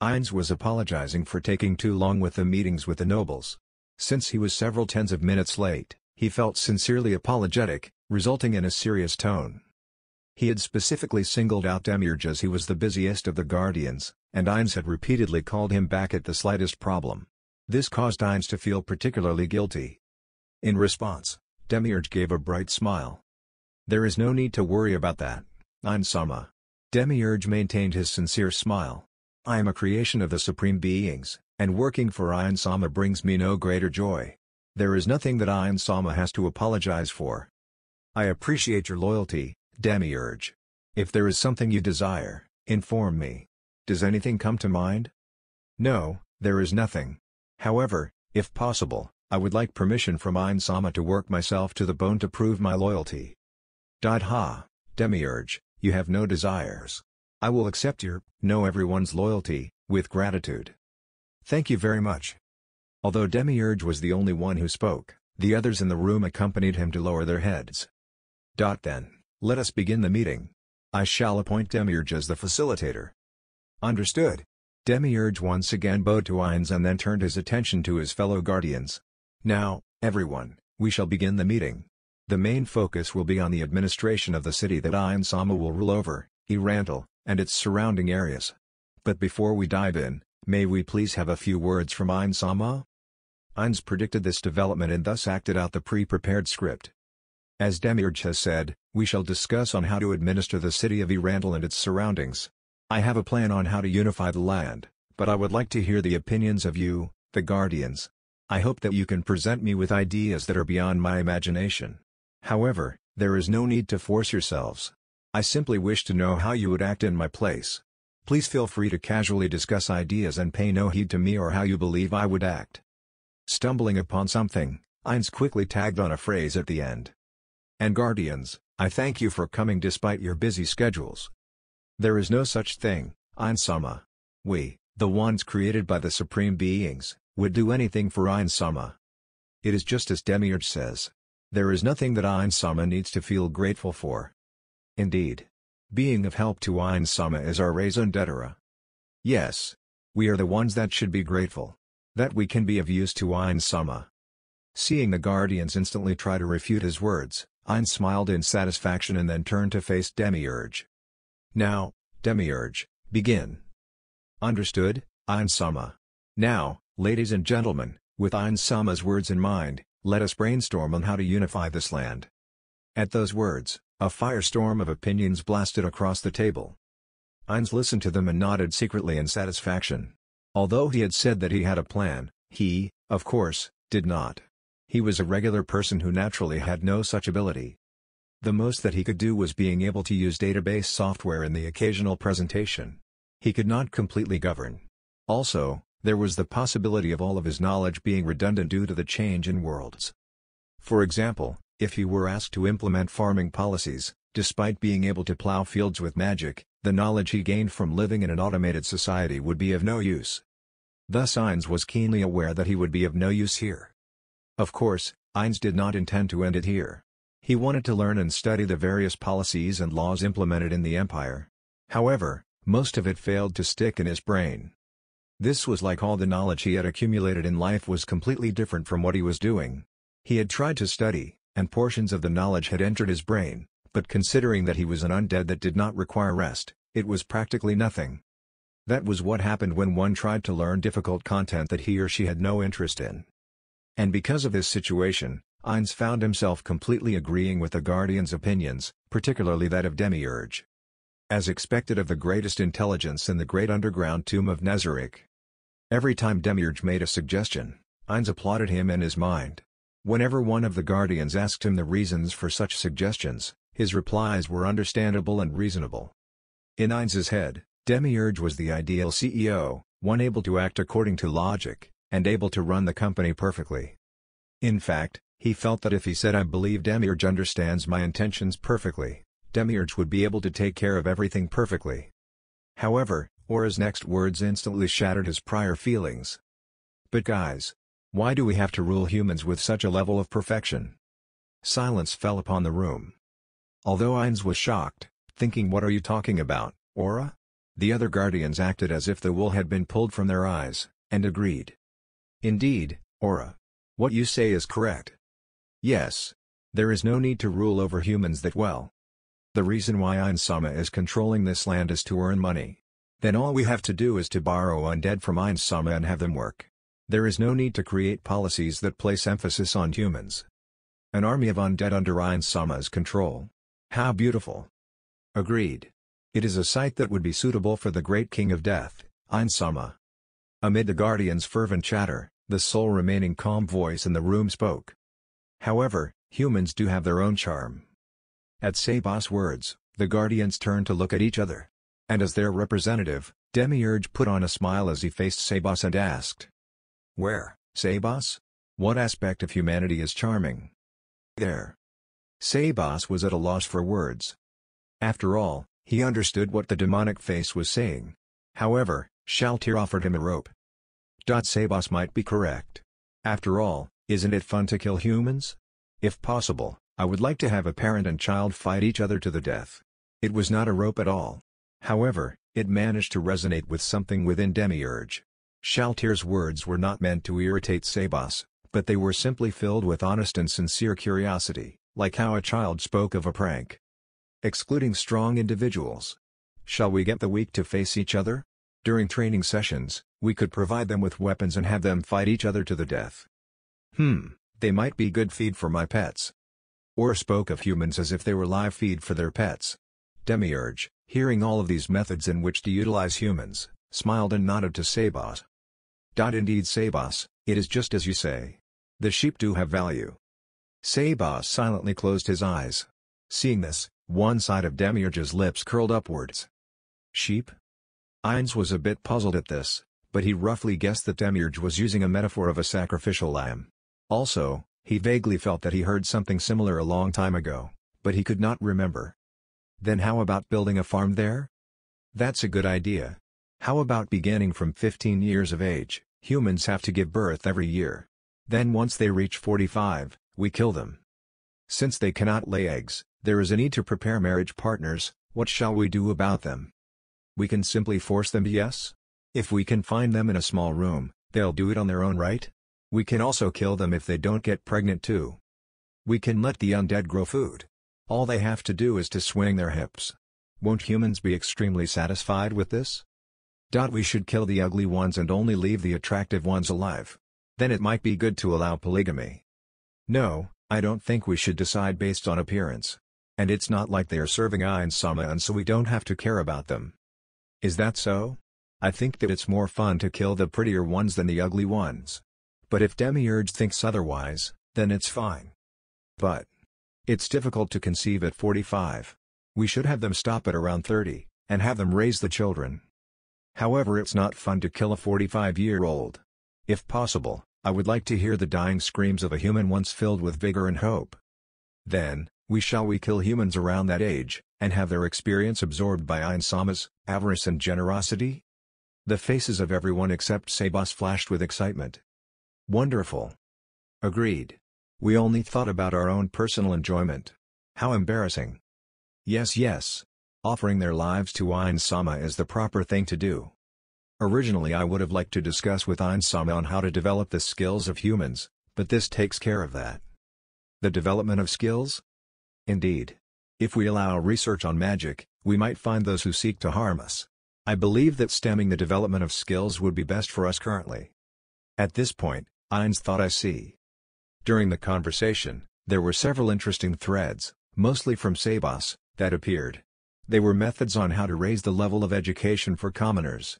Ainz was apologizing for taking too long with the meetings with the nobles. Since he was several tens of minutes late, he felt sincerely apologetic, resulting in a serious tone. He had specifically singled out Demiurge as he was the busiest of the guardians, and Ainz had repeatedly called him back at the slightest problem. This caused Ainz to feel particularly guilty. In response, Demiurge gave a bright smile. "There is no need to worry about that, Ainz-sama." Demiurge maintained his sincere smile. I am a creation of the Supreme Beings, and working for Ain Sama brings me no greater joy. There is nothing that Ain Sama has to apologize for. I appreciate your loyalty, Demiurge. If there is something you desire, inform me. Does anything come to mind? No, there is nothing. However, if possible, I would like permission from Ain Sama to work myself to the bone to prove my loyalty. Ha, Demiurge, you have no desires. I will accept your, know everyone's loyalty, with gratitude. Thank you very much. Although Demiurge was the only one who spoke, the others in the room accompanied him to lower their heads. Then, let us begin the meeting. I shall appoint Demiurge as the facilitator. Understood. Demiurge once again bowed to Ainz and then turned his attention to his fellow guardians. Now, everyone, we shall begin the meeting. The main focus will be on the administration of the city that Ain Sama will rule over, Irandel, and its surrounding areas. But before we dive in, may we please have a few words from Ain Sama? Ainz predicted this development and thus acted out the pre-prepared script. As Demiurge has said, we shall discuss on how to administer the city of Irandel and its surroundings. I have a plan on how to unify the land, but I would like to hear the opinions of you, the Guardians. I hope that you can present me with ideas that are beyond my imagination. However, there is no need to force yourselves. I simply wish to know how you would act in my place. Please feel free to casually discuss ideas and pay no heed to me or how you believe I would act. Stumbling upon something, Ainz quickly tagged on a phrase at the end. And Guardians, I thank you for coming despite your busy schedules. There is no such thing, Ain Sama. We, the ones created by the Supreme Beings, would do anything for Ain Sama. It is just as Demiurge says. There is nothing that Ain Sama needs to feel grateful for. Indeed. Being of help to Ain Sama is our raison d'etre. Yes. We are the ones that should be grateful. That we can be of use to Ain Sama. Seeing the Guardians instantly try to refute his words, Ainz smiled in satisfaction and then turned to face Demiurge. Now, Demiurge, begin. Understood, Ain Sama. Now, ladies and gentlemen, with Ain Sama's words in mind, let us brainstorm on how to unify this land. At those words, a firestorm of opinions blasted across the table. Ainz listened to them and nodded secretly in satisfaction. Although he had said that he had a plan, he, of course, did not. He was a regular person who naturally had no such ability. The most that he could do was being able to use database software in the occasional presentation. He could not completely govern. Also, there was the possibility of all of his knowledge being redundant due to the change in worlds. For example, if he were asked to implement farming policies, despite being able to plow fields with magic, the knowledge he gained from living in an automated society would be of no use. Thus Ainz was keenly aware that he would be of no use here. Of course, Ainz did not intend to end it here. He wanted to learn and study the various policies and laws implemented in the Empire. However, most of it failed to stick in his brain. This was like all the knowledge he had accumulated in life was completely different from what he was doing. He had tried to study, and portions of the knowledge had entered his brain, but considering that he was an undead that did not require rest, it was practically nothing. That was what happened when one tried to learn difficult content that he or she had no interest in. And because of this situation, Ainz found himself completely agreeing with the Guardian's opinions, particularly that of Demiurge. As expected of the greatest intelligence in the great underground tomb of Nazarick. Every time Demiurge made a suggestion, Ainz applauded him in his mind. Whenever one of the Guardians asked him the reasons for such suggestions, his replies were understandable and reasonable. In Ainz's head, Demiurge was the ideal CEO, one able to act according to logic, and able to run the company perfectly. In fact, he felt that if he said I believe Demiurge understands my intentions perfectly, Demiurge would be able to take care of everything perfectly. However, Aura's next words instantly shattered his prior feelings. But guys, why do we have to rule humans with such a level of perfection? Silence fell upon the room. Although Ainz was shocked, thinking what are you talking about, Aura? The other Guardians acted as if the wool had been pulled from their eyes, and agreed. Indeed, Aura. What you say is correct. Yes. There is no need to rule over humans that well. The reason why Ain Sama is controlling this land is to earn money. Then all we have to do is to borrow undead from Ain Sama and have them work. There is no need to create policies that place emphasis on humans. An army of undead under Ain Sama's control. How beautiful. Agreed. It is a sight that would be suitable for the great King of Death, Ein-sama. Amid the Guardian's fervent chatter, the sole remaining calm voice in the room spoke. However, humans do have their own charm. At Sabas' words, the Guardians turned to look at each other. And as their representative, Demiurge put on a smile as he faced Sabas and asked. Where, Sabas? What aspect of humanity is charming? There. Sabas was at a loss for words. After all, he understood what the demonic face was saying. However, Shaltir offered him a rope. Sabas might be correct. After all, isn't it fun to kill humans? If possible, I would like to have a parent and child fight each other to the death. It was not a rope at all. However, it managed to resonate with something within Demiurge. Shaltir's words were not meant to irritate Sabas, but they were simply filled with honest and sincere curiosity, like how a child spoke of a prank. Excluding strong individuals. Shall we get the weak to face each other? During training sessions, we could provide them with weapons and have them fight each other to the death. They might be good feed for my pets. Or spoke of humans as if they were live feed for their pets. Demiurge, hearing all of these methods in which to utilize humans, smiled and nodded to Sabas. Indeed Sabas, it is just as you say. The sheep do have value. Sabas silently closed his eyes. Seeing this, one side of Demiurge's lips curled upwards. Sheep? Ainz was a bit puzzled at this, but he roughly guessed that Demiurge was using a metaphor of a sacrificial lamb. Also, he vaguely felt that he heard something similar a long time ago, but he could not remember. Then how about building a farm there? That's a good idea. How about beginning from 15 years of age? Humans have to give birth every year. Then once they reach 45, we kill them. Since they cannot lay eggs, there is a need to prepare marriage partners. What shall we do about them? We can simply force them to yes? If we can find them in a small room, they'll do it on their own right? We can also kill them if they don't get pregnant too. We can let the undead grow food. All they have to do is to swing their hips. Won't humans be extremely satisfied with this? We should kill the ugly ones and only leave the attractive ones alive. Then it might be good to allow polygamy. No, I don't think we should decide based on appearance. And it's not like they are serving Ein-sama and so we don't have to care about them. Is that so? I think that it's more fun to kill the prettier ones than the ugly ones. But if Demiurge thinks otherwise, then it's fine. But it's difficult to conceive at 45. We should have them stop at around 30, and have them raise the children. However, it's not fun to kill a 45-year-old. If possible, I would like to hear the dying screams of a human once filled with vigor and hope. Then, we kill humans around that age, and have their experience absorbed by Ein-sama's avarice and generosity? The faces of everyone except Sabas flashed with excitement. Wonderful. Agreed. We only thought about our own personal enjoyment. How embarrassing. Yes. Offering their lives to Ein-sama is the proper thing to do. Originally I would have liked to discuss with Ein-sama on how to develop the skills of humans, but this takes care of that. The development of skills? Indeed. If we allow research on magic, we might find those who seek to harm us. I believe that stemming the development of skills would be best for us currently. At this point, Ainz thought I see. During the conversation, there were several interesting threads, mostly from Sabas, that appeared. They were methods on how to raise the level of education for commoners.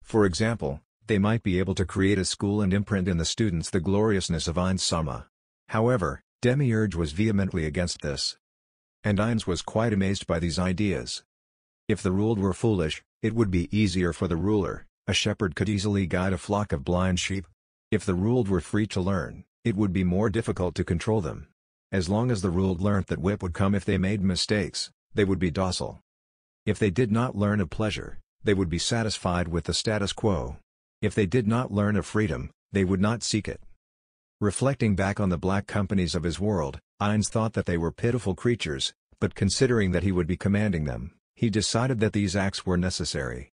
For example, they might be able to create a school and imprint in the students the gloriousness of Ein-sama. However, Demiurge was vehemently against this. And Ainz was quite amazed by these ideas. If the ruled were foolish, it would be easier for the ruler. A shepherd could easily guide a flock of blind sheep. If the ruled were free to learn, it would be more difficult to control them. As long as the ruled learnt that whip would come if they made mistakes, they would be docile. If they did not learn of pleasure, they would be satisfied with the status quo. If they did not learn of freedom, they would not seek it. Reflecting back on the black companies of his world, Ainz thought that they were pitiful creatures, but considering that he would be commanding them, he decided that these acts were necessary.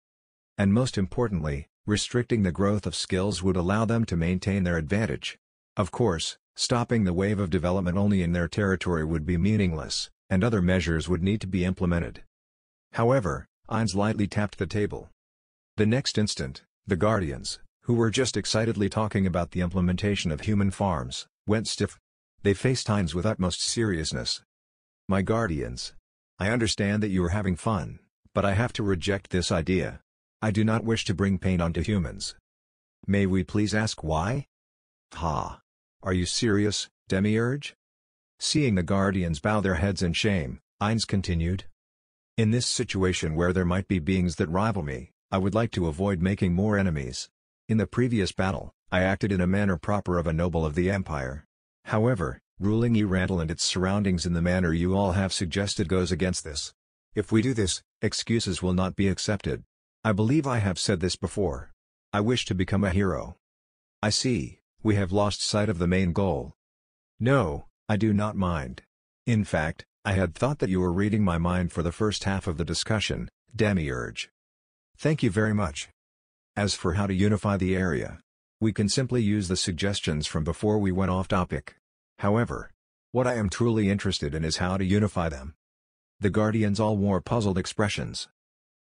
And most importantly, restricting the growth of skills would allow them to maintain their advantage. Of course, stopping the wave of development only in their territory would be meaningless, and other measures would need to be implemented. However, Ainz lightly tapped the table. The next instant, the Guardians, who were just excitedly talking about the implementation of human farms, went stiff. They faced Ainz with utmost seriousness. My Guardians. I understand that you are having fun, but I have to reject this idea. I do not wish to bring pain onto humans. May we please ask why? Ha! Are you serious, Demiurge? Seeing the Guardians bow their heads in shame, Ainz continued. In this situation where there might be beings that rival me, I would like to avoid making more enemies. In the previous battle, I acted in a manner proper of a noble of the Empire. However, ruling Erandel and its surroundings in the manner you all have suggested goes against this. If we do this, excuses will not be accepted. I believe I have said this before. I wish to become a hero. I see, we have lost sight of the main goal. No, I do not mind. In fact, I had thought that you were reading my mind for the first half of the discussion, Demiurge. Thank you very much. As for how to unify the area, we can simply use the suggestions from before we went off topic. However, what I am truly interested in is how to unify them. The Guardians all wore puzzled expressions.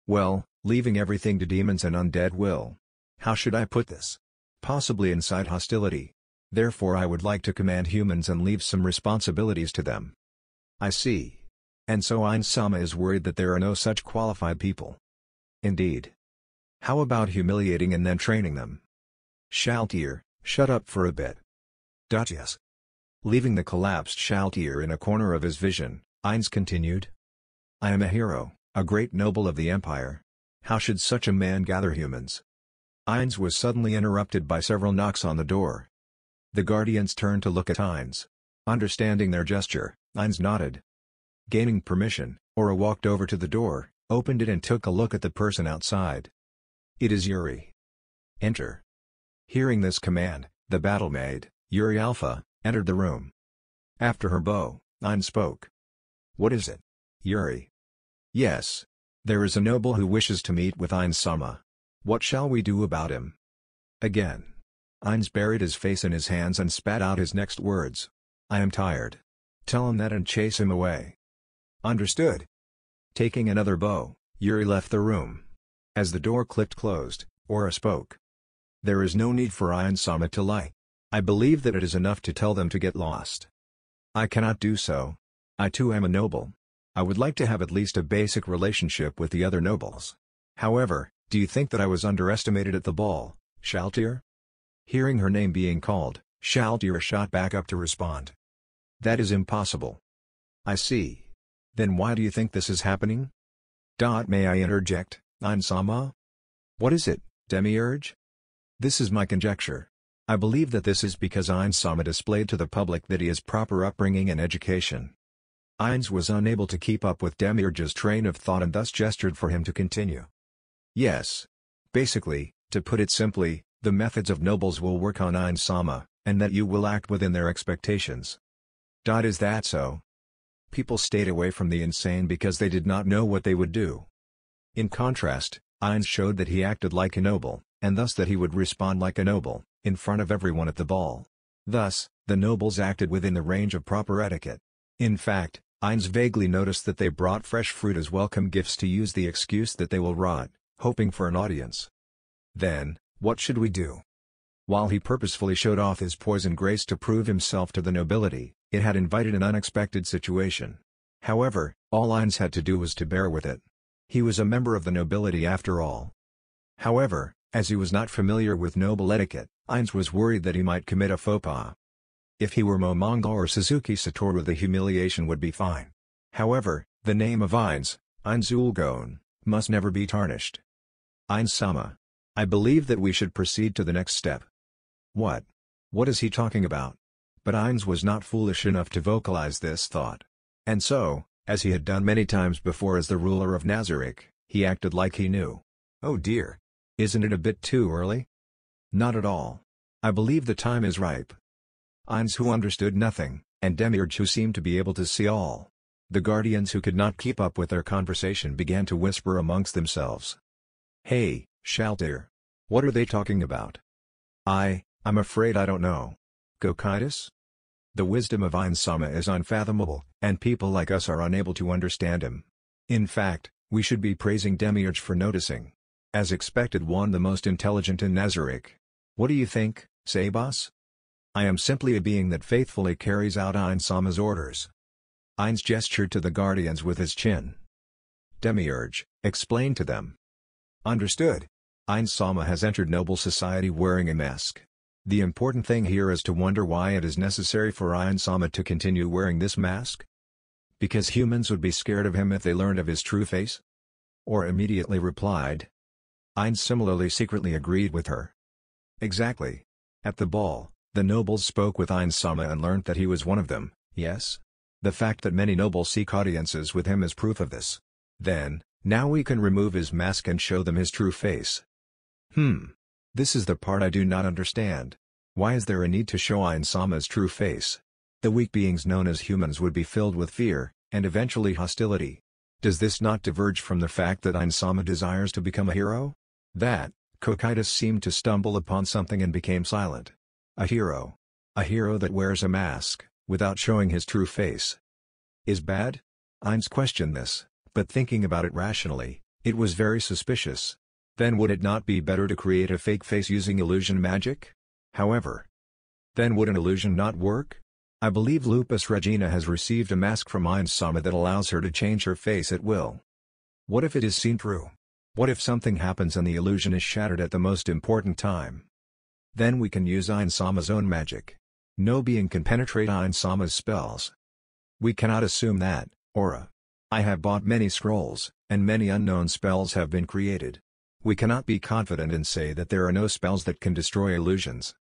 Well, leaving everything to demons and undead will. How should I put this? Possibly incite hostility. Therefore I would like to command humans and leave some responsibilities to them. I see. And so Ainz-sama is worried that there are no such qualified people. Indeed. How about humiliating and then training them? Shaltir, shut up for a bit. Yes. Leaving the collapsed Shaltir in a corner of his vision, Ainz continued. I am a hero, a great noble of the Empire. How should such a man gather humans? Ainz was suddenly interrupted by several knocks on the door. The Guardians turned to look at Ainz. Understanding their gesture, Ainz nodded. Gaining permission, Aura walked over to the door, opened it and took a look at the person outside. It is Yuri. Enter. Hearing this command, the battle maid, Yuri Alpha, entered the room. After her bow, Ainz spoke. What is it? Yuri. Yes. There is a noble who wishes to meet with Ainz-sama. What shall we do about him? Again. Ainz buried his face in his hands and spat out his next words. I am tired. Tell him that and chase him away. Understood. Taking another bow, Yuri left the room. As the door clicked closed, Aura spoke. There is no need for Ainz-sama to lie. I believe that it is enough to tell them to get lost. I cannot do so. I too am a noble. I would like to have at least a basic relationship with the other nobles. However, do you think that I was underestimated at the ball, Shaltir? Hearing her name being called, Shaltir shot back up to respond. That is impossible. I see. Then why do you think this is happening? May I interject, Ainz-sama? What is it, Demiurge? This is my conjecture. I believe that this is because Ainz-sama displayed to the public that he has proper upbringing and education. Ainz was unable to keep up with Demiurge's train of thought and thus gestured for him to continue. Yes. Basically, to put it simply, the methods of nobles will work on Ainz-sama, and that you will act within their expectations. Is that so? People stayed away from the insane because they did not know what they would do. In contrast, Ainz showed that he acted like a noble, and thus that he would respond like a noble, in front of everyone at the ball. Thus, the nobles acted within the range of proper etiquette. In fact, Ainz vaguely noticed that they brought fresh fruit as welcome gifts to use the excuse that they will rot, hoping for an audience. Then, what should we do? While he purposefully showed off his poison grace to prove himself to the nobility, it had invited an unexpected situation. However, all Ainz had to do was to bear with it. He was a member of the nobility after all. However, as he was not familiar with noble etiquette, Ainz was worried that he might commit a faux pas. If he were Momonga or Suzuki Satoru, the humiliation would be fine. However, the name of Ainz Ulgon, must never be tarnished. Ainz-sama. I believe that we should proceed to the next step. What? What is he talking about? But Ainz was not foolish enough to vocalize this thought. And so, as he had done many times before as the ruler of Nazarick, he acted like he knew. Oh dear. Isn't it a bit too early? Not at all. I believe the time is ripe. Ainz who understood nothing, and Demiurge who seemed to be able to see all. The Guardians who could not keep up with their conversation began to whisper amongst themselves. Hey, Shaltir. What are they talking about? I'm afraid I don't know. Gokaitis? The wisdom of Ainz-sama is unfathomable, and people like us are unable to understand him. In fact, we should be praising Demiurge for noticing. As expected, one the most intelligent in Nazarick. What do you think, Sabas? I am simply a being that faithfully carries out Ainz-sama's orders. Ainz gestured to the Guardians with his chin. Demiurge, explain to them. Understood. Ein Sama has entered noble society wearing a mask. The important thing here is to wonder why it is necessary for Ein Sama to continue wearing this mask? Because humans would be scared of him if they learned of his true face? Or immediately replied. Ein similarly secretly agreed with her. Exactly. At the ball, the nobles spoke with Ein Sama and learnt that he was one of them, yes? The fact that many nobles seek audiences with him is proof of this. Then, now we can remove his mask and show them his true face. This is the part I do not understand. Why is there a need to show Ein Sama's true face? The weak beings known as humans would be filled with fear, and eventually hostility. Does this not diverge from the fact that Ein Sama desires to become a hero? That, Cocytus seemed to stumble upon something and became silent. A hero. A hero that wears a mask, without showing his true face. Is bad? Ein's questioned this, but thinking about it rationally, it was very suspicious. Then would it not be better to create a fake face using illusion magic? However, then would an illusion not work? I believe Lupus Regina has received a mask from Ein Sama that allows her to change her face at will. What if it is seen through? What if something happens and the illusion is shattered at the most important time? Then we can use Ein Sama's own magic. No being can penetrate Ein Sama's spells. We cannot assume that, aura. I have bought many scrolls, and many unknown spells have been created. We cannot be confident and say that there are no spells that can destroy illusions.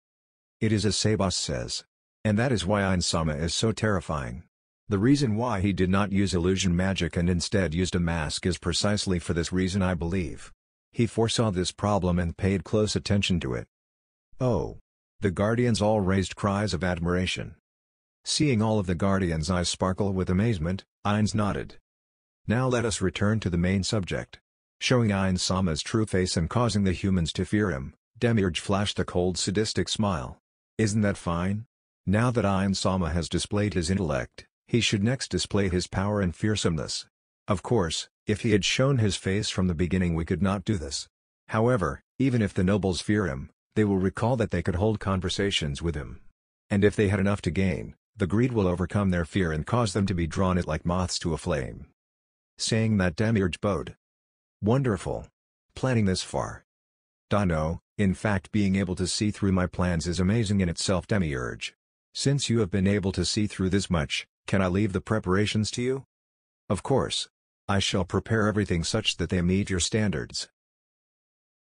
It is as Sabas says. And that is why Ein Sama is so terrifying. The reason why he did not use illusion magic and instead used a mask is precisely for this reason, I believe. He foresaw this problem and paid close attention to it. Oh! The guardians all raised cries of admiration. Seeing all of the guardians' eyes sparkle with amazement, Ein's nodded. Now let us return to the main subject. Showing Ein Sama's true face and causing the humans to fear him, Demiurge flashed a cold sadistic smile. Isn't that fine? Now that Ein Sama has displayed his intellect, he should next display his power and fearsomeness. Of course, if he had shown his face from the beginning we could not do this. However, even if the nobles fear him, they will recall that they could hold conversations with him. And if they had enough to gain, the greed will overcome their fear and cause them to be drawn it like moths to a flame. Saying that, Demiurge bowed. Wonderful. Planning this far. No, in fact being able to see through my plans is amazing in itself, Demiurge. Since you have been able to see through this much, can I leave the preparations to you? Of course. I shall prepare everything such that they meet your standards.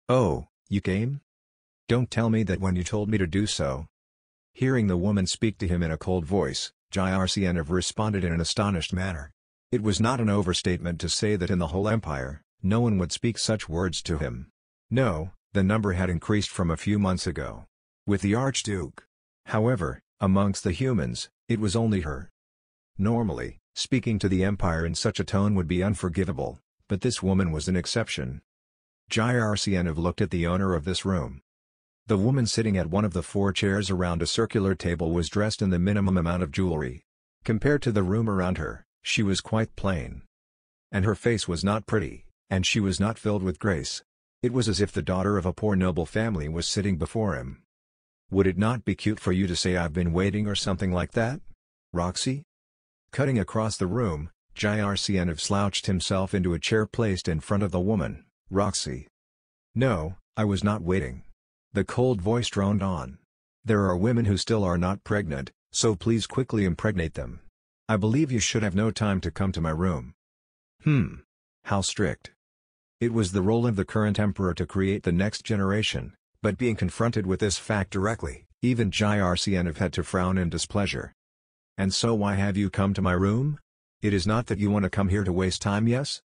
Oh, you came? Don't tell me that when you told me to do so. Hearing the woman speak to him in a cold voice, Jyrcianov responded in an astonished manner. It was not an overstatement to say that in the whole empire, no one would speak such words to him. No, the number had increased from a few months ago. With the Archduke. However, amongst the humans, it was only her. Normally, speaking to the empire in such a tone would be unforgivable, but this woman was an exception. Jyrcianov looked at the owner of this room. The woman sitting at one of the 4 chairs around a circular table was dressed in the minimum amount of jewelry. Compared to the room around her, she was quite plain. And her face was not pretty, and she was not filled with grace. It was as if the daughter of a poor noble family was sitting before him. Would it not be cute for you to say I've been waiting or something like that? Roxy? Cutting across the room, Jyrcianov slouched himself into a chair placed in front of the woman. Roxy. No, I was not waiting. The cold voice droned on. There are women who still are not pregnant, so please quickly impregnate them. I believe you should have no time to come to my room. How strict. It was the role of the current emperor to create the next generation, but being confronted with this fact directly, even Jyrcianov had to frown in displeasure. And so why have you come to my room? It is not that you want to come here to waste time, yes?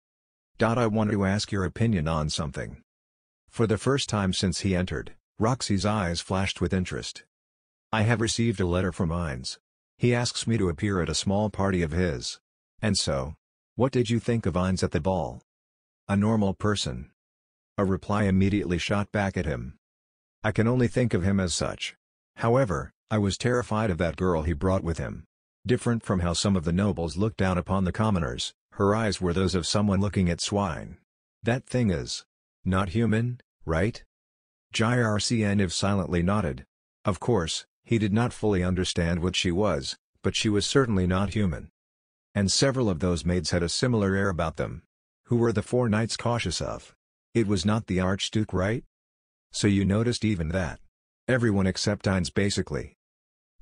I want to ask your opinion on something. For the first time since he entered, Roxy's eyes flashed with interest. I have received a letter from Ein's. He asks me to appear at a small party of his. And so, what did you think of Ein's at the ball? A normal person. A reply immediately shot back at him. I can only think of him as such. However, I was terrified of that girl he brought with him. Different from how some of the nobles looked down upon the commoners, her eyes were those of someone looking at swine. That thing is not human, right? Jyrcianov silently nodded. Of course, he did not fully understand what she was, but she was certainly not human. And several of those maids had a similar air about them. Who were the 4 knights cautious of? It was not the Archduke, right? So you noticed even that. Everyone except Heinz basically.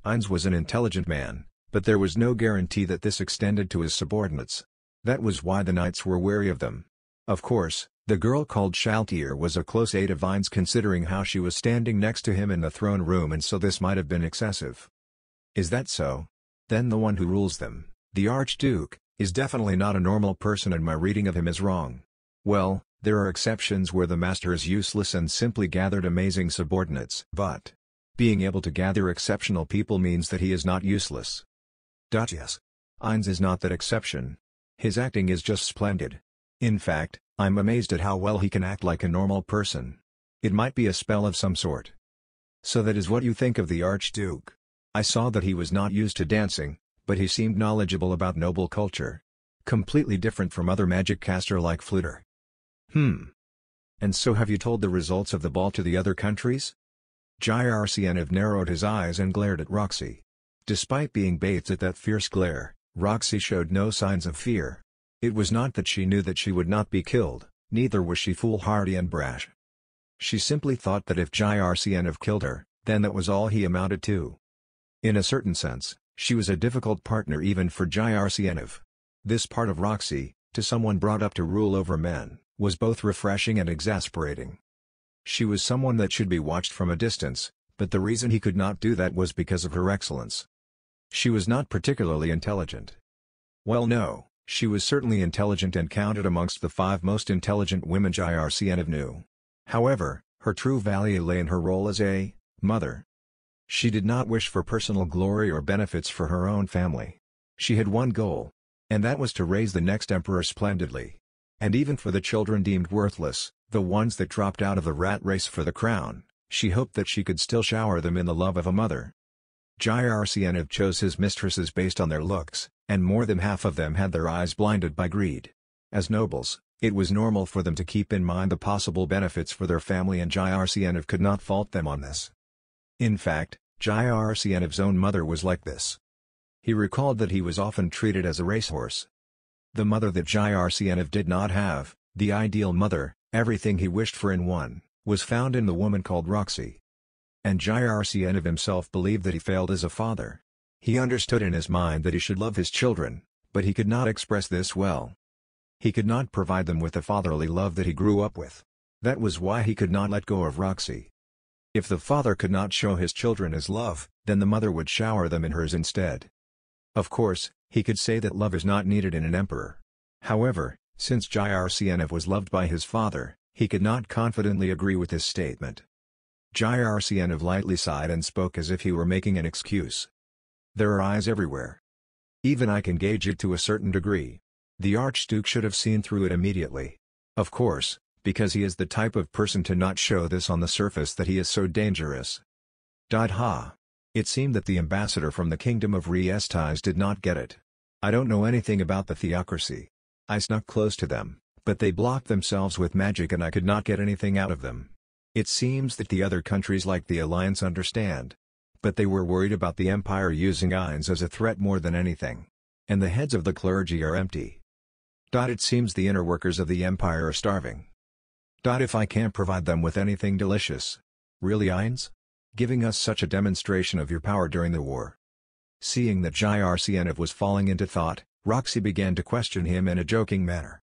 Heinz was an intelligent man, but there was no guarantee that this extended to his subordinates. That was why the knights were wary of them. Of course, the girl called Shaltir was a close aide of Heinz considering how she was standing next to him in the throne room, and so this might have been excessive. Is that so? Then the one who rules them, the Archduke, is definitely not a normal person, and my reading of him is wrong. Well, there are exceptions where the master is useless and simply gathered amazing subordinates. But being able to gather exceptional people means that he is not useless. Yes. Heinz is not that exception. His acting is just splendid. In fact, I'm amazed at how well he can act like a normal person. It might be a spell of some sort. So that is what you think of the Archduke. I saw that he was not used to dancing, but he seemed knowledgeable about noble culture. Completely different from other magic caster like Fluter. And so have you told the results of the ball to the other countries? Jyrcnov narrowed his eyes and glared at Roxy. Despite being bathed at that fierce glare, Roxy showed no signs of fear. It was not that she knew that she would not be killed, neither was she foolhardy and brash. She simply thought that if Jyrcnov killed her, then that was all he amounted to. In a certain sense, she was a difficult partner even for Jyrcnov. This part of Roxy, to someone brought up to rule over men, was both refreshing and exasperating. She was someone that should be watched from a distance, but the reason he could not do that was because of her excellence. She was not particularly intelligent. Well, no, she was certainly intelligent and counted amongst the 5 most intelligent women Jyrcnov knew. However, her true value lay in her role as a mother. She did not wish for personal glory or benefits for her own family. She had one goal, and that was to raise the next emperor splendidly. And even for the children deemed worthless, the ones that dropped out of the rat race for the crown, she hoped that she could still shower them in the love of a mother. Jyrcnov chose his mistresses based on their looks, and more than half of them had their eyes blinded by greed. As nobles, it was normal for them to keep in mind the possible benefits for their family, and Jyrcnov could not fault them on this. In fact, Jyrcnov's own mother was like this. He recalled that he was often treated as a racehorse. The mother that Jyrcnov did not have, the ideal mother, everything he wished for in one, was found in the woman called Roxy. And Jyrcnov himself believed that he failed as a father. He understood in his mind that he should love his children, but he could not express this well. He could not provide them with the fatherly love that he grew up with. That was why he could not let go of Roxy. If the father could not show his children his love, then the mother would shower them in hers instead. Of course, he could say that love is not needed in an emperor. However, since Jyrcnov was loved by his father, he could not confidently agree with this statement. Jyrcnov lightly sighed and spoke as if he were making an excuse. There are eyes everywhere. Even I can gauge it to a certain degree. The Archduke should have seen through it immediately. Of course, because he is the type of person to not show this on the surface that he is so dangerous. Ha. It seemed that the ambassador from the kingdom of Riestes did not get it. I don't know anything about the theocracy. I snuck close to them, but they blocked themselves with magic and I could not get anything out of them. It seems that the other countries like the Alliance understand. But they were worried about the Empire using Heinz as a threat more than anything. And the heads of the clergy are empty. It seems the inner workers of the Empire are starving. If I can't provide them with anything delicious. Really, Heinz? Giving us such a demonstration of your power during the war. Seeing that Jyrcnov was falling into thought, Roxy began to question him in a joking manner.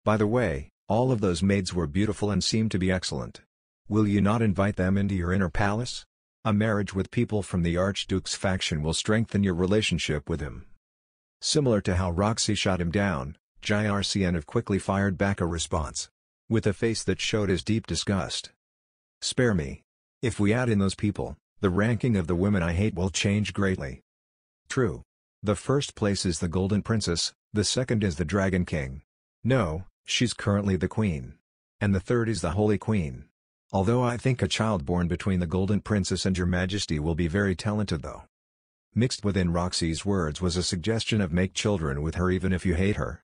By the way, all of those maids were beautiful and seemed to be excellent. Will you not invite them into your inner palace? A marriage with people from the Archduke's faction will strengthen your relationship with him. Similar to how Roxy shot him down, Jyrcnov quickly fired back a response. With a face that showed his deep disgust. Spare me. If we add in those people, the ranking of the women I hate will change greatly. True. The first place is the Golden Princess, the second is the Dragon King. No, she's currently the Queen. And the third is the Holy Queen. Although I think a child born between the Golden Princess and your Majesty will be very talented though. Mixed within Roxy's words was a suggestion of make children with her even if you hate her.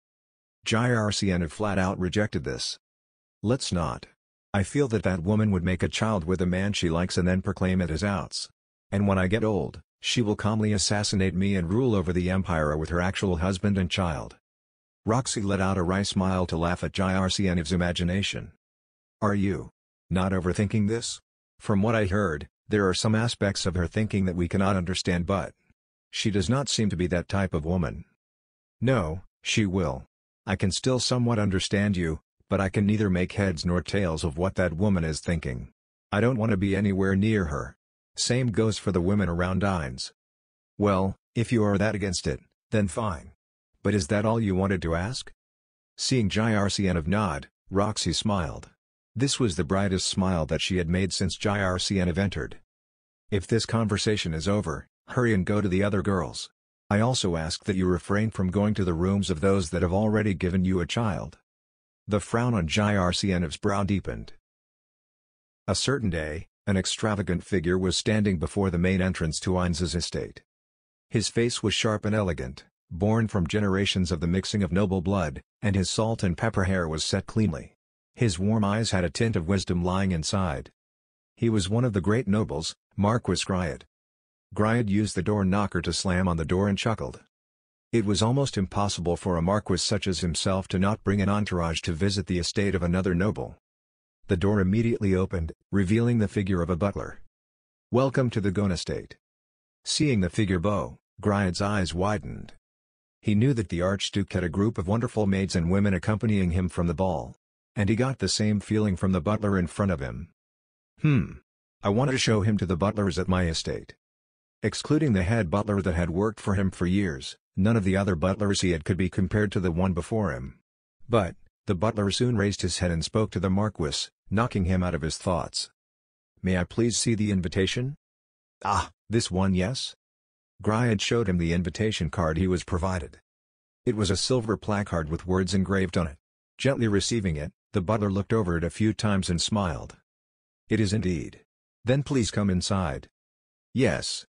Jyrcnov flat out rejected this. Let's not. I feel that that woman would make a child with a man she likes and then proclaim it as ours. And when I get old, she will calmly assassinate me and rule over the Empire with her actual husband and child. Roxy let out a wry smile to laugh at Jyrcnov's imagination. Are you not overthinking this? From what I heard, there are some aspects of her thinking that we cannot understand, but she does not seem to be that type of woman. No, she will. I can still somewhat understand you, but I can neither make heads nor tails of what that woman is thinking. I don't want to be anywhere near her. Same goes for the women around Ainz. Well, if you are that against it, then fine. But is that all you wanted to ask? Seeing Jyrcianov nod, Roxy smiled. This was the brightest smile that she had made since Jyrcianov entered. If this conversation is over, hurry and go to the other girls. I also ask that you refrain from going to the rooms of those that have already given you a child. The frown on Jyrcianov's brow deepened. A certain day, an extravagant figure was standing before the main entrance to Ainz's estate. His face was sharp and elegant, born from generations of the mixing of noble blood, and his salt and pepper hair was set cleanly. His warm eyes had a tint of wisdom lying inside. He was one of the great nobles, Marquis Griad. Griad used the door knocker to slam on the door and chuckled. It was almost impossible for a marquis such as himself to not bring an entourage to visit the estate of another noble. The door immediately opened, revealing the figure of a butler. "Welcome to the Gon estate." Seeing the figure bow, Griad's eyes widened. He knew that the Archduke had a group of wonderful maids and women accompanying him from the ball. And he got the same feeling from the butler in front of him. I wanted to show him to the butlers at my estate. Excluding the head butler that had worked for him for years, none of the other butlers he had could be compared to the one before him. But the butler soon raised his head and spoke to the Marquis, knocking him out of his thoughts. "May I please see the invitation?" "Ah, this one, yes?" Griad showed him the invitation card he was provided. It was a silver placard with words engraved on it. Gently receiving it, the butler looked over it a few times and smiled. "It is indeed. Then please come inside." "Yes."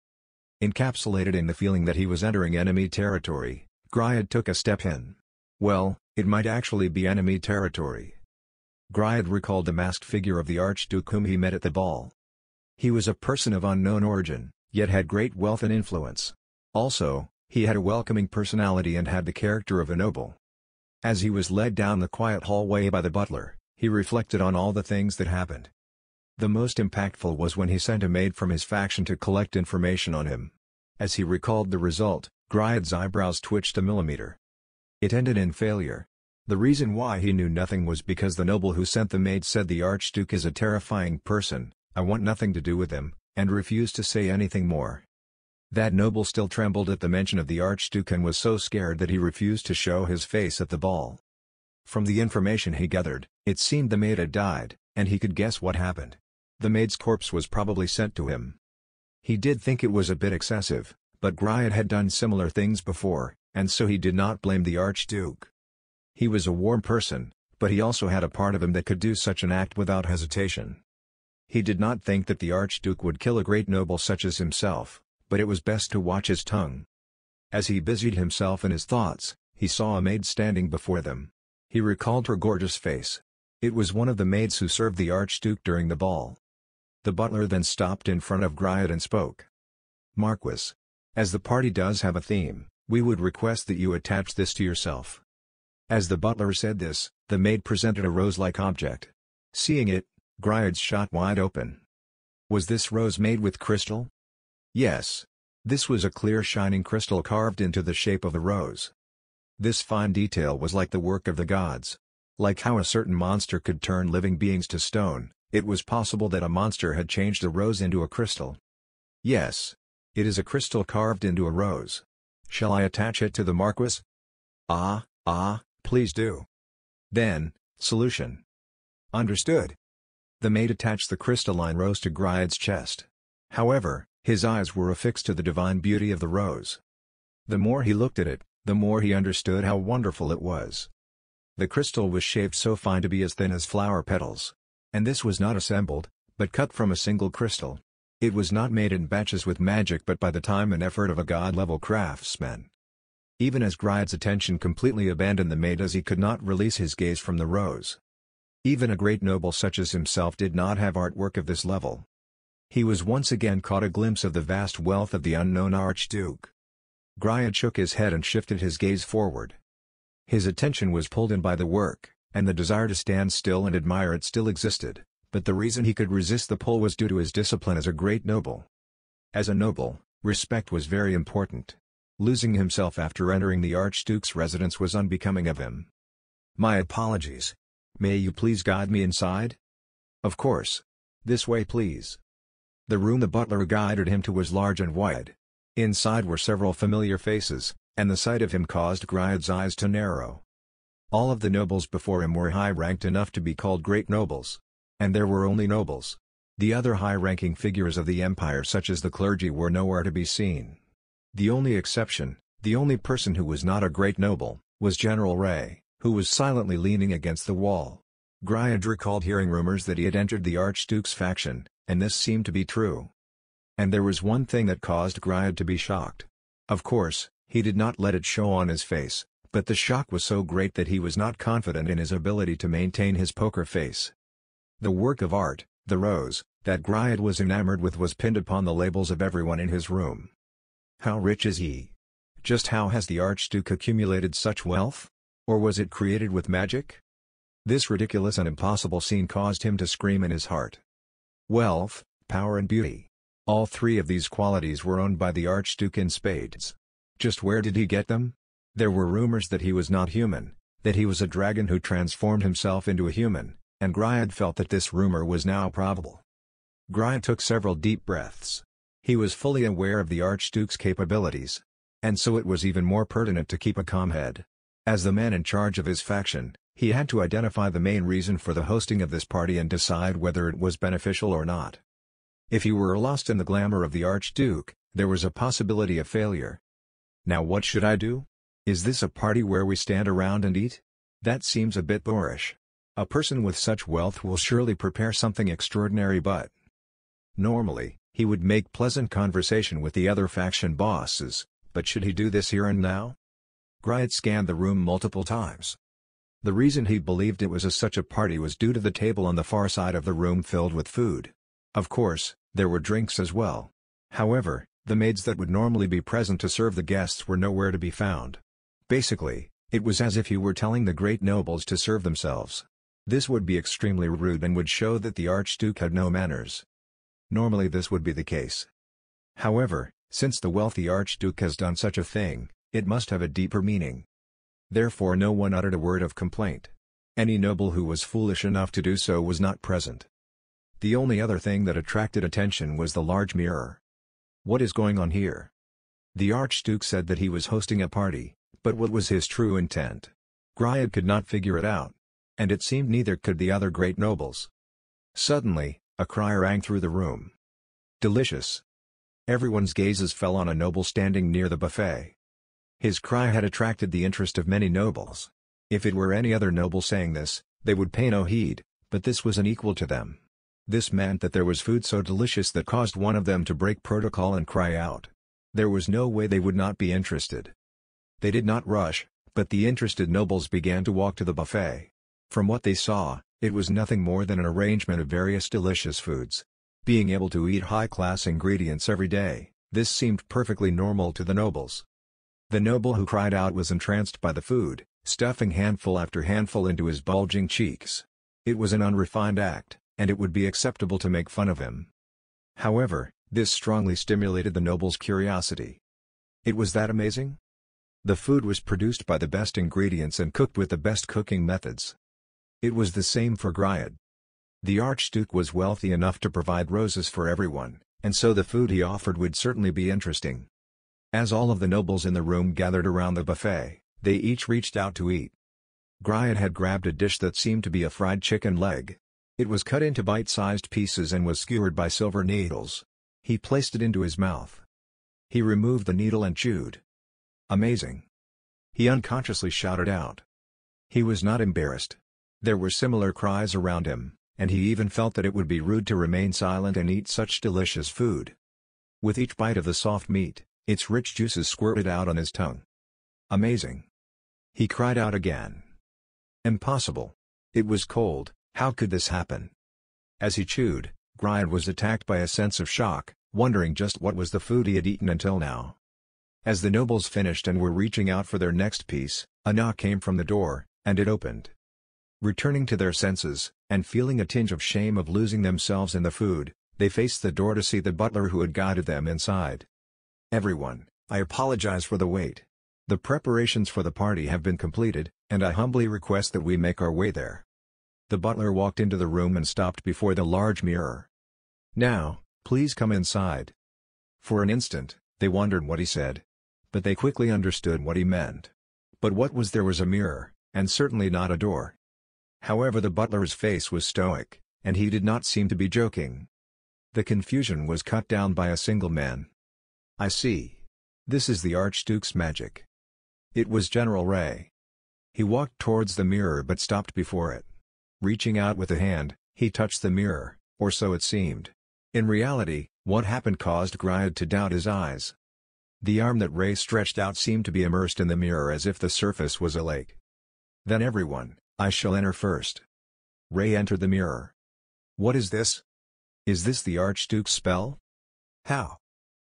Encapsulated in the feeling that he was entering enemy territory, Griad took a step in. Well, it might actually be enemy territory. Griad recalled the masked figure of the Archduke whom he met at the ball. He was a person of unknown origin, yet had great wealth and influence. Also, he had a welcoming personality and had the character of a noble. As he was led down the quiet hallway by the butler, he reflected on all the things that happened. The most impactful was when he sent a maid from his faction to collect information on him. As he recalled the result, Griad's eyebrows twitched a millimeter. It ended in failure. The reason why he knew nothing was because the noble who sent the maid said the Archduke is a terrifying person, I want nothing to do with him, and refused to say anything more. That noble still trembled at the mention of the Archduke and was so scared that he refused to show his face at the ball. From the information he gathered, it seemed the maid had died, and he could guess what happened. The maid's corpse was probably sent to him. He did think it was a bit excessive, but Griad had done similar things before, and so he did not blame the Archduke. He was a warm person, but he also had a part of him that could do such an act without hesitation. He did not think that the Archduke would kill a great noble such as himself, but it was best to watch his tongue. As he busied himself in his thoughts, he saw a maid standing before them. He recalled her gorgeous face. It was one of the maids who served the Archduke during the ball. The butler then stopped in front of Griad and spoke. "Marquis, as the party does have a theme, we would request that you attach this to yourself." As the butler said this, the maid presented a rose-like object. Seeing it, Griad shot wide open. Was this rose made with crystal? Yes. This was a clear shining crystal carved into the shape of a rose. This fine detail was like the work of the gods. Like how a certain monster could turn living beings to stone, it was possible that a monster had changed a rose into a crystal. Yes. It is a crystal carved into a rose. Shall I attach it to the Marquis? Please do. Then, solution. Understood. The maid attached the crystalline rose to Griad's chest. However, his eyes were affixed to the divine beauty of the rose. The more he looked at it, the more he understood how wonderful it was. The crystal was shaped so fine to be as thin as flower petals. And this was not assembled, but cut from a single crystal. It was not made in batches with magic but by the time and effort of a god-level craftsman. Even as Griad's attention completely abandoned the maid as he could not release his gaze from the rose. Even a great noble such as himself did not have artwork of this level. He was once again caught a glimpse of the vast wealth of the unknown Archduke. Griad shook his head and shifted his gaze forward. His attention was pulled in by the work, and the desire to stand still and admire it still existed, but the reason he could resist the pull was due to his discipline as a great noble. As a noble, respect was very important. Losing himself after entering the Archduke's residence was unbecoming of him. "My apologies. May you please guide me inside?" "Of course. This way please." The room the butler guided him to was large and wide. Inside were several familiar faces, and the sight of him caused Griad's eyes to narrow. All of the nobles before him were high-ranked enough to be called great nobles. And there were only nobles. The other high-ranking figures of the empire such as the clergy were nowhere to be seen. The only exception, the only person who was not a great noble, was General Ray, who was silently leaning against the wall. Griad recalled hearing rumors that he had entered the Archduke's faction, and this seemed to be true. And there was one thing that caused Griad to be shocked. Of course, he did not let it show on his face, but the shock was so great that he was not confident in his ability to maintain his poker face. The work of art, the rose, that Griad was enamored with was pinned upon the labels of everyone in his room. How rich is he? Just how has the Archduke accumulated such wealth? Or was it created with magic? This ridiculous and impossible scene caused him to scream in his heart. Wealth, power and beauty. All three of these qualities were owned by the Archduke in spades. Just where did he get them? There were rumors that he was not human, that he was a dragon who transformed himself into a human, and Griad felt that this rumor was now probable. Griad took several deep breaths. He was fully aware of the Archduke's capabilities. And so it was even more pertinent to keep a calm head. As the man in charge of his faction, he had to identify the main reason for the hosting of this party and decide whether it was beneficial or not. If he were lost in the glamour of the Archduke, there was a possibility of failure. Now what should I do? Is this a party where we stand around and eat? That seems a bit boorish. A person with such wealth will surely prepare something extraordinary, but... Normally, he would make pleasant conversation with the other faction bosses, but should he do this here and now? Griad scanned the room multiple times. The reason he believed it was such a party was due to the table on the far side of the room filled with food. Of course, there were drinks as well. However, the maids that would normally be present to serve the guests were nowhere to be found. Basically, it was as if he were telling the great nobles to serve themselves. This would be extremely rude and would show that the Archduke had no manners. Normally this would be the case. However, since the wealthy Archduke has done such a thing, it must have a deeper meaning. Therefore no one uttered a word of complaint. Any noble who was foolish enough to do so was not present. The only other thing that attracted attention was the large mirror. What is going on here? The Archduke said that he was hosting a party, but what was his true intent? Griad could not figure it out. And it seemed neither could the other great nobles. Suddenly, a cry rang through the room. Delicious! Everyone's gazes fell on a noble standing near the buffet. His cry had attracted the interest of many nobles. If it were any other noble saying this, they would pay no heed, but this was unequal to them. This meant that there was food so delicious that caused one of them to break protocol and cry out. There was no way they would not be interested. They did not rush, but the interested nobles began to walk to the buffet. From what they saw, it was nothing more than an arrangement of various delicious foods. Being able to eat high-class ingredients every day, this seemed perfectly normal to the nobles. The noble who cried out was entranced by the food, stuffing handful after handful into his bulging cheeks. It was an unrefined act, and it would be acceptable to make fun of him. However, this strongly stimulated the noble's curiosity. It was that amazing? The food was produced by the best ingredients and cooked with the best cooking methods. It was the same for Griad. The Archduke was wealthy enough to provide roses for everyone, and so the food he offered would certainly be interesting. As all of the nobles in the room gathered around the buffet, they each reached out to eat. Griad had grabbed a dish that seemed to be a fried chicken leg. It was cut into bite-sized pieces and was skewered by silver needles. He placed it into his mouth. He removed the needle and chewed. Amazing! He unconsciously shouted out. He was not embarrassed. There were similar cries around him, and he even felt that it would be rude to remain silent and eat such delicious food. With each bite of the soft meat, its rich juices squirted out on his tongue. Amazing! He cried out again. Impossible! It was cold, how could this happen? As he chewed, Griad was attacked by a sense of shock, wondering just what was the food he had eaten until now. As the nobles finished and were reaching out for their next piece, a knock came from the door, and it opened. Returning to their senses, and feeling a tinge of shame of losing themselves in the food, they faced the door to see the butler who had guided them inside. "Everyone, I apologize for the wait. The preparations for the party have been completed, and I humbly request that we make our way there." The butler walked into the room and stopped before the large mirror. "Now, please come inside." For an instant, they wondered what he said. But they quickly understood what he meant. But what was there was a mirror, and certainly not a door. However, the butler's face was stoic, and he did not seem to be joking. The confusion was cut down by a single man. "I see. This is the Archduke's magic." It was General Ray. He walked towards the mirror but stopped before it. Reaching out with a hand, he touched the mirror, or so it seemed. In reality, what happened caused Griad to doubt his eyes. The arm that Ray stretched out seemed to be immersed in the mirror as if the surface was a lake. "Then everyone, I shall enter first." Ray entered the mirror. "What is this? Is this the Archduke's spell? How?"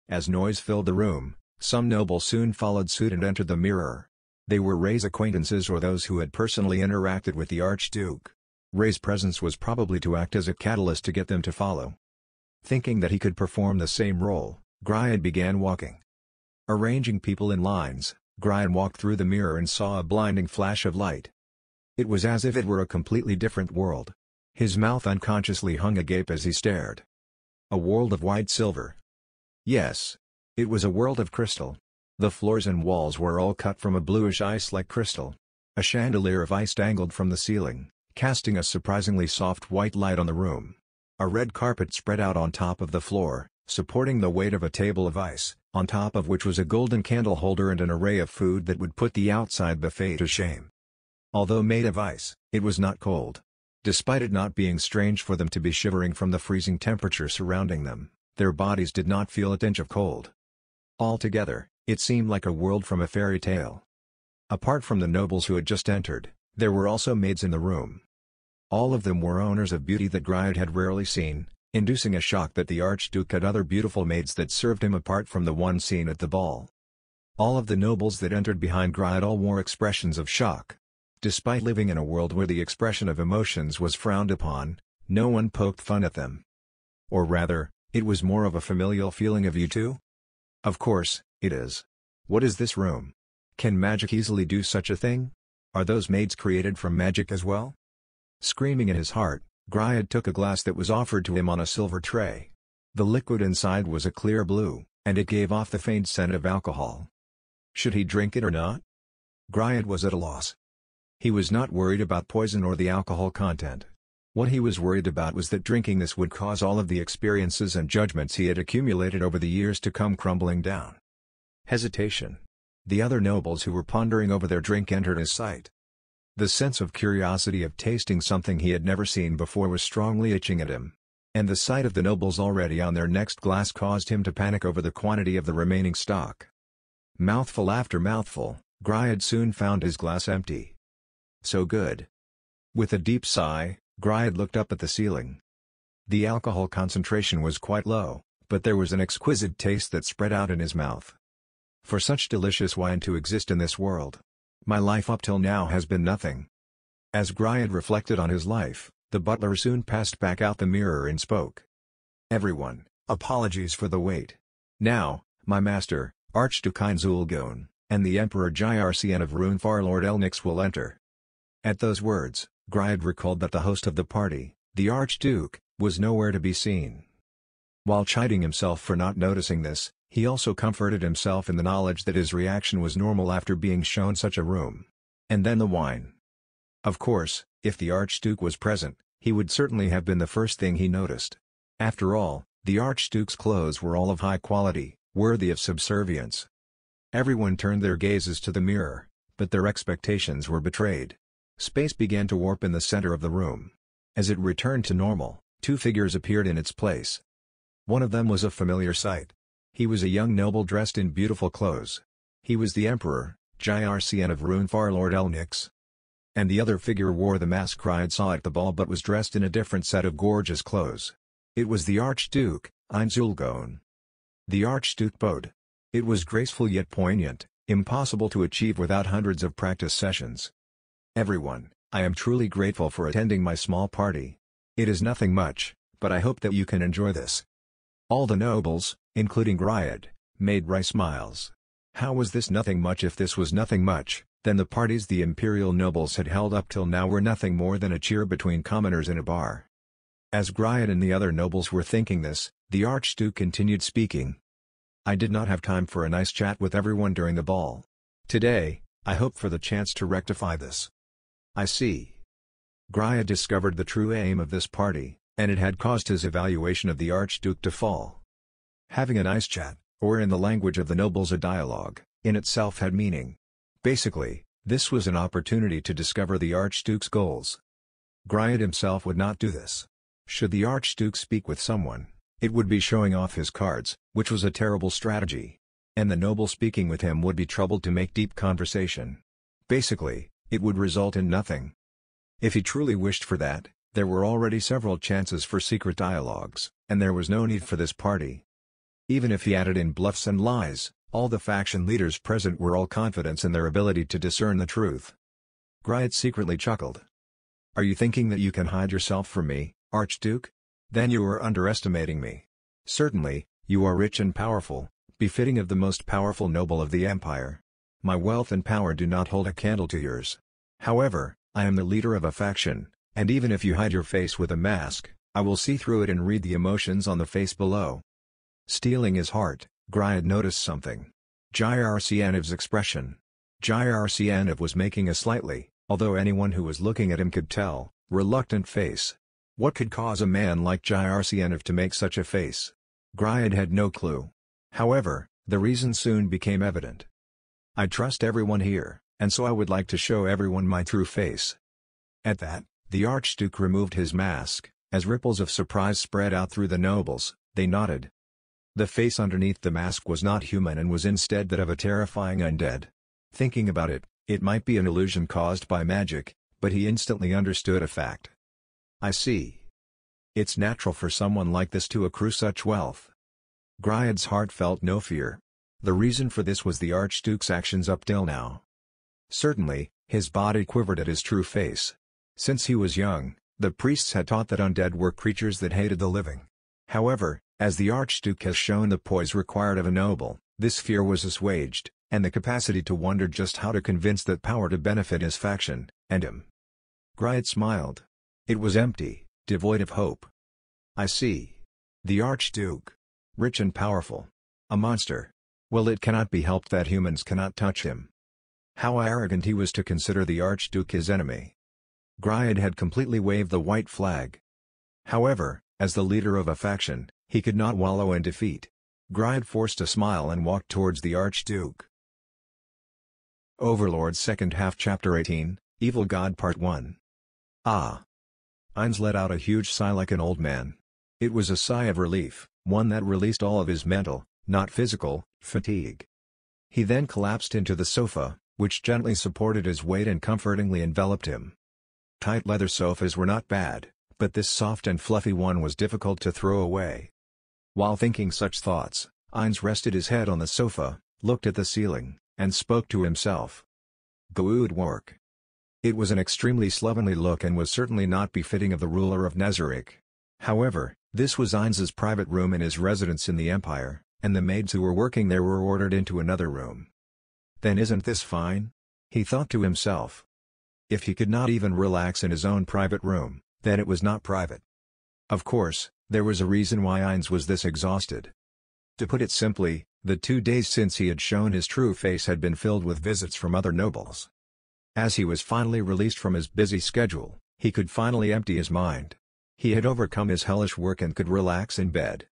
As noise filled the room, some nobles soon followed suit and entered the mirror. They were Ray's acquaintances or those who had personally interacted with the Archduke. Ray's presence was probably to act as a catalyst to get them to follow. Thinking that he could perform the same role, Griad began walking. Arranging people in lines, Griad walked through the mirror and saw a blinding flash of light. It was as if it were a completely different world. His mouth unconsciously hung agape as he stared. A world of white silver. Yes. It was a world of crystal. The floors and walls were all cut from a bluish ice-like crystal. A chandelier of ice dangled from the ceiling, casting a surprisingly soft white light on the room. A red carpet spread out on top of the floor, supporting the weight of a table of ice, on top of which was a golden candle holder and an array of food that would put the outside buffet to shame. Although made of ice, it was not cold. Despite it not being strange for them to be shivering from the freezing temperature surrounding them, their bodies did not feel a tinge of cold. Altogether, it seemed like a world from a fairy tale. Apart from the nobles who had just entered, there were also maids in the room. All of them were owners of beauty that Griad had rarely seen, inducing a shock that the Archduke had other beautiful maids that served him apart from the one seen at the ball. All of the nobles that entered behind Griad all wore expressions of shock. Despite living in a world where the expression of emotions was frowned upon, no one poked fun at them. Or rather, it was more of a familial feeling of "you too? Of course, it is. What is this room? Can magic easily do such a thing? Are those maids created from magic as well?" Screaming in his heart, Griad took a glass that was offered to him on a silver tray. The liquid inside was a clear blue, and it gave off the faint scent of alcohol. Should he drink it or not? Griad was at a loss. He was not worried about poison or the alcohol content. What he was worried about was that drinking this would cause all of the experiences and judgments he had accumulated over the years to come crumbling down. Hesitation. The other nobles who were pondering over their drink entered his sight. The sense of curiosity of tasting something he had never seen before was strongly itching at him. And the sight of the nobles already on their next glass caused him to panic over the quantity of the remaining stock. Mouthful after mouthful, Griad soon found his glass empty. So good. With a deep sigh, Griad looked up at the ceiling. The alcohol concentration was quite low, but there was an exquisite taste that spread out in his mouth. For such delicious wine to exist in this world. My life up till now has been nothing. As Griad reflected on his life, the butler soon passed back out the mirror and spoke. "Everyone, apologies for the wait. Now, my master, Archduke Zulgon, and the Emperor Jircien of Rune Farlord Elnix will enter." At those words, Griad recalled that the host of the party, the Archduke, was nowhere to be seen. While chiding himself for not noticing this, he also comforted himself in the knowledge that his reaction was normal after being shown such a room. And then the wine. Of course, if the Archduke was present, he would certainly have been the first thing he noticed. After all, the Archduke's clothes were all of high quality, worthy of subservience. Everyone turned their gazes to the mirror, but their expectations were betrayed. Space began to warp in the center of the room. As it returned to normal, two figures appeared in its place. One of them was a familiar sight. He was a young noble dressed in beautiful clothes. He was the Emperor, Jircien of Rune Farlord Elnix. And the other figure wore the mask Griad saw at the ball but was dressed in a different set of gorgeous clothes. It was the Archduke, Zulgon. The Archduke bowed. It was graceful yet poignant, impossible to achieve without hundreds of practice sessions. "Everyone, I am truly grateful for attending my small party. It is nothing much, but I hope that you can enjoy this." All the nobles, including Griad, made wry smiles. How was this nothing much? If this was nothing much, then the parties the imperial nobles had held up till now were nothing more than a cheer between commoners in a bar. As Griad and the other nobles were thinking this, the Archduke continued speaking. "I did not have time for a nice chat with everyone during the ball. Today, I hope for the chance to rectify this." "I see." Griad discovered the true aim of this party, and it had caused his evaluation of the Archduke to fall. Having a nice chat, or in the language of the nobles a dialogue, in itself had meaning. Basically, this was an opportunity to discover the Archduke's goals. Griad himself would not do this. Should the Archduke speak with someone, it would be showing off his cards, which was a terrible strategy. And the noble speaking with him would be troubled to make deep conversation. Basically, it would result in nothing. If he truly wished for that, there were already several chances for secret dialogues, and there was no need for this party. Even if he added in bluffs and lies, all the faction leaders present were all confident in their ability to discern the truth. Griad secretly chuckled. "Are you thinking that you can hide yourself from me, Archduke? Then you are underestimating me. Certainly, you are rich and powerful, befitting of the most powerful noble of the empire. My wealth and power do not hold a candle to yours. However, I am the leader of a faction, and even if you hide your face with a mask, I will see through it and read the emotions on the face below." Steeling his heart, Griad noticed something. Gyrcianev's expression. Gyrcianev was making a slightly, although anyone who was looking at him could tell, reluctant face. What could cause a man like Gyrcianev to make such a face? Griad had no clue. However, the reason soon became evident. "I trust everyone here, and so I would like to show everyone my true face." At that, the Archduke removed his mask. As ripples of surprise spread out through the nobles, they nodded. The face underneath the mask was not human and was instead that of a terrifying undead. Thinking about it, it might be an illusion caused by magic, but he instantly understood a fact. "I see. It's natural for someone like this to accrue such wealth." Griad's heart felt no fear. The reason for this was the Archduke's actions up till now. Certainly, his body quivered at his true face. Since he was young, the priests had taught that undead were creatures that hated the living. However, as the Archduke has shown the poise required of a noble, this fear was assuaged, and the capacity to wonder just how to convince that power to benefit his faction, and him. Griad smiled. It was empty, devoid of hope. "I see. The Archduke. Rich and powerful. A monster. Well, it cannot be helped that humans cannot touch him." How arrogant he was to consider the Archduke his enemy. Griad had completely waved the white flag. However, as the leader of a faction, he could not wallow in defeat. Griad forced a smile and walked towards the Archduke. Overlord Second Half Chapter 18, Evil God Part 1. Ah! Heinz let out a huge sigh like an old man. It was a sigh of relief, one that released all of his mental, not physical, fatigue. He then collapsed into the sofa, which gently supported his weight and comfortingly enveloped him. Tight leather sofas were not bad, but this soft and fluffy one was difficult to throw away. While thinking such thoughts, Heinz rested his head on the sofa, looked at the ceiling, and spoke to himself. Good work. It was an extremely slovenly look and was certainly not befitting of the ruler of Nezarec. However, this was Heinz's private room in his residence in the Empire, and the maids who were working there were ordered into another room. Then isn't this fine? He thought to himself. If he could not even relax in his own private room, then it was not private. Of course, there was a reason why Heinz was this exhausted. To put it simply, the 2 days since he had shown his true face had been filled with visits from other nobles. As he was finally released from his busy schedule, he could finally empty his mind. He had overcome his hellish work and could relax in bed.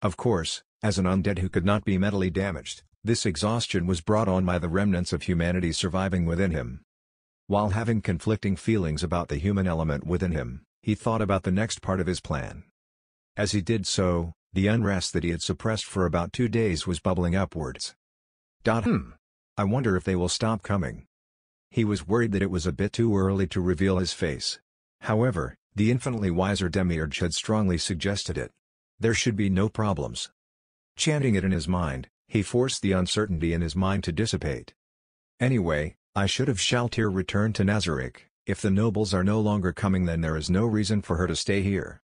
Of course, as an undead who could not be mentally damaged, this exhaustion was brought on by the remnants of humanity surviving within him. While having conflicting feelings about the human element within him, he thought about the next part of his plan. As he did so, the unrest that he had suppressed for about 2 days was bubbling upwards. I wonder if they will stop coming. He was worried that it was a bit too early to reveal his face. However, the infinitely wiser Demiurge had strongly suggested it. There should be no problems. Chanting it in his mind, he forced the uncertainty in his mind to dissipate. Anyway, I should have shall here return to Nazareth, If the nobles are no longer coming, then there is no reason for her to stay here.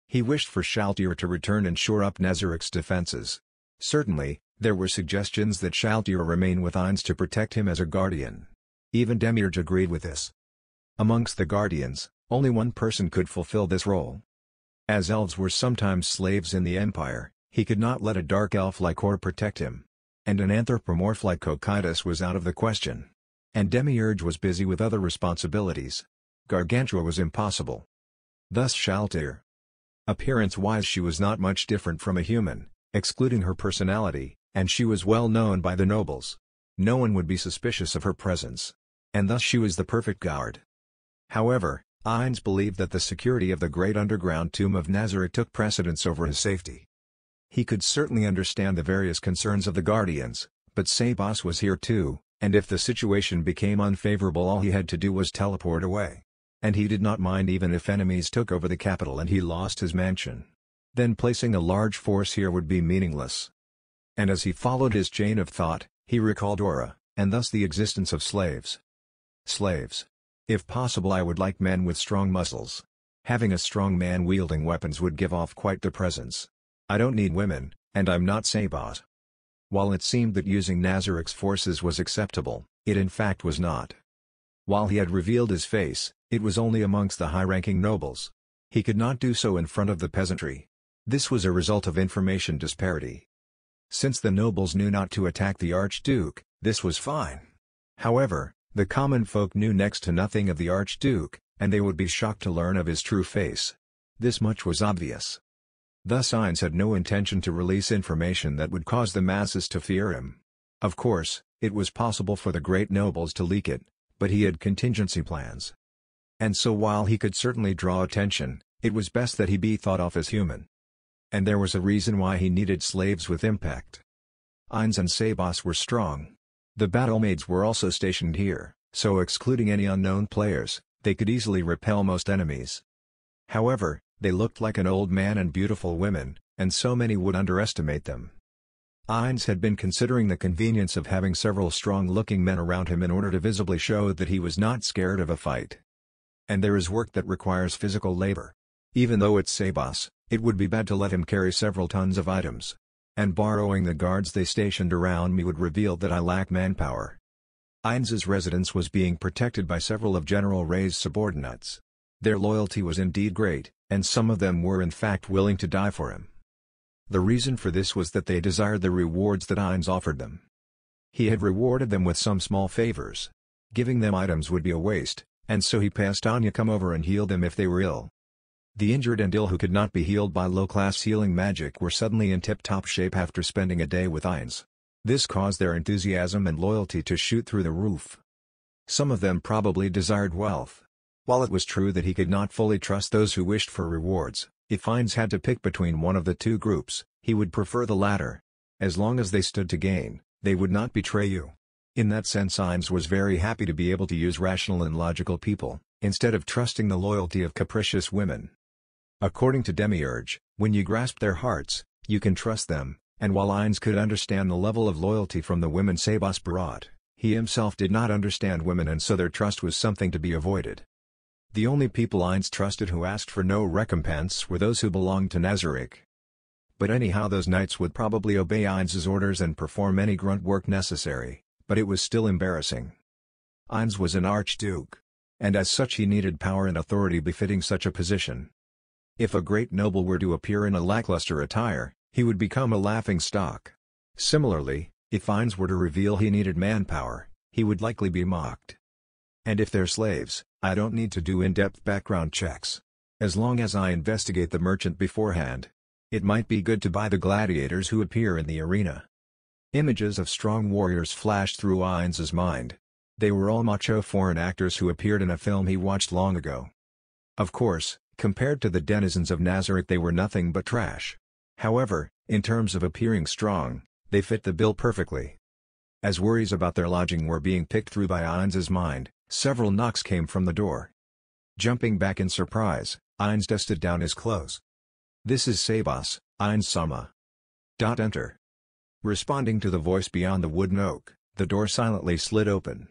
He wished for Shaltir to return and shore up Nazarik's defenses. Certainly, there were suggestions that Shaltir remain with Ainz to protect him as a guardian. Even Demiurge agreed with this. Amongst the guardians, only one person could fulfill this role. As elves were sometimes slaves in the Empire, he could not let a dark elf like Or protect him. And an anthropomorph like Cocytus was out of the question. And Demiurge was busy with other responsibilities. Gargantua was impossible. Thus Shaltir. Appearance-wise she was not much different from a human, excluding her personality, and she was well known by the nobles. No one would be suspicious of her presence. And thus she was the perfect guard. However, Ainz believed that the security of the great underground tomb of Nazarik took precedence over his safety. He could certainly understand the various concerns of the guardians, but Sabas was here too, and if the situation became unfavorable, all he had to do was teleport away. And he did not mind even if enemies took over the capital and he lost his mansion. Then placing a large force here would be meaningless. And as he followed his chain of thought, he recalled Aura, and thus the existence of slaves. Slaves. If possible, I would like men with strong muscles. Having a strong man wielding weapons would give off quite the presence. I don't need women, and I'm not Sabas. While it seemed that using Nazarik's forces was acceptable, it in fact was not. While he had revealed his face, it was only amongst the high-ranking nobles. He could not do so in front of the peasantry. This was a result of information disparity. Since the nobles knew not to attack the Archduke, this was fine. However, the common folk knew next to nothing of the Archduke, and they would be shocked to learn of his true face. This much was obvious. Thus Ainz had no intention to release information that would cause the masses to fear him. Of course, it was possible for the great nobles to leak it, but he had contingency plans. And so while he could certainly draw attention, it was best that he be thought of as human. And there was a reason why he needed slaves with impact. Ainz and Sabas were strong. The battlemaids were also stationed here, so excluding any unknown players, they could easily repel most enemies. However, they looked like an old man and beautiful women, and so many would underestimate them. Ainz had been considering the convenience of having several strong-looking men around him in order to visibly show that he was not scared of a fight. And there is work that requires physical labor. Even though it's Sabas, it would be bad to let him carry several tons of items. And borrowing the guards they stationed around me would reveal that I lack manpower. Ainz's residence was being protected by several of General Ray's subordinates. Their loyalty was indeed great, and some of them were in fact willing to die for him. The reason for this was that they desired the rewards that Ainz offered them. He had rewarded them with some small favors. Giving them items would be a waste, and so he passed Anya come over and healed them if they were ill. The injured and ill who could not be healed by low-class healing magic were suddenly in tip-top shape after spending a day with Ainz. This caused their enthusiasm and loyalty to shoot through the roof. Some of them probably desired wealth. While it was true that he could not fully trust those who wished for rewards, if Ainz had to pick between one of the two groups, he would prefer the latter. As long as they stood to gain, they would not betray you. In that sense, Ainz was very happy to be able to use rational and logical people, instead of trusting the loyalty of capricious women. According to Demiurge, when you grasp their hearts, you can trust them, and while Ainz could understand the level of loyalty from the women Sabas brought, he himself did not understand women, and so their trust was something to be avoided. The only people Ainz trusted who asked for no recompense were those who belonged to Nazarik. But anyhow, those knights would probably obey Ainz's orders and perform any grunt work necessary, but it was still embarrassing. Ainz was an archduke, and as such he needed power and authority befitting such a position. If a great noble were to appear in a lackluster attire, he would become a laughingstock. Similarly, if Ainz were to reveal he needed manpower, he would likely be mocked. And if they're slaves, I don't need to do in-depth background checks. As long as I investigate the merchant beforehand. It might be good to buy the gladiators who appear in the arena. Images of strong warriors flashed through Ainz's mind. They were all macho foreign actors who appeared in a film he watched long ago. Of course, compared to the denizens of Nazarik they were nothing but trash. However, in terms of appearing strong, they fit the bill perfectly. As worries about their lodging were being picked through by Ainz's mind, several knocks came from the door. Jumping back in surprise, Ainz dusted down his clothes. "This is Sabas, Ainz-sama." Enter. Responding to the voice beyond the wooden oak, the door silently slid open.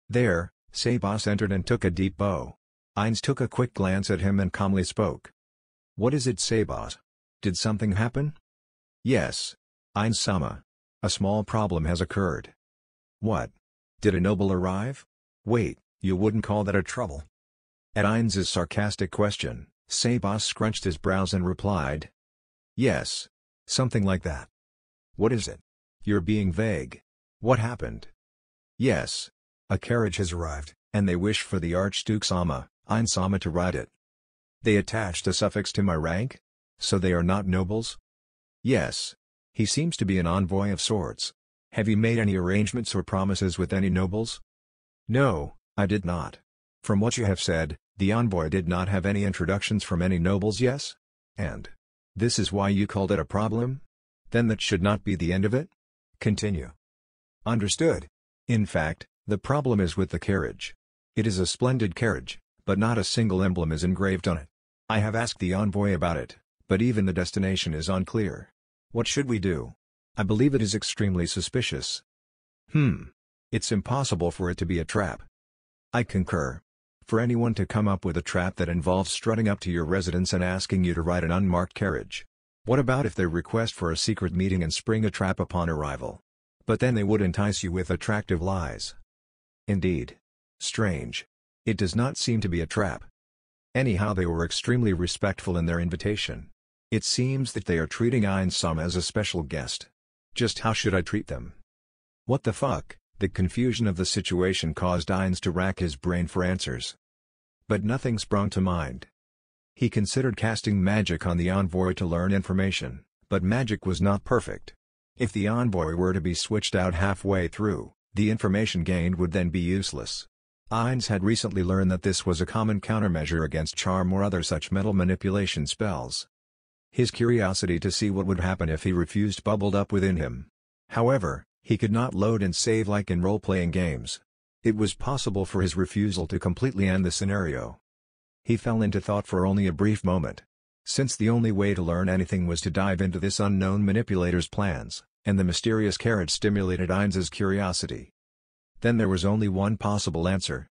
There, Sabas entered and took a deep bow. Ainz took a quick glance at him and calmly spoke. "What is it, Sabas? Did something happen?" "Yes. Ainz-sama. A small problem has occurred." "What? Did a noble arrive?" "Wait, you wouldn't call that a trouble?" At Ainz's sarcastic question, Sabas scrunched his brows and replied. "Yes. Something like that." "What is it? You're being vague. What happened?" "Yes. A carriage has arrived, and they wish for the Archduke-sama, Ainz-sama, to ride it." "They attached a suffix to my rank? So they are not nobles?" "Yes. He seems to be an envoy of sorts. Have you made any arrangements or promises with any nobles?" "No, I did not. From what you have said, the envoy did not have any introductions from any nobles, yes? And this is why you called it a problem? Then that should not be the end of it? Continue." "Understood. In fact, the problem is with the carriage. It is a splendid carriage, but not a single emblem is engraved on it. I have asked the envoy about it, but even the destination is unclear. What should we do? I believe it is extremely suspicious." It's impossible for it to be a trap." "I concur. For anyone to come up with a trap that involves strutting up to your residence and asking you to ride an unmarked carriage. What about if they request for a secret meeting and spring a trap upon arrival? But then they would entice you with attractive lies." "Indeed. Strange. It does not seem to be a trap. Anyhow, they were extremely respectful in their invitation. It seems that they are treating Ainz-sama as a special guest. Just how should I treat them?" "What the fuck?" The confusion of the situation caused Ainz to rack his brain for answers. But nothing sprung to mind. He considered casting magic on the envoy to learn information, but magic was not perfect. If the envoy were to be switched out halfway through, the information gained would then be useless. Ainz had recently learned that this was a common countermeasure against charm or other such mental manipulation spells. His curiosity to see what would happen if he refused bubbled up within him. However, he could not load and save like in role-playing games. It was possible for his refusal to completely end the scenario. He fell into thought for only a brief moment. Since the only way to learn anything was to dive into this unknown manipulator's plans, and the mysterious carriage stimulated Ainz's curiosity. Then there was only one possible answer.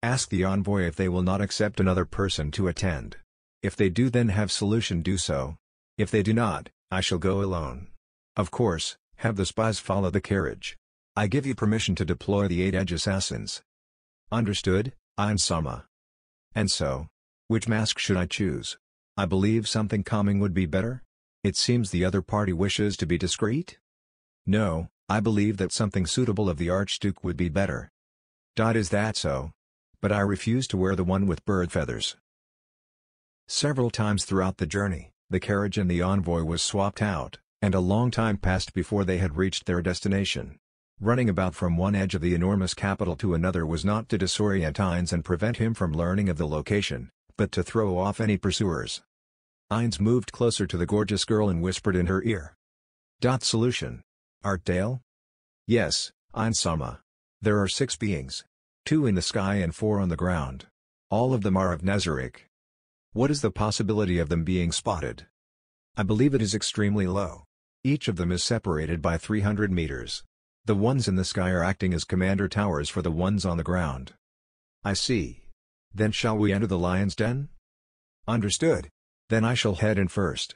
Ask the envoy if they will not accept another person to attend. If they do, then have solution do so. If they do not, I shall go alone. Of course, have the spies follow the carriage. I give you permission to deploy the 8 edge assassins." "Understood, Ainz-sama." "And so? Which mask should I choose? I believe something calming would be better? It seems the other party wishes to be discreet?" "No, I believe that something suitable of the Archduke would be better." "Is that so? But I refuse to wear the one with bird feathers." Several times throughout the journey, the carriage and the envoy was swapped out, and a long time passed before they had reached their destination. Running about from one edge of the enormous capital to another was not to disorient Ainz and prevent him from learning of the location, but to throw off any pursuers. Ainz moved closer to the gorgeous girl and whispered in her ear. Solution. Art Dale? Yes, Ainz-sama. There are 6 beings. 2 in the sky and 4 on the ground. All of them are of Nazarick. What is the possibility of them being spotted? I believe it is extremely low. Each of them is separated by 300 meters. The ones in the sky are acting as commander towers for the ones on the ground. I see. Then shall we enter the lion's den? Understood. Then I shall head in first.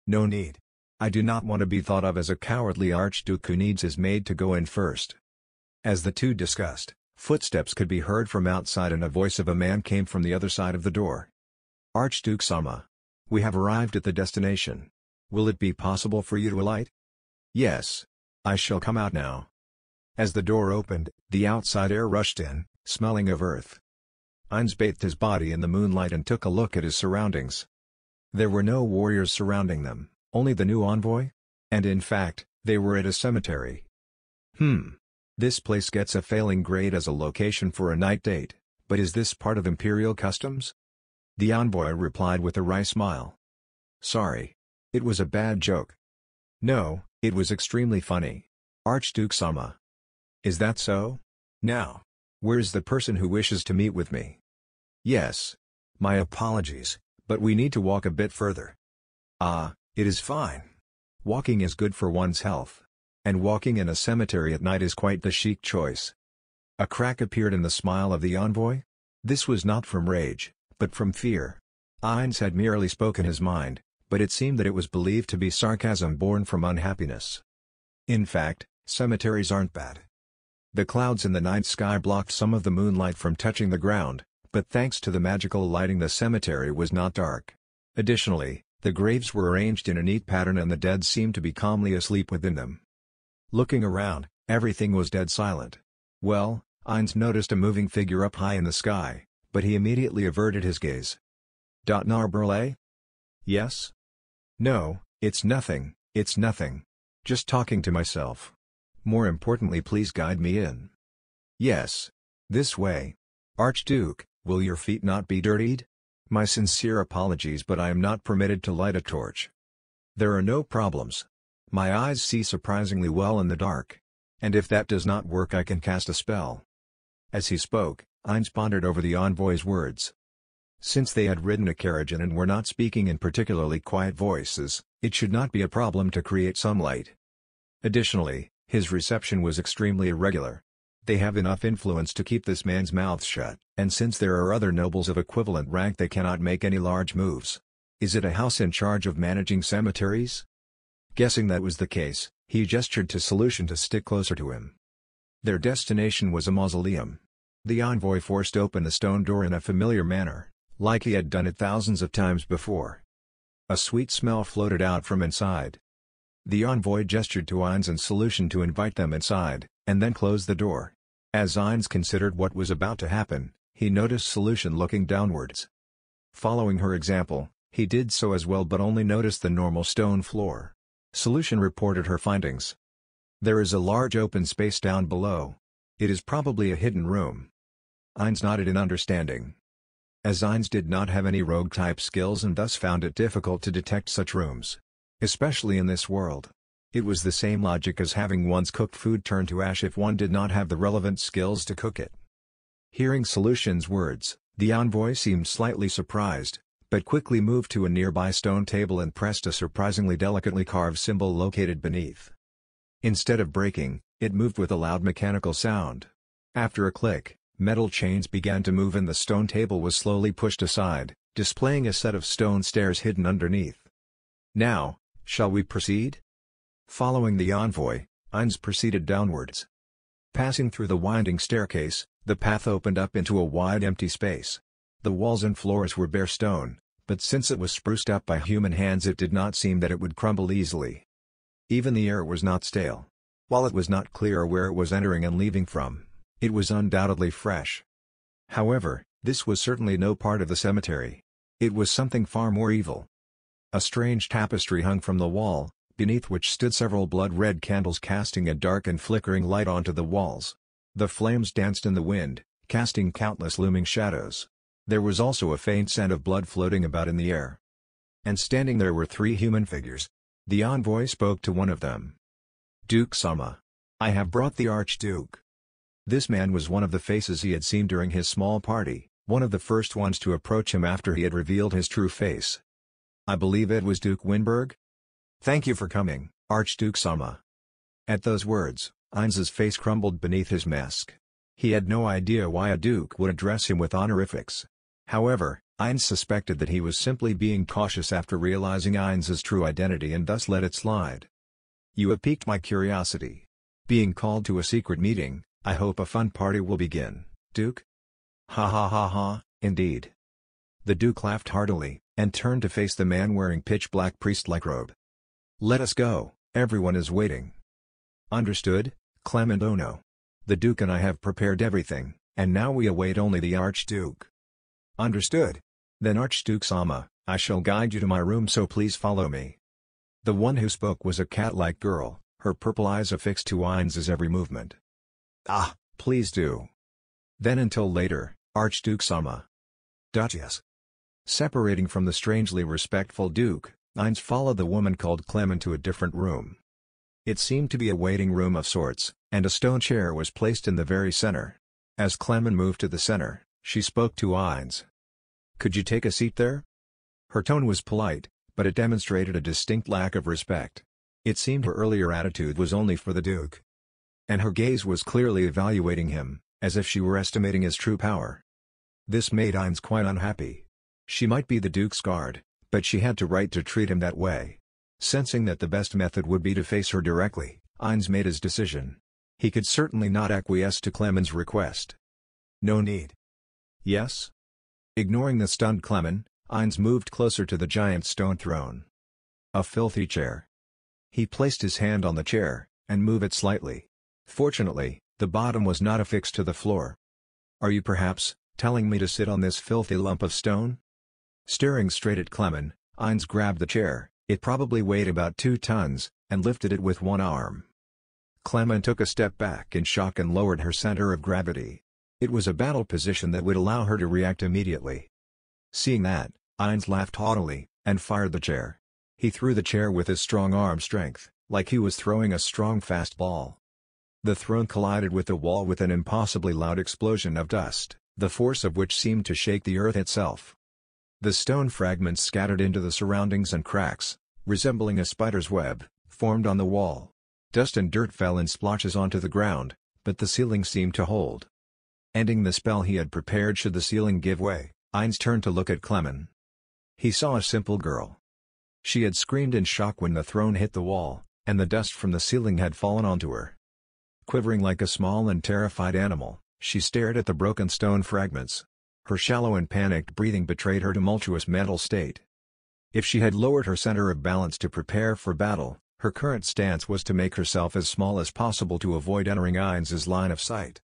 No need. I do not want to be thought of as a cowardly archduke who needs his maid to go in first. As the two discussed, footsteps could be heard from outside and a voice of a man came from the other side of the door. Archduke-sama. We have arrived at the destination. Will it be possible for you to alight? Yes. I shall come out now. As the door opened, the outside air rushed in, smelling of earth. Ainz bathed his body in the moonlight and took a look at his surroundings. There were no warriors surrounding them, only the new envoy? And in fact, they were at a cemetery. This place gets a failing grade as a location for a night date, but is this part of imperial customs? The envoy replied with a wry smile. Sorry. It was a bad joke. No, it was extremely funny. Archduke-sama. Is that so? Now, where's the person who wishes to meet with me? Yes. My apologies, but we need to walk a bit further. It is fine. Walking is good for one's health. And walking in a cemetery at night is quite the chic choice. A crack appeared in the smile of the envoy. This was not from rage, but from fear. Ainz had merely spoken his mind, but it seemed that it was believed to be sarcasm born from unhappiness. In fact, cemeteries aren't bad. The clouds in the night sky blocked some of the moonlight from touching the ground, but thanks to the magical lighting the cemetery was not dark. Additionally, the graves were arranged in a neat pattern and the dead seemed to be calmly asleep within them. Looking around, everything was dead silent. Well, Ainz noticed a moving figure up high in the sky, but he immediately averted his gaze. Narburle? Yes? No, it's nothing, it's nothing. Just talking to myself. More importantly, please guide me in. Yes. This way. Archduke, will your feet not be dirtied? My sincere apologies, but I am not permitted to light a torch. There are no problems. My eyes see surprisingly well in the dark. And if that does not work, I can cast a spell. As he spoke, Ainz pondered over the envoy's words. Since they had ridden a carriage and were not speaking in particularly quiet voices, it should not be a problem to create some light. Additionally, his reception was extremely irregular. They have enough influence to keep this man's mouth shut, and since there are other nobles of equivalent rank, they cannot make any large moves. Is it a house in charge of managing cemeteries? Guessing that was the case, he gestured to Solution to stick closer to him. Their destination was a mausoleum. The envoy forced open the stone door in a familiar manner, like he had done it thousands of times before. A sweet smell floated out from inside. The envoy gestured to Ainz and Solution to invite them inside, and then closed the door. As Ainz considered what was about to happen, he noticed Solution looking downwards. Following her example, he did so as well, but only noticed the normal stone floor. Solution reported her findings. There is a large open space down below. It is probably a hidden room. Ainz nodded in understanding. As Ainz did not have any rogue-type skills and thus found it difficult to detect such rooms. Especially in this world. It was the same logic as having one's cooked food turn to ash if one did not have the relevant skills to cook it. Hearing Solution's words, the envoy seemed slightly surprised, but quickly moved to a nearby stone table and pressed a surprisingly delicately carved symbol located beneath. Instead of breaking, it moved with a loud mechanical sound. After a click, metal chains began to move and the stone table was slowly pushed aside, displaying a set of stone stairs hidden underneath. Now, shall we proceed? Following the envoy, Ainz proceeded downwards. Passing through the winding staircase, the path opened up into a wide empty space. The walls and floors were bare stone, but since it was spruced up by human hands, it did not seem that it would crumble easily. Even the air was not stale. While it was not clear where it was entering and leaving from, it was undoubtedly fresh. However, this was certainly no part of the cemetery. It was something far more evil. A strange tapestry hung from the wall, beneath which stood several blood-red candles casting a dark and flickering light onto the walls. The flames danced in the wind, casting countless looming shadows. There was also a faint scent of blood floating about in the air. And standing there were three human figures. The envoy spoke to one of them. Duke Sama. I have brought the Archduke. This man was one of the faces he had seen during his small party, one of the first ones to approach him after he had revealed his true face. I believe it was Duke Winberg? Thank you for coming, Archduke Sama. At those words, Ainz's face crumbled beneath his mask. He had no idea why a duke would address him with honorifics. However, Ainz suspected that he was simply being cautious after realizing Ainz's true identity and thus let it slide. You have piqued my curiosity. Being called to a secret meeting, I hope a fun party will begin, Duke? Ha ha ha ha, indeed. The Duke laughed heartily, and turned to face the man wearing pitch-black priest-like robe. Let us go, everyone is waiting. Understood, Clement Ono. The Duke and I have prepared everything, and now we await only the Archduke. Understood. Then Archduke Sama, I shall guide you to my room, so please follow me. The one who spoke was a cat-like girl, her purple eyes affixed to Ainz's every movement. Ah, please do. Then until later, Archduke Sama. Duchess. Separating from the strangely respectful Duke, Ainz followed the woman called Clement to a different room. It seemed to be a waiting room of sorts, and a stone chair was placed in the very center. As Clement moved to the center, she spoke to Ainz. Could you take a seat there? Her tone was polite, but it demonstrated a distinct lack of respect. It seemed her earlier attitude was only for the Duke. And her gaze was clearly evaluating him, as if she were estimating his true power. This made Heinz quite unhappy. She might be the Duke's guard, but she had the right to treat him that way. Sensing that the best method would be to face her directly, Heinz made his decision. He could certainly not acquiesce to Clement's request. No need. Yes? Ignoring the stunned Clement, Heinz moved closer to the giant stone throne. A filthy chair. He placed his hand on the chair, and moved it slightly. Fortunately, the bottom was not affixed to the floor. Are you perhaps telling me to sit on this filthy lump of stone? Staring straight at Clement, Heinz grabbed the chair, it probably weighed about 2 tons, and lifted it with one arm. Clement took a step back in shock and lowered her center of gravity. It was a battle position that would allow her to react immediately. Seeing that, Heinz laughed haughtily, and fired the chair. He threw the chair with his strong arm strength, like he was throwing a strong fastball. The throne collided with the wall with an impossibly loud explosion of dust, the force of which seemed to shake the earth itself. The stone fragments scattered into the surroundings and cracks, resembling a spider's web, formed on the wall. Dust and dirt fell in splotches onto the ground, but the ceiling seemed to hold. Ending the spell he had prepared should the ceiling give way, Heinz turned to look at Clement. He saw a simple girl. She had screamed in shock when the throne hit the wall, and the dust from the ceiling had fallen onto her. Quivering like a small and terrified animal, she stared at the broken stone fragments. Her shallow and panicked breathing betrayed her tumultuous mental state. If she had lowered her center of balance to prepare for battle, her current stance was to make herself as small as possible to avoid entering Heinz's line of sight.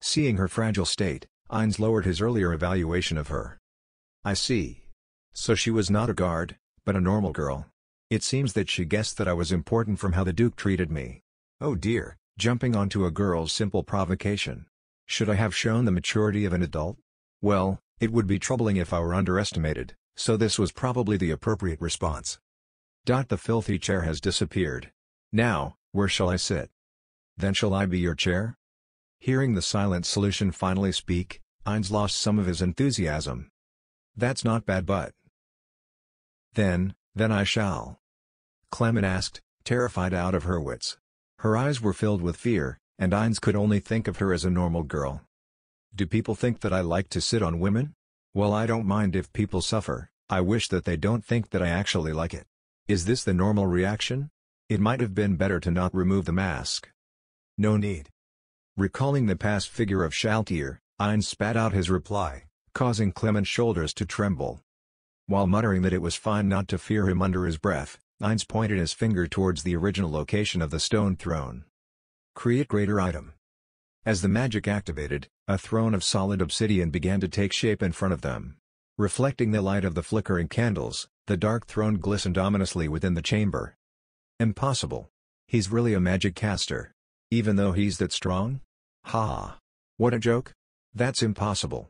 Seeing her fragile state, Heinz lowered his earlier evaluation of her. I see. So she was not a guard, but a normal girl. It seems that she guessed that I was important from how the Duke treated me. Oh dear, jumping onto a girl's simple provocation. Should I have shown the maturity of an adult? Well, it would be troubling if I were underestimated, so this was probably the appropriate response. The filthy chair has disappeared. Now, where shall I sit? Then shall I be your chair? Hearing the silent solution finally speak, Heinz lost some of his enthusiasm. That's not bad, but... Then I shall. Clement asked, terrified out of her wits. Her eyes were filled with fear, and Heinz could only think of her as a normal girl. Do people think that I like to sit on women? Well, I don't mind if people suffer, I wish that they don't think that I actually like it. Is this the normal reaction? It might have been better to not remove the mask. No need. Recalling the past figure of Shaltir, Heinz spat out his reply, causing Clement's shoulders to tremble. While muttering that it was fine not to fear him under his breath, Heinz pointed his finger towards the original location of the stone throne. Create greater item. As the magic activated, a throne of solid obsidian began to take shape in front of them. Reflecting the light of the flickering candles, the dark throne glistened ominously within the chamber. Impossible. He's really a magic caster. Even though he's that strong? Ha! What a joke? That's impossible.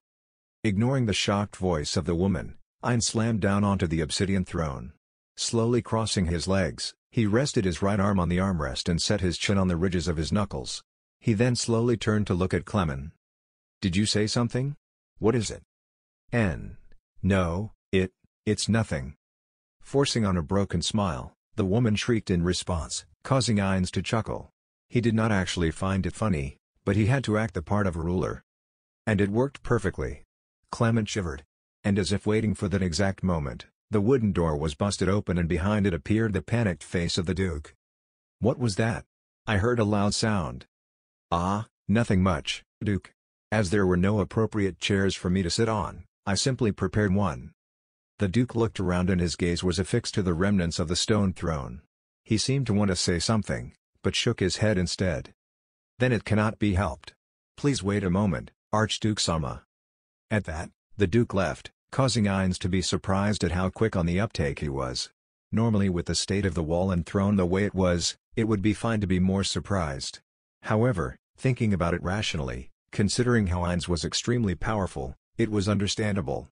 Ignoring the shocked voice of the woman, Heinz slammed down onto the obsidian throne. Slowly crossing his legs, he rested his right arm on the armrest and set his chin on the ridges of his knuckles. He then slowly turned to look at Clement. Did you say something? What is it? No, it's nothing. Forcing on a broken smile, the woman shrieked in response, causing Heinz to chuckle. He did not actually find it funny, but he had to act the part of a ruler. And it worked perfectly. Clement shivered. And as if waiting for that exact moment, the wooden door was busted open and behind it appeared the panicked face of the Duke. What was that? I heard a loud sound. Ah, nothing much, Duke. As there were no appropriate chairs for me to sit on, I simply prepared one. The Duke looked around and his gaze was affixed to the remnants of the stone throne. He seemed to want to say something, but shook his head instead. Then it cannot be helped. Please wait a moment, Archduke Sama. At that, the Duke left, causing Heinz to be surprised at how quick on the uptake he was. Normally with the state of the wall and throne the way it was, it would be fine to be more surprised. However, thinking about it rationally, considering how Heinz was extremely powerful, it was understandable.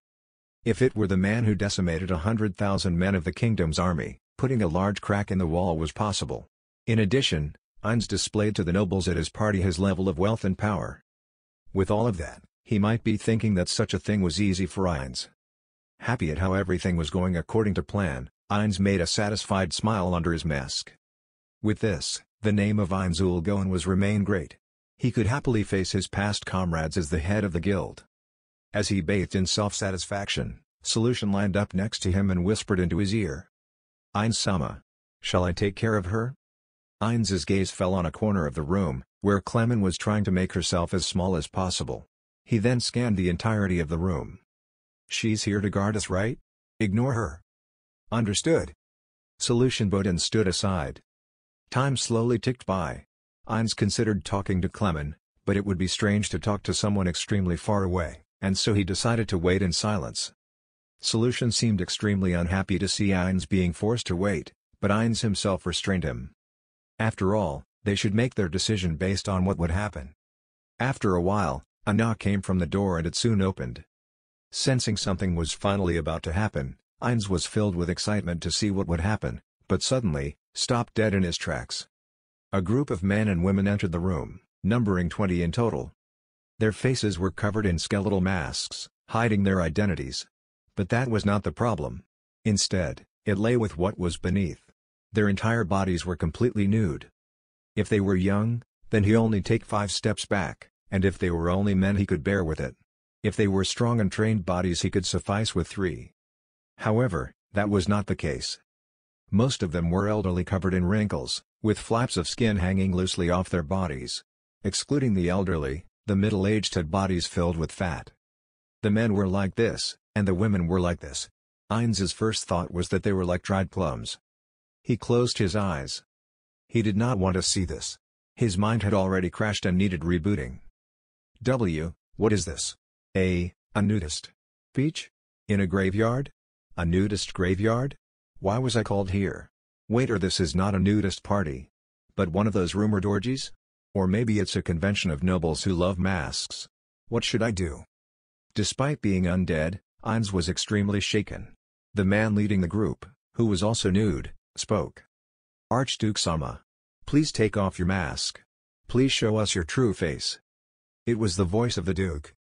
If it were the man who decimated 100,000 men of the kingdom's army, putting a large crack in the wall was possible. In addition, Heinz displayed to the nobles at his party his level of wealth and power. With all of that, he might be thinking that such a thing was easy for Heinz. Happy at how everything was going according to plan, Heinz made a satisfied smile under his mask. With this, the name of Heinz Ulgoen was remain great. He could happily face his past comrades as the head of the guild. As he bathed in self-satisfaction, Solution lined up next to him and whispered into his ear. "Ainz-sama. Shall I take care of her?" Ainz's gaze fell on a corner of the room, where Clemen was trying to make herself as small as possible. He then scanned the entirety of the room. "She's here to guard us, right? Ignore her." "Understood." Solution bowed and stood aside. Time slowly ticked by. Ainz considered talking to Clemen, but it would be strange to talk to someone extremely far away, and so he decided to wait in silence. Solution seemed extremely unhappy to see Ainz being forced to wait, but Ainz himself restrained him. After all, they should make their decision based on what would happen. After a while, a knock came from the door and it soon opened. Sensing something was finally about to happen, Ainz was filled with excitement to see what would happen, but suddenly, stopped dead in his tracks. A group of men and women entered the room, numbering 20 in total. Their faces were covered in skeletal masks, hiding their identities. But that was not the problem. Instead, it lay with what was beneath. Their entire bodies were completely nude. If they were young, then he only take 5 steps back, and if they were only men he could bear with it. If they were strong and trained bodies he could suffice with 3. However, that was not the case. Most of them were elderly, covered in wrinkles, with flaps of skin hanging loosely off their bodies. Excluding the elderly, the middle-aged had bodies filled with fat. The men were like this, and the women were like this. Ainz's first thought was that they were like dried plums. He closed his eyes. He did not want to see this. His mind had already crashed and needed rebooting. What is this? A nudist. Beach? In a graveyard? A nudist graveyard? Why was I called here? Wait, or this is not a nudist party. But one of those rumored orgies? Or maybe it's a convention of nobles who love masks. What should I do? Despite being undead, Ainz was extremely shaken. The man leading the group, who was also nude, spoke. "Archduke-sama. Please take off your mask. Please show us your true face." It was the voice of the Duke.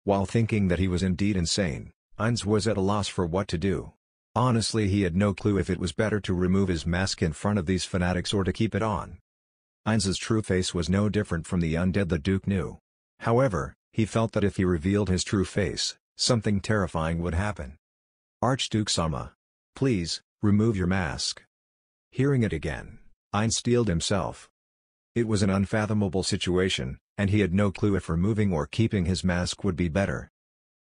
While thinking that he was indeed insane, Ainz was at a loss for what to do. Honestly, he had no clue if it was better to remove his mask in front of these fanatics or to keep it on. Ainz's true face was no different from the undead the Duke knew. However, he felt that if he revealed his true face, something terrifying would happen. "Archduke-sama. Please, remove your mask." Hearing it again, Ainz steeled himself. It was an unfathomable situation, and he had no clue if removing or keeping his mask would be better.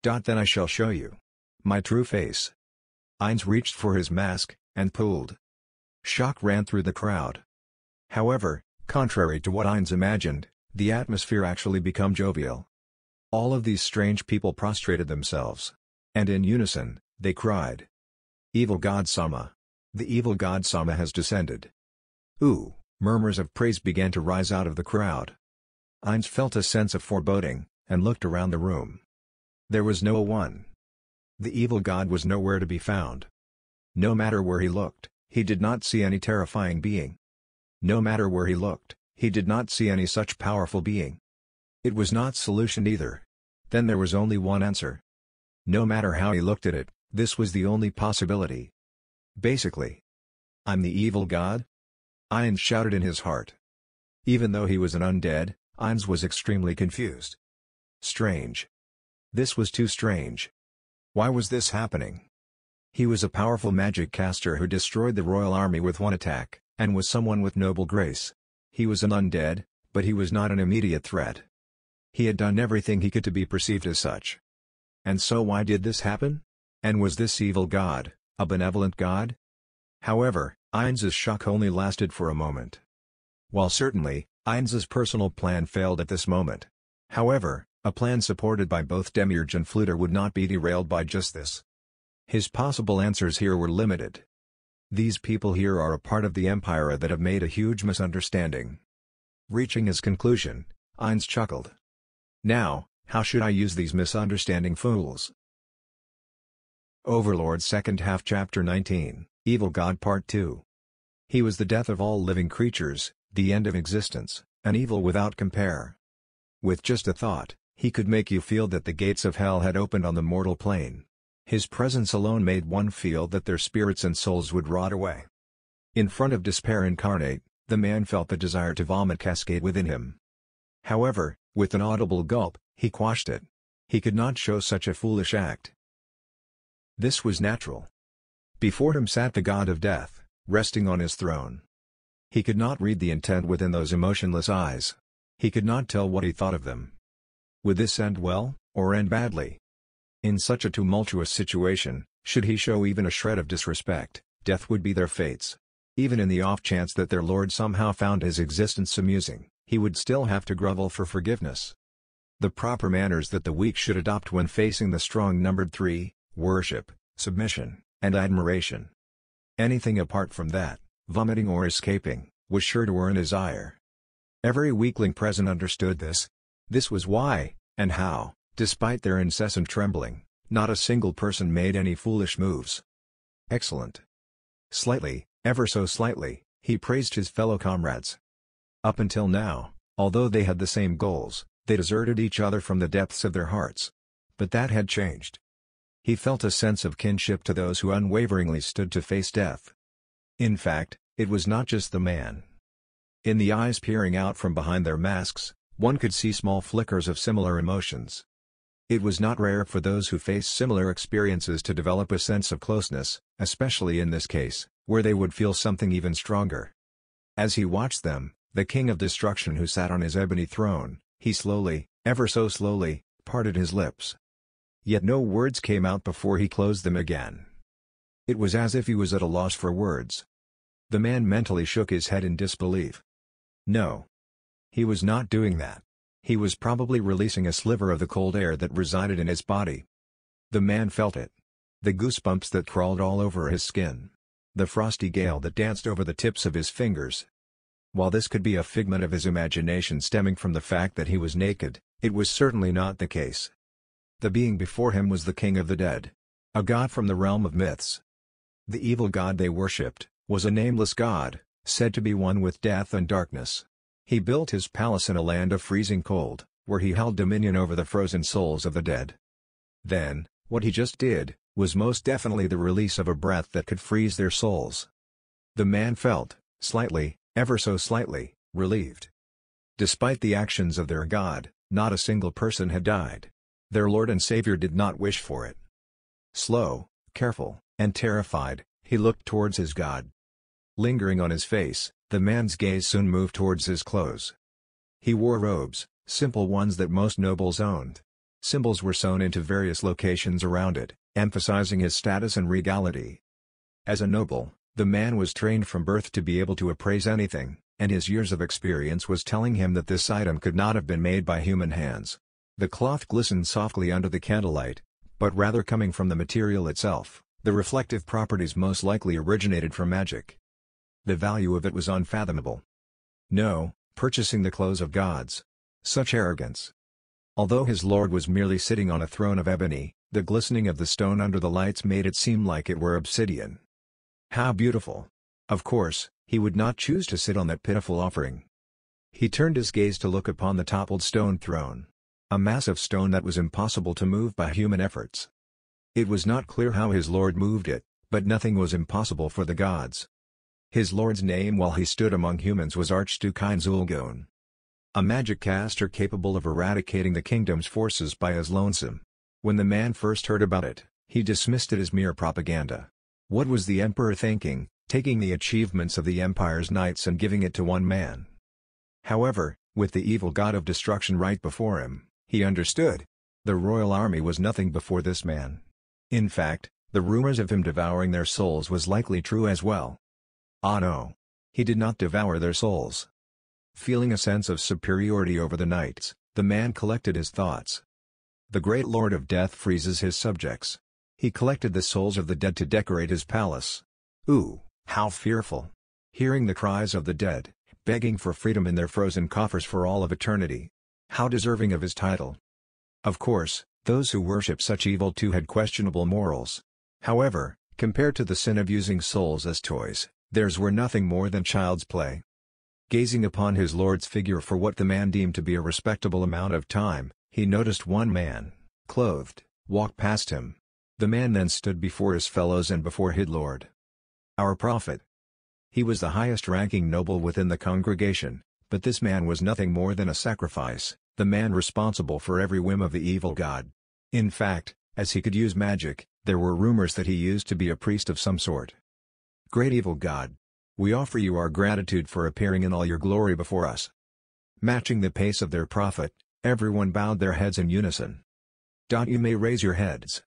Then I shall show you my true face." Ainz reached for his mask, and pulled. Shock ran through the crowd. However, contrary to what Ainz imagined, the atmosphere actually became jovial. All of these strange people prostrated themselves. And in unison, they cried, "Evil God-sama! The evil God-sama has descended!" Ooh! Murmurs of praise began to rise out of the crowd. Ainz felt a sense of foreboding, and looked around the room. There was no one. The evil god was nowhere to be found. No matter where he looked, he did not see any terrifying being. No matter where he looked, he did not see any such powerful being. It was not Solution either. Then there was only one answer. No matter how he looked at it, this was the only possibility. Basically, "I'm the evil god?" Ainz shouted in his heart. Even though he was an undead, Ainz was extremely confused. Strange. This was too strange. Why was this happening? He was a powerful magic caster who destroyed the royal army with one attack, and was someone with noble grace. He was an undead, but he was not an immediate threat. He had done everything he could to be perceived as such. And so why did this happen? And was this evil god a benevolent god? However, Ainz's shock only lasted for a moment. While certainly, Ainz's personal plan failed at this moment. However, a plan supported by both Demiurge and Fluter would not be derailed by just this. His possible answers here were limited. These people here are a part of the Empire that have made a huge misunderstanding. Reaching his conclusion, Ainz chuckled. Now, how should I use these misunderstanding fools? Overlord Second Half Chapter 19, Evil God Part 2. He was the death of all living creatures, the end of existence, an evil without compare. With just a thought, he could make you feel that the gates of hell had opened on the mortal plane. His presence alone made one feel that their spirits and souls would rot away. In front of despair incarnate, the man felt the desire to vomit cascade within him. However, with an audible gulp, he quashed it. He could not show such a foolish act. This was natural. Before him sat the god of death, resting on his throne. He could not read the intent within those emotionless eyes. He could not tell what he thought of them. Would this end well, or end badly? In such a tumultuous situation, should he show even a shred of disrespect, death would be their fates. Even in the off chance that their lord somehow found his existence amusing, he would still have to grovel for forgiveness. The proper manners that the weak should adopt when facing the strong numbered three: worship, submission, and admiration. Anything apart from that, vomiting or escaping, was sure to earn his ire. Every weakling present understood this. This was why, and how, despite their incessant trembling, not a single person made any foolish moves. Excellent. Slightly, ever so slightly, he praised his fellow comrades. Up until now, although they had the same goals, they deserted each other from the depths of their hearts. But that had changed. He felt a sense of kinship to those who unwaveringly stood to face death. In fact, it was not just the man. In the eyes peering out from behind their masks, one could see small flickers of similar emotions. It was not rare for those who faced similar experiences to develop a sense of closeness, especially in this case, where they would feel something even stronger. As he watched them, the king of destruction who sat on his ebony throne, he slowly, ever so slowly, parted his lips. Yet no words came out before he closed them again. It was as if he was at a loss for words. The man mentally shook his head in disbelief. No. He was not doing that. He was probably releasing a sliver of the cold air that resided in his body. The man felt it. The goosebumps that crawled all over his skin. The frosty gale that danced over the tips of his fingers. While this could be a figment of his imagination stemming from the fact that he was naked, it was certainly not the case. The being before him was the king of the dead. A god from the realm of myths. The evil god they worshipped was a nameless god, said to be one with death and darkness. He built his palace in a land of freezing cold, where he held dominion over the frozen souls of the dead. Then, what he just did, was most definitely the release of a breath that could freeze their souls. The man felt, slightly, ever so slightly, relieved. Despite the actions of their god, not a single person had died. Their Lord and Savior did not wish for it. Slow, careful, and terrified, he looked towards his god. Lingering on his face, the man's gaze soon moved towards his clothes. He wore robes, simple ones that most nobles owned. Symbols were sewn into various locations around it, emphasizing his status and regality. As a noble, the man was trained from birth to be able to appraise anything, and his years of experience was telling him that this item could not have been made by human hands. The cloth glistened softly under the candlelight, but rather coming from the material itself, the reflective properties most likely originated from magic. The value of it was unfathomable. No, purchasing the clothes of gods. Such arrogance. Although his lord was merely sitting on a throne of ebony, the glistening of the stone under the lights made it seem like it were obsidian. How beautiful! Of course, he would not choose to sit on that pitiful offering. He turned his gaze to look upon the toppled stone throne. A massive stone that was impossible to move by human efforts. It was not clear how his lord moved it, but nothing was impossible for the gods. His lord's name while he stood among humans was Archduke Heinz Ulgon. A magic caster capable of eradicating the kingdom's forces by his lonesome. When the man first heard about it, he dismissed it as mere propaganda. What was the emperor thinking, taking the achievements of the empire's knights and giving it to one man? However, with the evil god of destruction right before him, he understood. The royal army was nothing before this man. In fact, the rumors of him devouring their souls was likely true as well. Ah no. He did not devour their souls. Feeling a sense of superiority over the knights, the man collected his thoughts. The great lord of death freezes his subjects. He collected the souls of the dead to decorate his palace. Ooh, how fearful! Hearing the cries of the dead, begging for freedom in their frozen coffers for all of eternity. How deserving of his title. Of course, those who worship such evil too had questionable morals. However, compared to the sin of using souls as toys, theirs were nothing more than child's play. Gazing upon his lord's figure for what the man deemed to be a respectable amount of time, he noticed one man, clothed, walk past him. The man then stood before his fellows and before his lord. Our prophet. He was the highest-ranking noble within the congregation, but this man was nothing more than a sacrifice, the man responsible for every whim of the evil god. In fact, as he could use magic, there were rumors that he used to be a priest of some sort. Great evil god, we offer you our gratitude for appearing in all your glory before us. Matching the pace of their prophet, everyone bowed their heads in unison. You may raise your heads.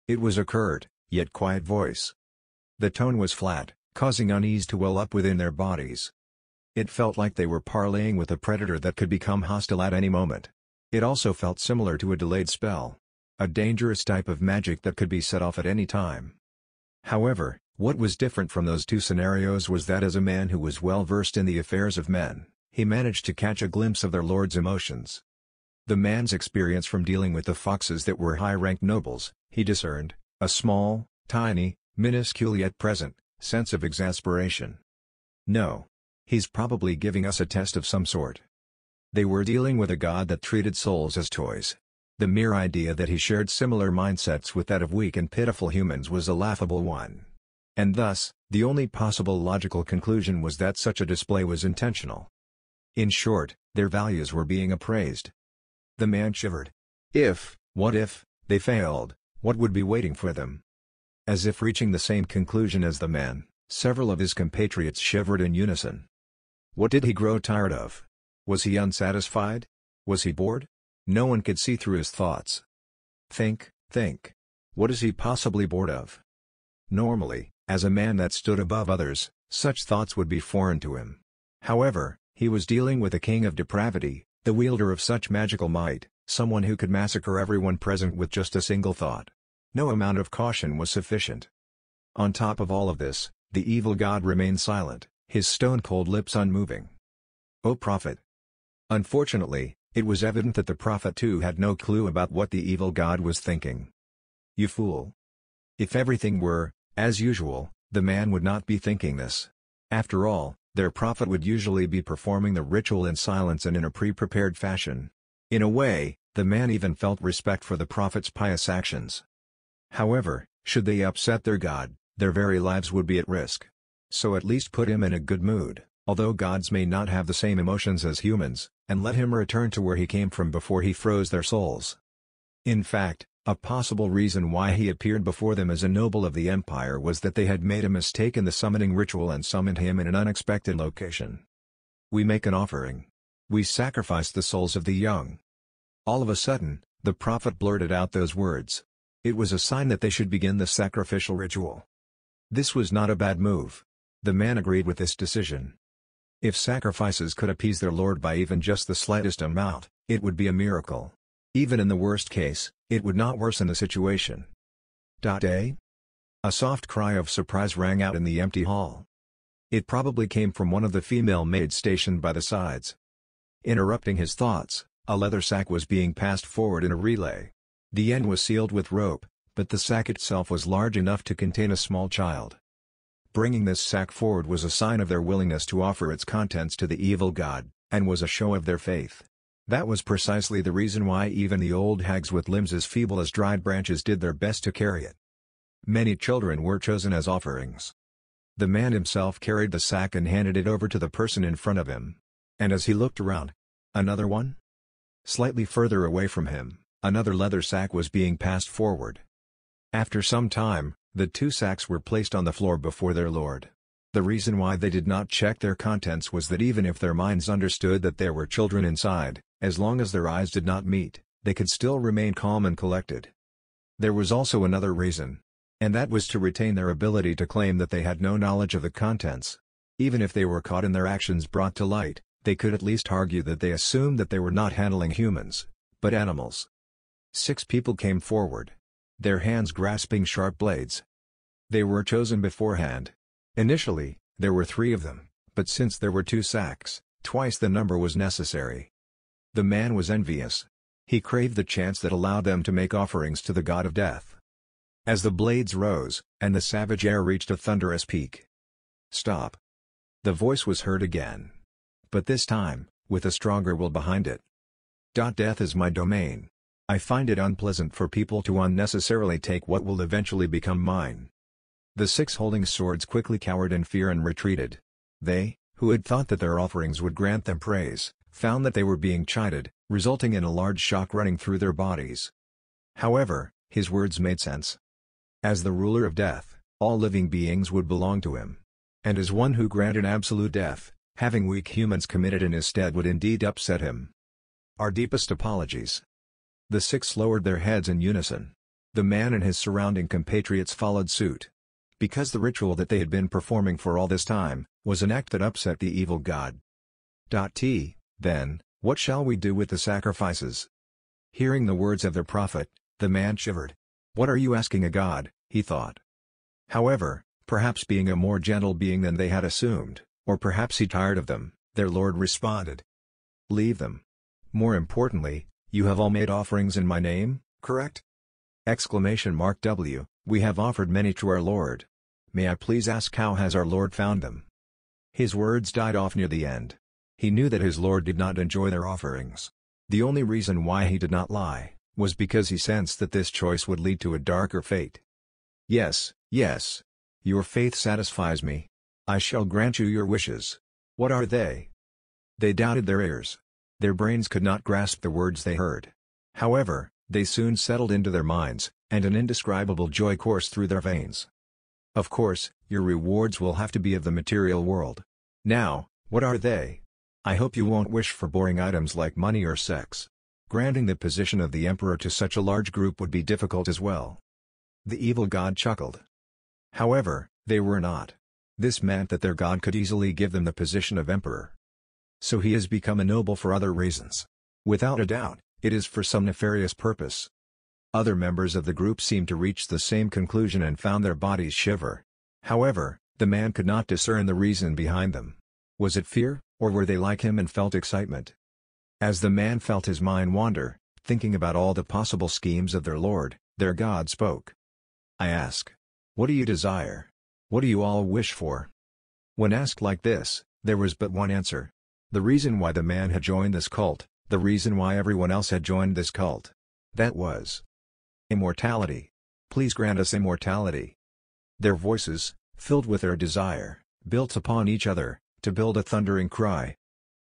It was a curt, yet quiet voice. The tone was flat, causing unease to well up within their bodies. It felt like they were parleying with a predator that could become hostile at any moment. It also felt similar to a delayed spell. A dangerous type of magic that could be set off at any time. However, what was different from those two scenarios was that as a man who was well versed in the affairs of men, he managed to catch a glimpse of their lord's emotions. The man's experience from dealing with the foxes that were high-ranked nobles, he discerned, a small, tiny, minuscule yet present, sense of exasperation. No. He's probably giving us a test of some sort. They were dealing with a god that treated souls as toys. The mere idea that he shared similar mindsets with that of weak and pitiful humans was a laughable one. And thus, the only possible logical conclusion was that such a display was intentional. In short, their values were being appraised. The man shivered. What if, they failed, what would be waiting for them? As if reaching the same conclusion as the man, several of his compatriots shivered in unison. What did he grow tired of? Was he unsatisfied? Was he bored? No one could see through his thoughts. Think. What is he possibly bored of? Normally, as a man that stood above others, such thoughts would be foreign to him. However, he was dealing with a king of depravity, the wielder of such magical might, someone who could massacre everyone present with just a single thought. No amount of caution was sufficient. On top of all of this, the evil god remained silent, his stone-cold lips unmoving. O prophet! Unfortunately, it was evident that the prophet too had no clue about what the evil god was thinking. You fool! If everything were, as usual, the man would not be thinking this. After all, their prophet would usually be performing the ritual in silence and in a pre-prepared fashion. In a way, the man even felt respect for the prophet's pious actions. However, should they upset their god, their very lives would be at risk. So at least put him in a good mood, although gods may not have the same emotions as humans, and let him return to where he came from before he froze their souls. In fact, a possible reason why he appeared before them as a noble of the empire was that they had made a mistake in the summoning ritual and summoned him in an unexpected location. We make an offering. We sacrifice the souls of the young. All of a sudden, the prophet blurted out those words. It was a sign that they should begin the sacrificial ritual. This was not a bad move. The man agreed with this decision. If sacrifices could appease their lord by even just the slightest amount, it would be a miracle. Even in the worst case, it would not worsen the situation. A soft cry of surprise rang out in the empty hall. It probably came from one of the female maids stationed by the sides. Interrupting his thoughts, a leather sack was being passed forward in a relay. The end was sealed with rope, but the sack itself was large enough to contain a small child. Bringing this sack forward was a sign of their willingness to offer its contents to the evil god, and was a show of their faith. That was precisely the reason why even the old hags with limbs as feeble as dried branches did their best to carry it. Many children were chosen as offerings. The man himself carried the sack and handed it over to the person in front of him. And as he looked around, another one? Slightly further away from him, another leather sack was being passed forward. After some time, the two sacks were placed on the floor before their lord. The reason why they did not check their contents was that even if their minds understood that there were children inside, as long as their eyes did not meet, they could still remain calm and collected. There was also another reason. And that was to retain their ability to claim that they had no knowledge of the contents. Even if they were caught and their actions brought to light, they could at least argue that they assumed that they were not handling humans, but animals. 6 people came forward, their hands grasping sharp blades. They were chosen beforehand. Initially, there were 3 of them, but since there were 2 sacks, twice the number was necessary. The man was envious. He craved the chance that allowed them to make offerings to the god of death. As the blades rose, and the savage air reached a thunderous peak. Stop! The voice was heard again. But this time, with a stronger will behind it. Death is my domain. I find it unpleasant for people to unnecessarily take what will eventually become mine. The 6 holding swords quickly cowered in fear and retreated. They who had thought that their offerings would grant them praise, found that they were being chided, resulting in a large shock running through their bodies. However, his words made sense. As the ruler of death, all living beings would belong to him. And as one who granted absolute death, having weak humans committed in his stead would indeed upset him. Our deepest apologies. The 6 lowered their heads in unison. The man and his surrounding compatriots followed suit. Because the ritual that they had been performing for all this time, was an act that upset the evil god. Then, what shall we do with the sacrifices? Hearing the words of their prophet, the man shivered. What are you asking a god, he thought. However, perhaps being a more gentle being than they had assumed, or perhaps he tired of them, their Lord responded. Leave them. More importantly, you have all made offerings in my name, correct? We have offered many to our Lord. May I please ask how has our Lord found them? His words died off near the end. He knew that his Lord did not enjoy their offerings. The only reason why he did not lie, was because he sensed that this choice would lead to a darker fate. Yes, yes. Your faith satisfies me. I shall grant you your wishes. What are they? They doubted their ears. Their brains could not grasp the words they heard. However, they soon settled into their minds, and an indescribable joy coursed through their veins. Of course, your rewards will have to be of the material world. Now, what are they? I hope you won't wish for boring items like money or sex. Granting the position of the emperor to such a large group would be difficult as well. The evil god chuckled. However, they were not. This meant that their god could easily give them the position of emperor. So he has become a noble for other reasons. Without a doubt, it is for some nefarious purpose. Other members of the group seemed to reach the same conclusion and found their bodies shiver. However, the man could not discern the reason behind them. Was it fear, or were they like him and felt excitement? As the man felt his mind wander, thinking about all the possible schemes of their Lord, their God spoke. I ask. What do you desire? What do you all wish for? When asked like this, there was but one answer. The reason why the man had joined this cult, the reason why everyone else had joined this cult. That was immortality. Please grant us immortality. Their voices, filled with their desire, built upon each other, to build a thundering cry.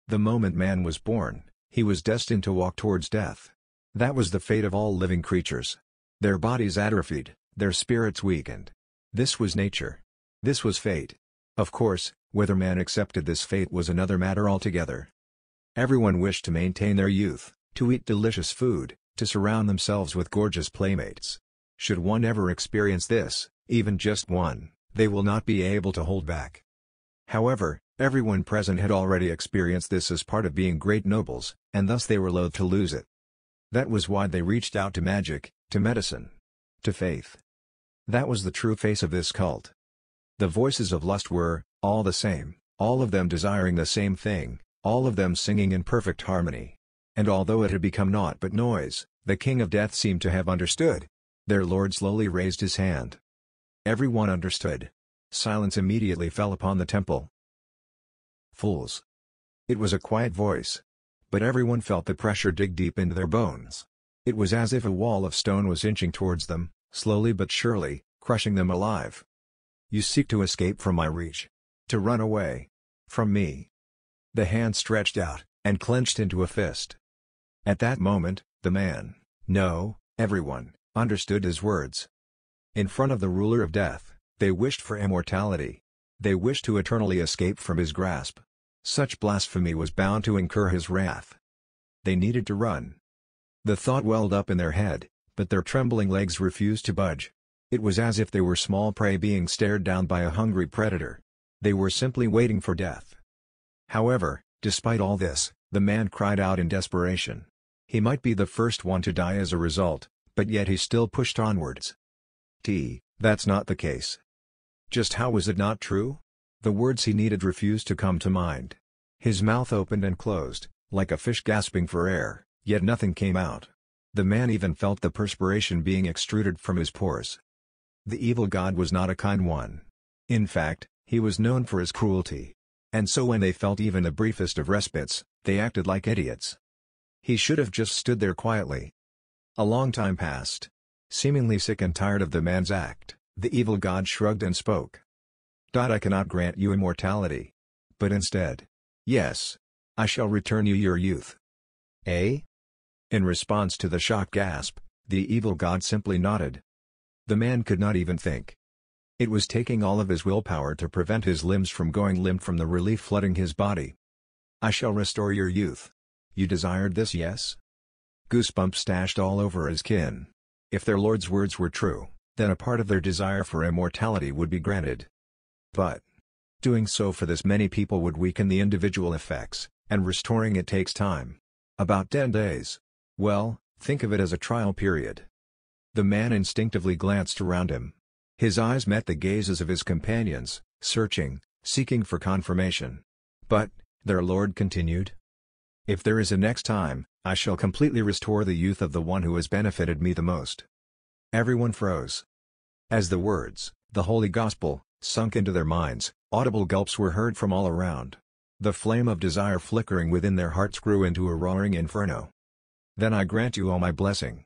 The moment man was born, he was destined to walk towards death. That was the fate of all living creatures. Their bodies atrophied, their spirits weakened. This was nature. This was fate. Of course, whether man accepted this fate was another matter altogether. Everyone wished to maintain their youth, to eat delicious food, to surround themselves with gorgeous playmates. Should one ever experience this, even just one, they will not be able to hold back. However, everyone present had already experienced this as part of being great nobles, and thus they were loath to lose it. That was why they reached out to magic, to medicine, to faith. That was the true face of this cult. The voices of lust were, all the same, all of them desiring the same thing, all of them singing in perfect harmony. And although it had become naught but noise, the king of death seemed to have understood. Their Lord slowly raised his hand. Everyone understood. Silence immediately fell upon the temple. Fools. It was a quiet voice. But everyone felt the pressure dig deep into their bones. It was as if a wall of stone was inching towards them, slowly but surely, crushing them alive. You seek to escape from my reach. To run away. From me. The hand stretched out, and clenched into a fist. At that moment, the man, no, everyone, understood his words. In front of the ruler of death, they wished for immortality. They wished to eternally escape from his grasp. Such blasphemy was bound to incur his wrath. They needed to run. The thought welled up in their head, but their trembling legs refused to budge. It was as if they were small prey being stared down by a hungry predator. They were simply waiting for death. However, despite all this, the man cried out in desperation. He might be the first one to die as a result, but yet he still pushed onwards. That's not the case. Just how was it not true? The words he needed refused to come to mind. His mouth opened and closed, like a fish gasping for air, yet nothing came out. The man even felt the perspiration being extruded from his pores. The evil god was not a kind one. In fact, he was known for his cruelty. And so when they felt even the briefest of respites, they acted like idiots. He should have just stood there quietly. A long time passed. Seemingly sick and tired of the man's act, the evil god shrugged and spoke. I cannot grant you immortality. but instead, "Yes. I shall return you your youth." Eh? In response to the shocked gasp, the evil god simply nodded. The man could not even think. It was taking all of his willpower to prevent his limbs from going limp from the relief flooding his body. "I shall restore your youth. You desired this, yes?" Goosebumps stashed all over his kin. If their lord's words were true, then a part of their desire for immortality would be granted. But doing so for this many people would weaken the individual effects, and restoring it takes time. About 10 days. Well, think of it as a trial period. The man instinctively glanced around him. His eyes met the gazes of his companions, searching, seeking for confirmation. "But," their lord continued, "if there is a next time, I shall completely restore the youth of the one who has benefited me the most." Everyone froze. As the words, "the Holy Gospel," sunk into their minds, audible gulps were heard from all around. The flame of desire flickering within their hearts grew into a roaring inferno. "Then I grant you all my blessing."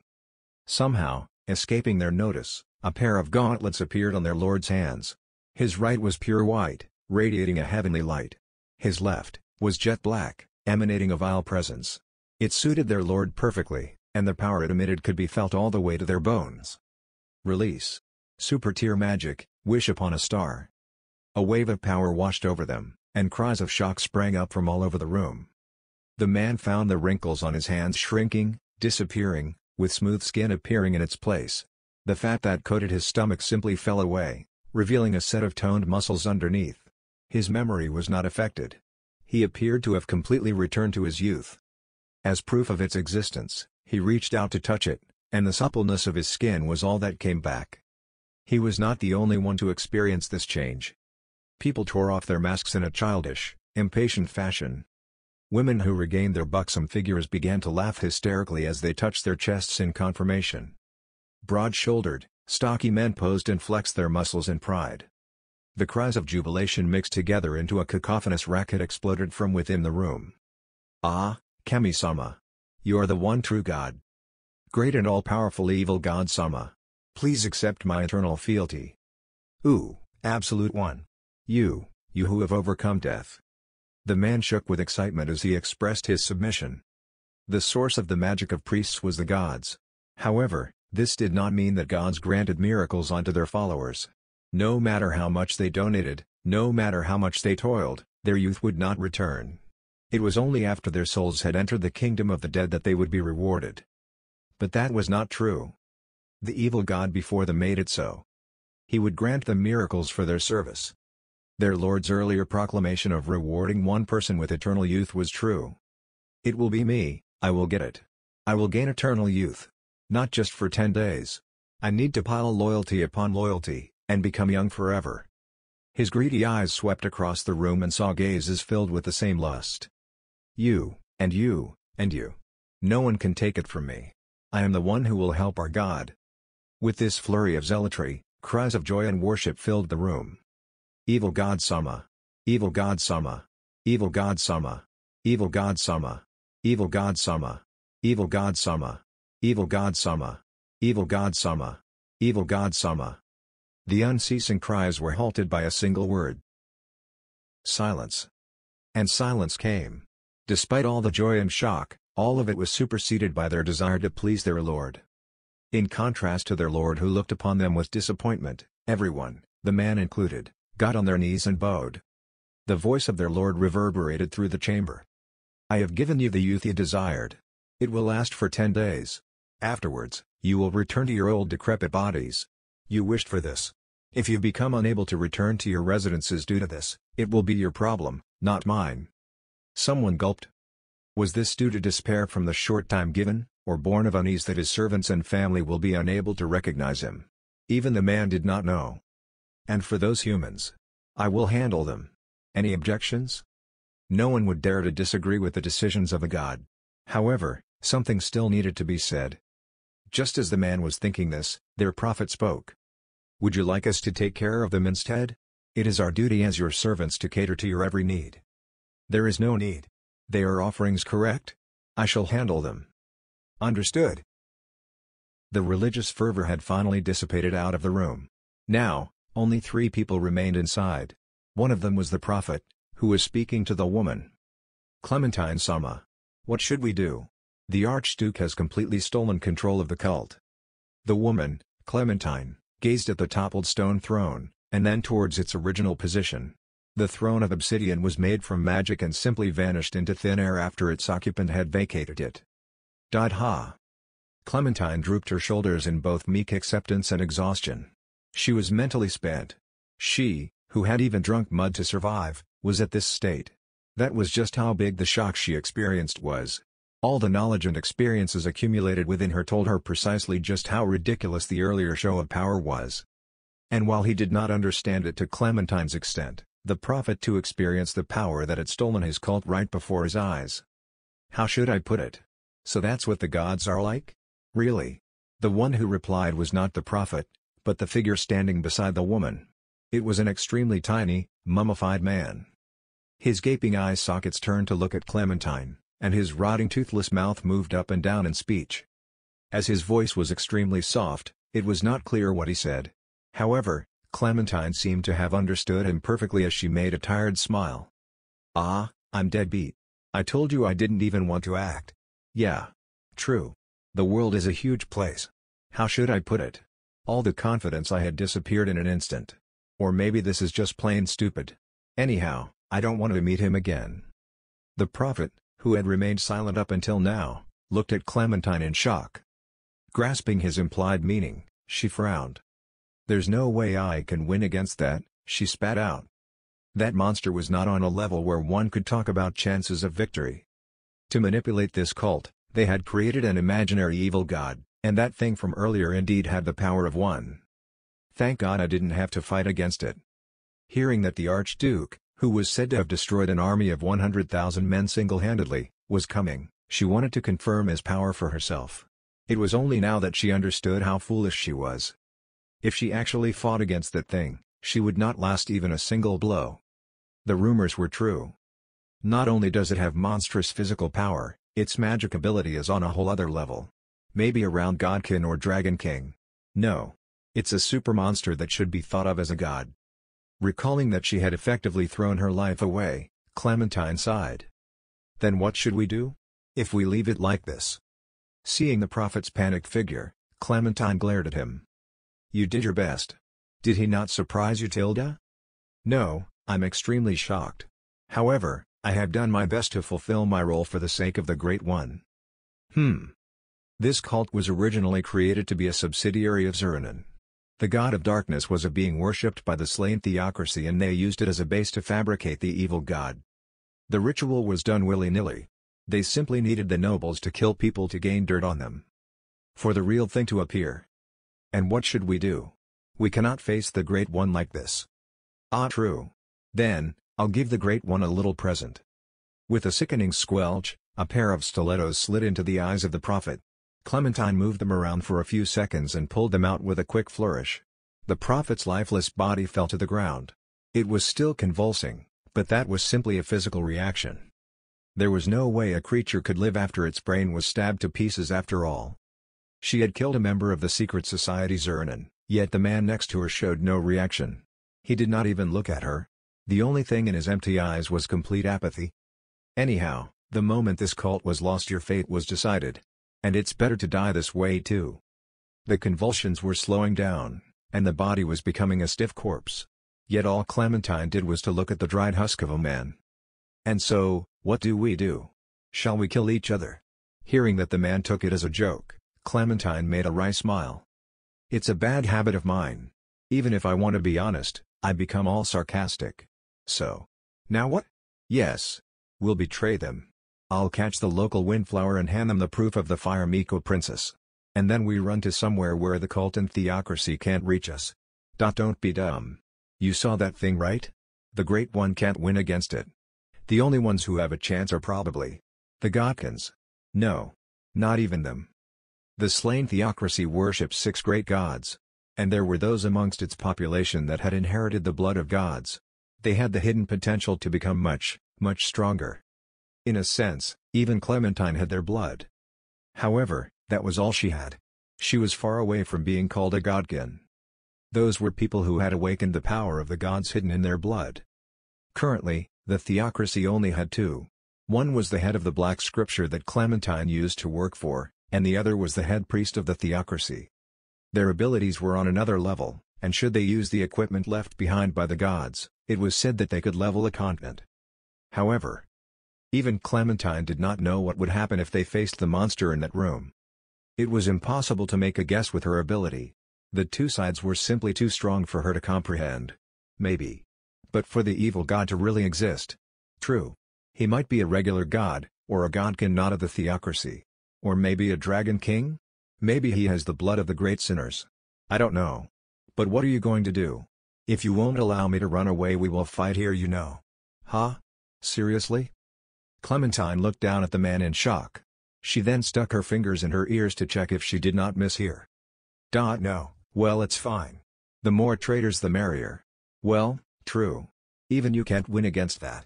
Somehow, escaping their notice, a pair of gauntlets appeared on their lord's hands. His right was pure white, radiating a heavenly light. His left was jet black, emanating a vile presence. It suited their lord perfectly, and the power it emitted could be felt all the way to their bones. Release. Super tier magic, wish upon a star. A wave of power washed over them, and cries of shock sprang up from all over the room. The man found the wrinkles on his hands shrinking, disappearing, with smooth skin appearing in its place. The fat that coated his stomach simply fell away, revealing a set of toned muscles underneath. His memory was not affected. He appeared to have completely returned to his youth. As proof of its existence, he reached out to touch it, and the suppleness of his skin was all that came back. He was not the only one to experience this change. People tore off their masks in a childish, impatient fashion. Women who regained their buxom figures began to laugh hysterically as they touched their chests in confirmation. Broad-shouldered, stocky men posed and flexed their muscles in pride. The cries of jubilation mixed together into a cacophonous racket exploded from within the room. "Ah, Kami-sama. You are the one true God. Great and all-powerful evil God-sama. Please accept my eternal fealty. Ooh, Absolute One. You who have overcome death." The man shook with excitement as he expressed his submission. The source of the magic of priests was the gods. However, this did not mean that gods granted miracles onto their followers. No matter how much they donated, no matter how much they toiled, their youth would not return. It was only after their souls had entered the kingdom of the dead that they would be rewarded. But that was not true. The evil god before them made it so. He would grant them miracles for their service. Their lord's earlier proclamation of rewarding one person with eternal youth was true. "It will be me, I will get it. I will gain eternal youth. Not just for 10 days. I need to pile loyalty upon loyalty, and become young forever." His greedy eyes swept across the room and saw gazes filled with the same lust. "You, and you, and you. No one can take it from me. I am the one who will help our God." With this flurry of zealotry, cries of joy and worship filled the room. "Evil God-sama! Evil God-sama! Evil God-sama! Evil God-sama! Evil God-sama! Evil God-sama! Evil God-sama! Evil God-sama! Evil God-sama!" The unceasing cries were halted by a single word. Silence. And silence came. Despite all the joy and shock, all of it was superseded by their desire to please their lord. In contrast to their lord who looked upon them with disappointment, everyone, the man included, got on their knees and bowed. The voice of their lord reverberated through the chamber. "I have given you the youth you desired. It will last for 10 days. Afterwards, you will return to your old decrepit bodies. You wished for this. If you become unable to return to your residences due to this, it will be your problem, not mine." Someone gulped. Was this due to despair from the short time given, or born of unease that his servants and family will be unable to recognize him? Even the man did not know. "And for those humans, I will handle them. Any objections?" No one would dare to disagree with the decisions of a god. However, something still needed to be said. Just as the man was thinking this, their prophet spoke. "Would you like us to take care of them instead? It is our duty as your servants to cater to your every need." "There is no need. They are offerings, correct? I shall handle them." "Understood." The religious fervor had finally dissipated out of the room. Now, only 3 people remained inside. One of them was the prophet, who was speaking to the woman. Clementine-sama. What should we do? The Archduke has completely stolen control of the cult. The woman, Clementine, gazed at the toppled stone throne, and then towards its original position. The throne of obsidian was made from magic and simply vanished into thin air after its occupant had vacated it. Ha! Clementine drooped her shoulders in both meek acceptance and exhaustion. She was mentally spent. She, who had even drunk mud to survive, was at this state. That was just how big the shock she experienced was. All the knowledge and experiences accumulated within her told her precisely just how ridiculous the earlier show of power was. And while he did not understand it to Clementine's extent, the prophet too experienced the power that had stolen his cult right before his eyes. How should I put it? So that's what the gods are like? Really? The one who replied was not the prophet, but the figure standing beside the woman. It was an extremely tiny, mummified man. His gaping eye sockets turned to look at Clementine, and his rotting toothless mouth moved up and down in speech. As his voice was extremely soft, it was not clear what he said. However, Clementine seemed to have understood him perfectly as she made a tired smile. Ah, I'm dead beat. I told you I didn't even want to act. Yeah. True. The world is a huge place. How should I put it? All the confidence I had disappeared in an instant. Or maybe this is just plain stupid. Anyhow, I don't want to meet him again. The prophet, who had remained silent up until now, looked at Clementine in shock. Grasping his implied meaning, she frowned. There's no way I can win against that, she spat out. That monster was not on a level where one could talk about chances of victory. To manipulate this cult, they had created an imaginary evil god, and that thing from earlier indeed had the power of one. Thank God I didn't have to fight against it. Hearing that the Archduke, who was said to have destroyed an army of 100,000 men single-handedly, was coming, she wanted to confirm his power for herself. It was only now that she understood how foolish she was. If she actually fought against that thing, she would not last even a single blow. The rumors were true. Not only does it have monstrous physical power, its magic ability is on a whole other level. Maybe around Godkin or Dragon King. No. It's a super monster that should be thought of as a god. Recalling that she had effectively thrown her life away, Clementine sighed. Then what should we do? If we leave it like this? Seeing the prophet's panicked figure, Clementine glared at him. You did your best. Did he not surprise you, Tilda? No, I'm extremely shocked. However, I have done my best to fulfill my role for the sake of the Great One. This cult was originally created to be a subsidiary of Zuranon. The god of darkness was a being worshipped by the slain theocracy, and they used it as a base to fabricate the evil god. The ritual was done willy-nilly. They simply needed the nobles to kill people to gain dirt on them. For the real thing to appear. And what should we do? We cannot face the Great One like this. Ah, true. Then, I'll give the Great One a little present. With a sickening squelch, a pair of stilettos slid into the eyes of the prophet. Clementine moved them around for a few seconds and pulled them out with a quick flourish. The prophet's lifeless body fell to the ground. It was still convulsing, but that was simply a physical reaction. There was no way a creature could live after its brain was stabbed to pieces after all. She had killed a member of the secret society Zuranon, yet the man next to her showed no reaction. He did not even look at her. The only thing in his empty eyes was complete apathy. Anyhow, the moment this cult was lost, your fate was decided. And it's better to die this way too. The convulsions were slowing down, and the body was becoming a stiff corpse. Yet all Clementine did was to look at the dried husk of a man. And so, what do we do? Shall we kill each other? Hearing that the man took it as a joke, Clementine made a wry smile. It's a bad habit of mine. Even if I want to be honest, I become all sarcastic. So. Now what? Yes. We'll betray them. I'll catch the local windflower and hand them the proof of the Fire Miko princess. And then we run to somewhere where the cult and theocracy can't reach us. Don't be dumb. You saw that thing, right? The Great One can't win against it. The only ones who have a chance are probably the Godkins. No. Not even them. The slain theocracy worships 6 great gods. And there were those amongst its population that had inherited the blood of gods. They had the hidden potential to become much, much stronger. In a sense, even Clementine had their blood. However, that was all she had. She was far away from being called a godkin. Those were people who had awakened the power of the gods hidden in their blood. Currently, The theocracy only had two. One was the head of the black scripture that Clementine used to work for, and the other was the head priest of the theocracy. Their abilities were on another level, and should they use the equipment left behind by the gods, it was said that they could level a continent. However, even Clementine did not know what would happen if they faced the monster in that room. It was impossible to make a guess with her ability. The two sides were simply too strong for her to comprehend. Maybe. But for the evil god to really exist. True. He might be a regular god, or a godkin not of the theocracy. Or maybe a dragon king? Maybe he has the blood of the great sinners. I don't know. But what are you going to do? If you won't allow me to run away, we will fight here, you know. Huh? Seriously? Clementine looked down at the man in shock. She then stuck her fingers in her ears to check if she did not mishear. No, well, it's fine. The more traitors the merrier. Well, true. Even you can't win against that.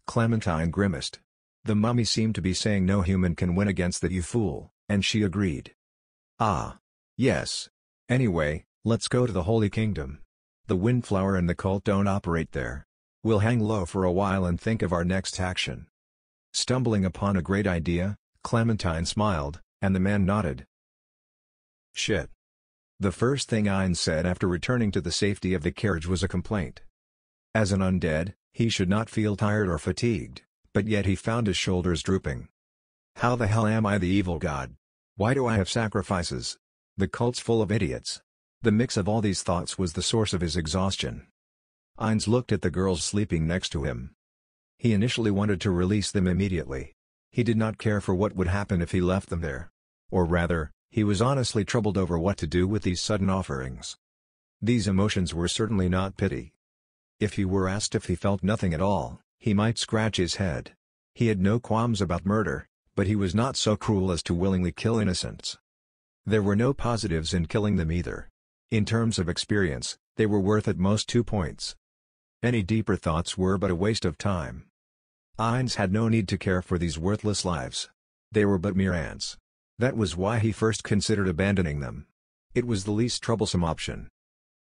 Clementine grimaced. The mummy seemed to be saying no human can win against that, you fool, and she agreed. Ah. Yes. Anyway, let's go to the Holy Kingdom. The Windflower and the cult don't operate there. We'll hang low for a while and think of our next action. Stumbling upon a great idea, Clementine smiled, and the man nodded. Shit. The first thing Ainz said after returning to the safety of the carriage was a complaint. As an undead, he should not feel tired or fatigued, but yet he found his shoulders drooping. How the hell am I the evil god? Why do I have sacrifices? The cult's full of idiots. The mix of all these thoughts was the source of his exhaustion. Ainz looked at the girls sleeping next to him. He initially wanted to release them immediately. He did not care for what would happen if he left them there. Or rather, he was honestly troubled over what to do with these sudden offerings. These emotions were certainly not pity. If he were asked if he felt nothing at all, he might scratch his head. He had no qualms about murder, but he was not so cruel as to willingly kill innocents. There were no positives in killing them either. In terms of experience, they were worth at most 2 points. Any deeper thoughts were but a waste of time. Ainz had no need to care for these worthless lives. They were but mere ants. That was why he first considered abandoning them. It was the least troublesome option.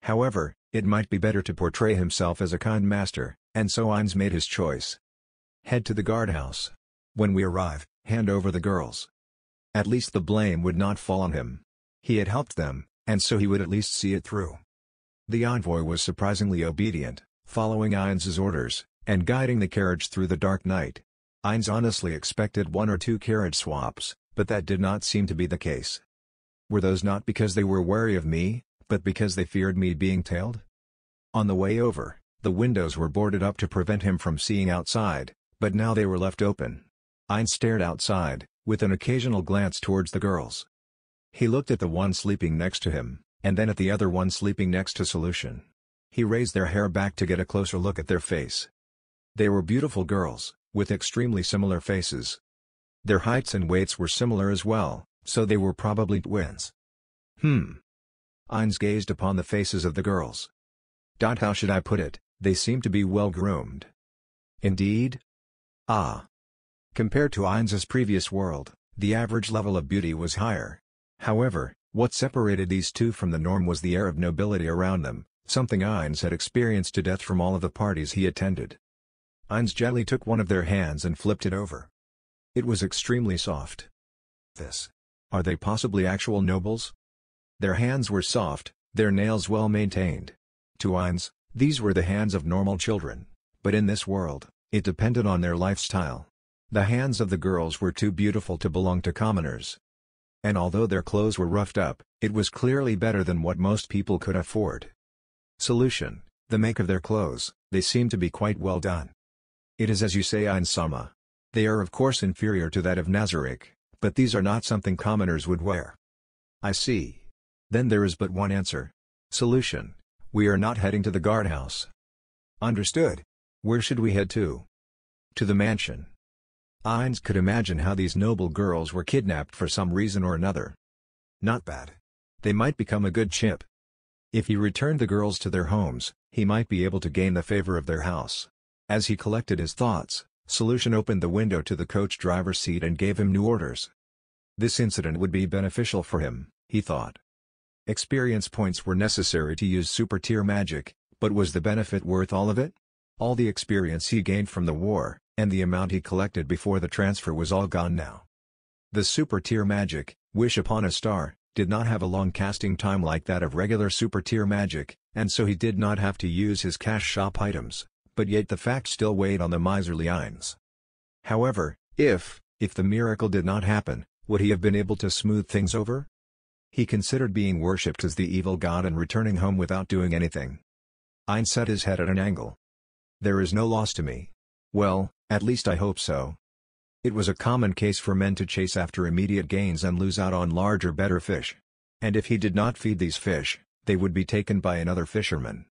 However, it might be better to portray himself as a kind master, and so Ainz made his choice. Head to the guardhouse. When we arrive, hand over the girls. At least the blame would not fall on him. He had helped them, and so he would at least see it through. The envoy was surprisingly obedient, following Ainz's orders, and guiding the carriage through the dark night. Ainz honestly expected 1 or 2 carriage swaps, but that did not seem to be the case. Were those not because they were wary of me, but because they feared me being tailed? On the way over, the windows were boarded up to prevent him from seeing outside, but now they were left open. Ainz stared outside, with an occasional glance towards the girls. He looked at the one sleeping next to him, and then at the other one sleeping next to Solution. He raised their hair back to get a closer look at their face. They were beautiful girls, with extremely similar faces. Their heights and weights were similar as well, so they were probably twins. Ainz gazed upon the faces of the girls. How should I put it, they seemed to be well groomed. Indeed? Ah. Compared to Ainz's previous world, the average level of beauty was higher. However, what separated these two from the norm was the air of nobility around them, something Ainz had experienced to death from all of the parties he attended. Ainz gently took one of their hands and flipped it over. It was extremely soft. Are they possibly actual nobles? Their hands were soft, their nails well maintained. To Ainz, these were the hands of normal children, but in this world, it depended on their lifestyle. The hands of the girls were too beautiful to belong to commoners. And although their clothes were roughed up, it was clearly better than what most people could afford. Solution: the make of their clothes, they seem to be quite well done. It is as you say, Ainz-sama. They are of course inferior to that of Nazarick, but these are not something commoners would wear. I see. Then there is but one answer. Solution: we are not heading to the guardhouse. Understood. Where should we head to? To the mansion. Ainz could imagine how these noble girls were kidnapped for some reason or another. Not bad. They might become a good chip. If he returned the girls to their homes, he might be able to gain the favor of their house. As he collected his thoughts, Solution opened the window to the coach driver's seat and gave him new orders. This incident would be beneficial for him, he thought. Experience points were necessary to use super-tier magic, but was the benefit worth all of it? All the experience he gained from the war, and the amount he collected before the transfer was all gone now. The super tier magic, Wish Upon a Star, did not have a long casting time like that of regular super tier magic, and so he did not have to use his cash shop items, but yet the fact still weighed on the miserly Ainz. However, if the miracle did not happen, would he have been able to smooth things over? He considered being worshipped as the evil god and returning home without doing anything. Ainz set his head at an angle. There is no loss to me. Well, at least I hope so. It was a common case for men to chase after immediate gains and lose out on larger better fish. And if he did not feed these fish, they would be taken by another fisherman.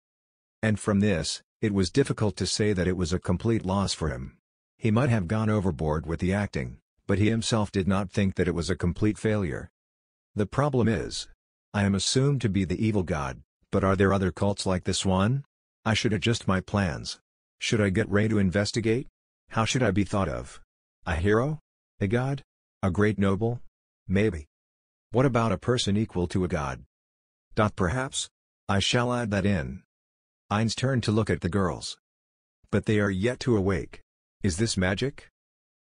And from this, it was difficult to say that it was a complete loss for him. He might have gone overboard with the acting, but he himself did not think that it was a complete failure. The problem is, I am assumed to be the evil god, but are there other cults like this one? I should adjust my plans. Should I get Ray to investigate? How should I be thought of? A hero? A god? A great noble? Maybe. What about a person equal to a god? Perhaps? I shall add that in. Ainz turned to look at the girls. But they are yet to awake. Is this magic?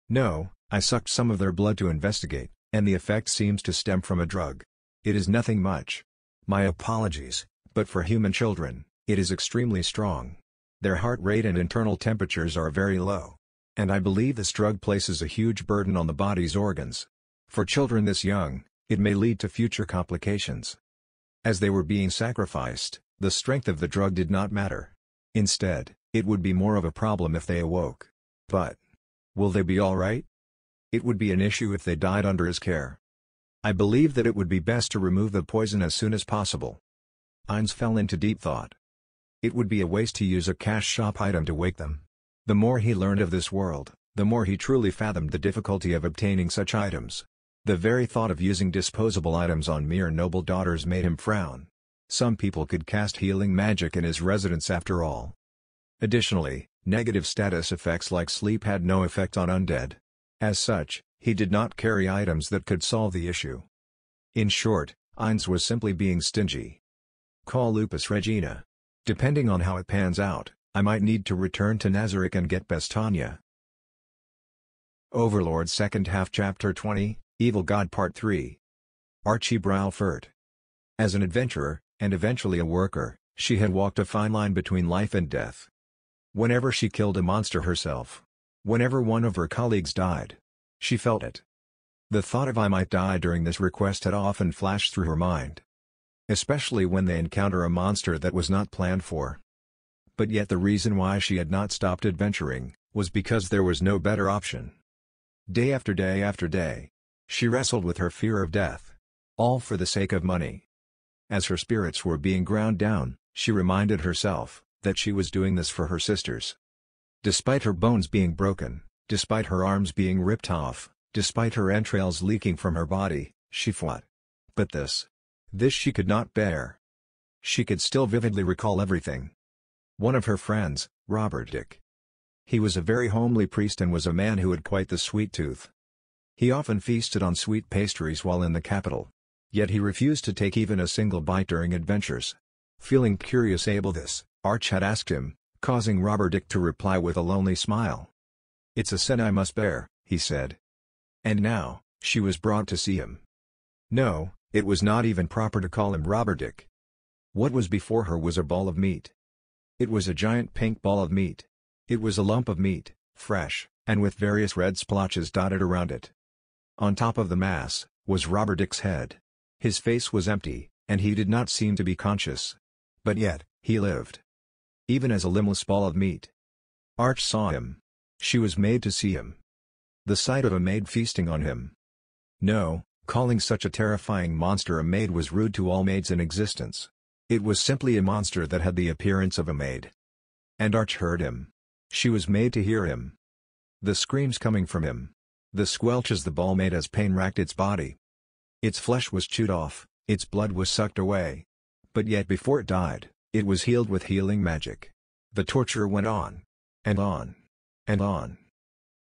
No, I sucked some of their blood to investigate, and the effect seems to stem from a drug. It is nothing much. My apologies, but for human children, it is extremely strong. Their heart rate and internal temperatures are very low. And I believe this drug places a huge burden on the body's organs. For children this young, it may lead to future complications. As they were being sacrificed, the strength of the drug did not matter. Instead, it would be more of a problem if they awoke. But will they be all right? It would be an issue if they died under his care. I believe that it would be best to remove the poison as soon as possible. Ainz fell into deep thought. It would be a waste to use a cash shop item to wake them. The more he learned of this world, the more he truly fathomed the difficulty of obtaining such items. The very thought of using disposable items on mere noble daughters made him frown. Some people could cast healing magic in his residence after all. Additionally, negative status effects like sleep had no effect on undead. As such, he did not carry items that could solve the issue. In short, Ainz was simply being stingy. Call Lupus Regina. Depending on how it pans out, I might need to return to Nazarick and get Bestania. Overlord Second Half Chapter 20, Evil God Part 3. Archie Browford. As an adventurer, and eventually a worker, she had walked a fine line between life and death. Whenever she killed a monster herself, whenever one of her colleagues died, she felt it. The thought of I might die during this request had often flashed through her mind. Especially when they encounter a monster that was not planned for. But yet the reason why she had not stopped adventuring, was because there was no better option. Day after day after day, she wrestled with her fear of death. All for the sake of money. As her spirits were being ground down, she reminded herself, that she was doing this for her sisters. Despite her bones being broken, despite her arms being ripped off, despite her entrails leaking from her body, she fought. But this she could not bear. She could still vividly recall everything. One of her friends, Robert Dick. He was a very homely priest and was a man who had quite the sweet tooth. He often feasted on sweet pastries while in the capital. Yet he refused to take even a single bite during adventures. Feeling curious about this, Arch had asked him, causing Robert Dick to reply with a lonely smile. "It's a sin I must bear," he said. And now, she was brought to see him. No, it was not even proper to call him Robert Dick. What was before her was a ball of meat. It was a giant pink ball of meat. It was a lump of meat, fresh, and with various red splotches dotted around it. On top of the mass, was Robert Dick's head. His face was empty, and he did not seem to be conscious. But yet, he lived. Even as a limbless ball of meat. Arch saw him. She was made to see him. The sight of a maid feasting on him. No, calling such a terrifying monster a maid was rude to all maids in existence. It was simply a monster that had the appearance of a maid. And Arch heard him. She was made to hear him. The screams coming from him. The squelch as the ball made as pain racked its body. Its flesh was chewed off, its blood was sucked away. But yet before it died, it was healed with healing magic. The torture went on. And on. And on.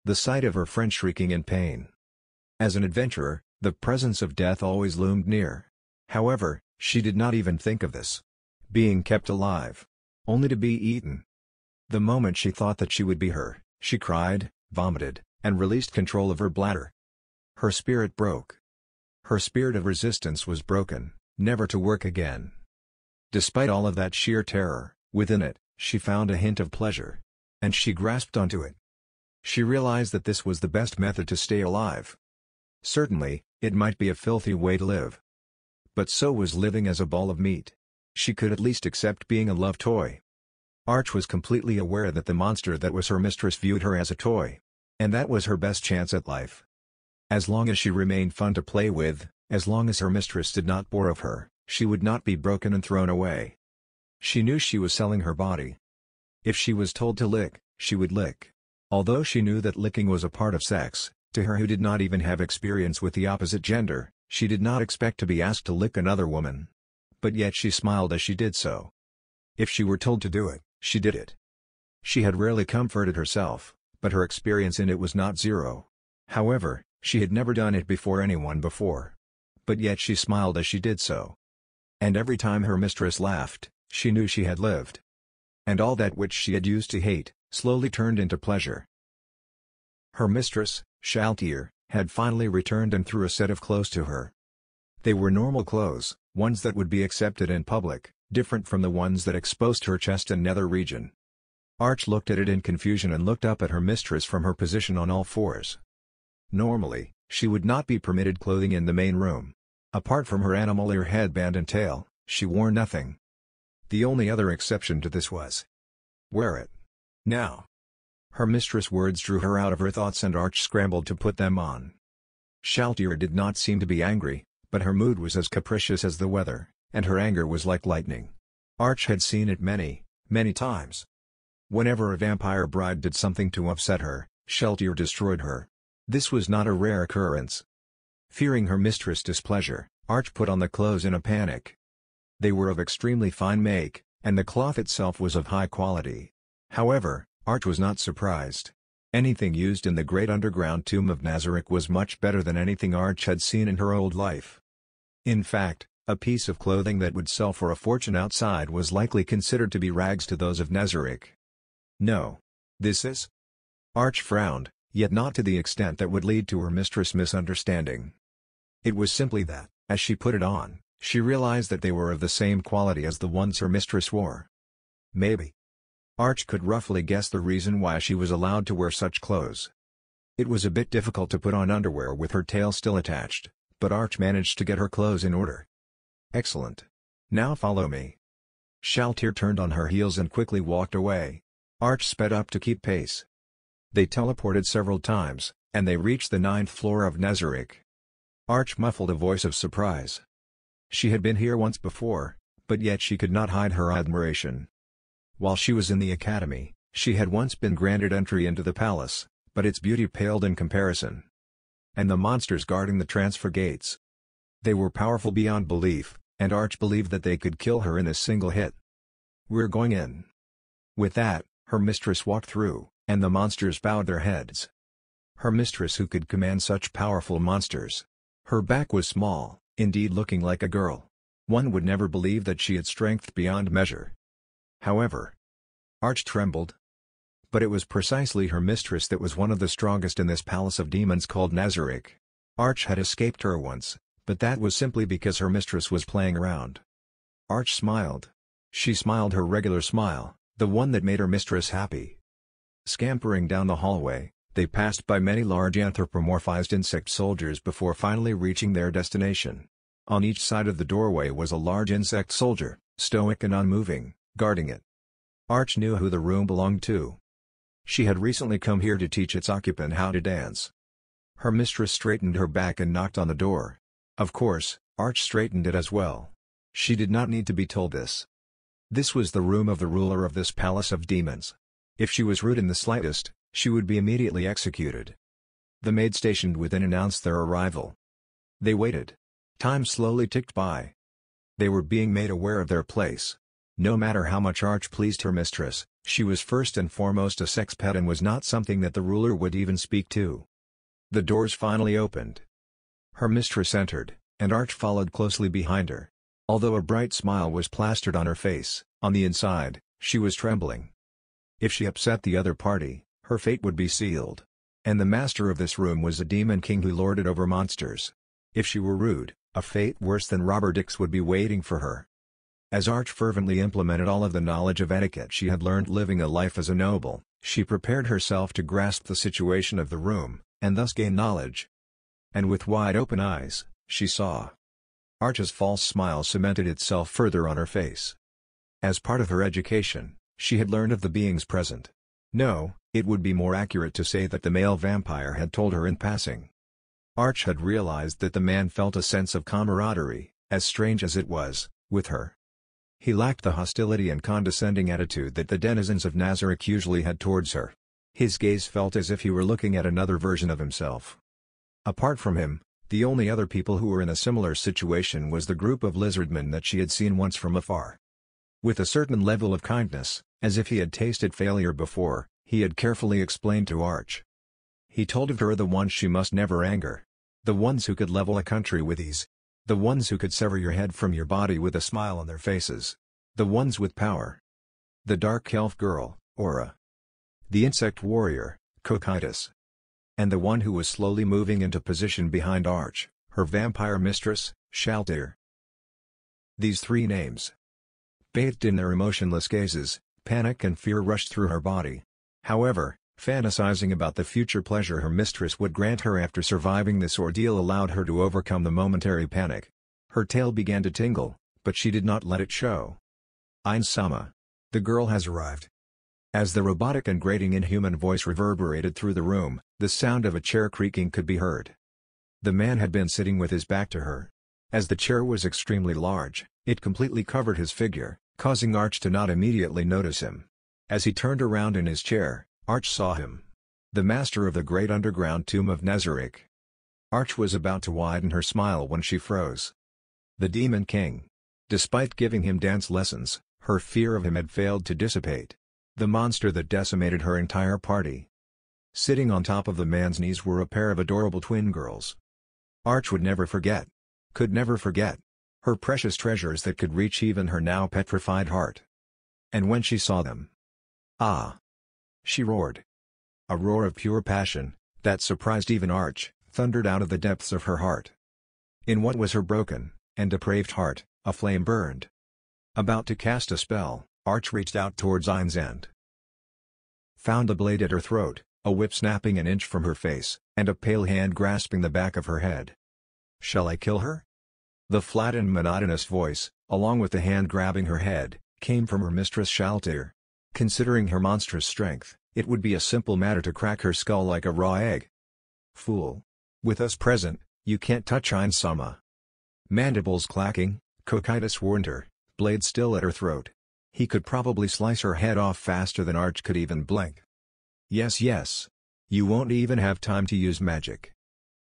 The sight of her friend shrieking in pain. As an adventurer, the presence of death always loomed near. However, she did not even think of this. Being kept alive. Only to be eaten. The moment she thought that she would be her, she cried, vomited, and released control of her bladder. Her spirit broke. Her spirit of resistance was broken, never to work again. Despite all of that sheer terror, within it, she found a hint of pleasure. And she grasped onto it. She realized that this was the best method to stay alive. Certainly, it might be a filthy way to live. But so was living as a ball of meat. She could at least accept being a love toy. Arch was completely aware that the monster that was her mistress viewed her as a toy. And that was her best chance at life. As long as she remained fun to play with, as long as her mistress did not bore of her, she would not be broken and thrown away. She knew she was selling her body. If she was told to lick, she would lick. Although she knew that licking was a part of sex, to her who did not even have experience with the opposite gender, she did not expect to be asked to lick another woman. But yet she smiled as she did so. If she were told to do it, she did it. She had rarely comforted herself, but her experience in it was not zero. However, she had never done it before anyone before. But yet she smiled as she did so. And every time her mistress laughed, she knew she had lived. And all that which she had used to hate, slowly turned into pleasure. Her mistress, Shaltir, had finally returned and threw a set of clothes to her. They were normal clothes, ones that would be accepted in public, different from the ones that exposed her chest and nether region. Arch looked at it in confusion and looked up at her mistress from her position on all fours. Normally, she would not be permitted clothing in the main room. Apart from her animal ear headband and tail, she wore nothing. The only other exception to this was, "Wear it. Now." Her mistress' words drew her out of her thoughts and Arch scrambled to put them on. Shaltir did not seem to be angry, but her mood was as capricious as the weather, and her anger was like lightning. Arch had seen it many, many times. Whenever a vampire bride did something to upset her, Shaltir destroyed her. This was not a rare occurrence. Fearing her mistress' displeasure, Arch put on the clothes in a panic. They were of extremely fine make, and the cloth itself was of high quality. However, Arch was not surprised. Anything used in the great underground tomb of Nazarick was much better than anything Arch had seen in her old life. In fact, a piece of clothing that would sell for a fortune outside was likely considered to be rags to those of Nazarick. No. This is? Arch frowned, yet not to the extent that would lead to her mistress misunderstanding. It was simply that, as she put it on, she realized that they were of the same quality as the ones her mistress wore. Maybe. Arch could roughly guess the reason why she was allowed to wear such clothes. It was a bit difficult to put on underwear with her tail still attached, but Arch managed to get her clothes in order. Excellent. Now follow me. Shaltir turned on her heels and quickly walked away. Arch sped up to keep pace. They teleported several times, and they reached the 9th floor of Nazarick. Arch muffled a voice of surprise. She had been here once before, but yet she could not hide her admiration. While she was in the academy, she had once been granted entry into the palace, but its beauty paled in comparison. And the monsters guarding the transfer gates. They were powerful beyond belief, and Arch believed that they could kill her in a single hit. "We're going in." With that, her mistress walked through, and the monsters bowed their heads. Her mistress who could command such powerful monsters. Her back was small, indeed looking like a girl. One would never believe that she had strength beyond measure. However, Arch trembled. But it was precisely her mistress that was one of the strongest in this palace of demons called Nazarick. Arch had escaped her once, but that was simply because her mistress was playing around. Arch smiled. She smiled her regular smile, the one that made her mistress happy. Scampering down the hallway, they passed by many large anthropomorphized insect soldiers before finally reaching their destination. On each side of the doorway was a large insect soldier, stoic and unmoving, guarding it. Arch knew who the room belonged to. She had recently come here to teach its occupant how to dance. Her mistress straightened her back and knocked on the door. Of course, Arch straightened it as well. She did not need to be told this. This was the room of the ruler of this palace of demons. If she was rude in the slightest, she would be immediately executed. The maid stationed within announced their arrival. They waited. Time slowly ticked by. They were being made aware of their place. No matter how much Arch pleased her mistress, she was first and foremost a sex pet and was not something that the ruler would even speak to. The doors finally opened. Her mistress entered, and Arch followed closely behind her. Although a bright smile was plastered on her face, on the inside, she was trembling. If she upset the other party, her fate would be sealed. And the master of this room was a demon king who lorded over monsters. If she were rude, a fate worse than Robber Dick's would be waiting for her. As Arch fervently implemented all of the knowledge of etiquette she had learned living a life as a noble, she prepared herself to grasp the situation of the room, and thus gain knowledge. And with wide-open eyes, she saw. Arch's false smile cemented itself further on her face. As part of her education, she had learned of the beings present. No, it would be more accurate to say that the male vampire had told her in passing. Arch had realized that the man felt a sense of camaraderie, as strange as it was, with her. He lacked the hostility and condescending attitude that the denizens of Nazarick usually had towards her. His gaze felt as if he were looking at another version of himself. Apart from him, the only other people who were in a similar situation was the group of lizardmen that she had seen once from afar. With a certain level of kindness, as if he had tasted failure before, he had carefully explained to Arch. He told of her the ones she must never anger. The ones who could level a country with ease. The ones who could sever your head from your body with a smile on their faces. The ones with power. The dark elf girl, Aura. The insect warrior, Cocytus. And the one who was slowly moving into position behind Arch, her vampire mistress, Shaltir. These three names. Bathed in their emotionless gazes, panic and fear rushed through her body. However, fantasizing about the future pleasure her mistress would grant her after surviving this ordeal allowed her to overcome the momentary panic. Her tail began to tingle, but she did not let it show. Ainsama. The girl has arrived. As the robotic and grating inhuman voice reverberated through the room, the sound of a chair creaking could be heard. The man had been sitting with his back to her. As the chair was extremely large, it completely covered his figure, causing Arch to not immediately notice him. As he turned around in his chair, Arch saw him. The master of the great underground tomb of Nazarick. Arch was about to widen her smile when she froze. The Demon King. Despite giving him dance lessons, her fear of him had failed to dissipate. The monster that decimated her entire party. Sitting on top of the man's knees were a pair of adorable twin girls. Arch would never forget. Could never forget. Her precious treasures that could reach even her now petrified heart. And when she saw them. Ah! She roared. A roar of pure passion, that surprised even Arch, thundered out of the depths of her heart. In what was her broken, and depraved heart, a flame burned. About to cast a spell, Arch reached out towards Ain's end. Found a blade at her throat, a whip snapping an inch from her face, and a pale hand grasping the back of her head. Shall I kill her? The flat and monotonous voice, along with the hand grabbing her head, came from her mistress Shaltir. Considering her monstrous strength, it would be a simple matter to crack her skull like a raw egg. Fool! With us present, you can't touch Ainsama. Mandibles clacking, Cocytus warned her, blade still at her throat. He could probably slice her head off faster than Arch could even blink. Yes, yes. You won't even have time to use magic.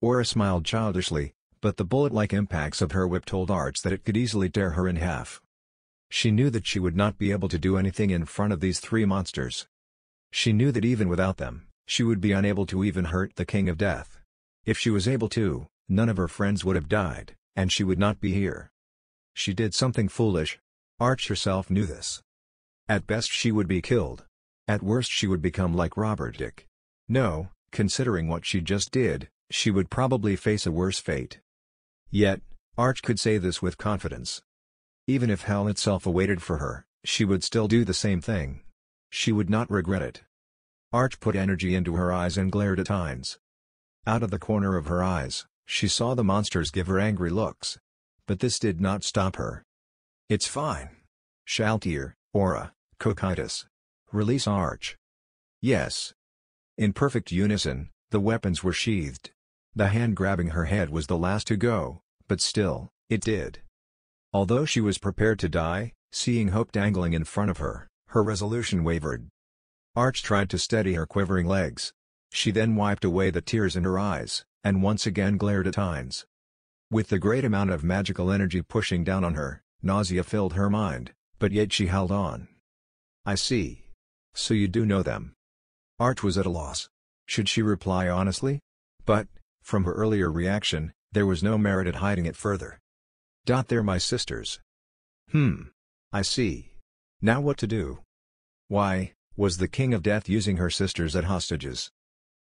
Aura smiled childishly, but the bullet-like impacts of her whip told Arch that it could easily tear her in half. She knew that she would not be able to do anything in front of these three monsters. She knew that even without them, she would be unable to even hurt the King of Death. If she was able to, none of her friends would have died, and she would not be here. She did something foolish. Arch herself knew this. At best she would be killed. At worst she would become like Robert Dick. No, considering what she just did, she would probably face a worse fate. Yet, Arch could say this with confidence. Even if hell itself awaited for her, she would still do the same thing. She would not regret it. Arch put energy into her eyes and glared at Ains. Out of the corner of her eyes, she saw the monsters give her angry looks. But this did not stop her. It's fine. Shaltir, Aura, Cocytus. Release Arch. Yes. In perfect unison, the weapons were sheathed. The hand grabbing her head was the last to go, but still, it did. Although she was prepared to die, seeing hope dangling in front of her, her resolution wavered. Arch tried to steady her quivering legs. She then wiped away the tears in her eyes, and once again glared at Ains. With the great amount of magical energy pushing down on her, nausea filled her mind, but yet she held on. I see. So you do know them. Arch was at a loss. Should she reply honestly? But, from her earlier reaction, there was no merit at hiding it further. They're my sisters. I see. Now what to do? Why, Was the King of Death using her sisters as hostages?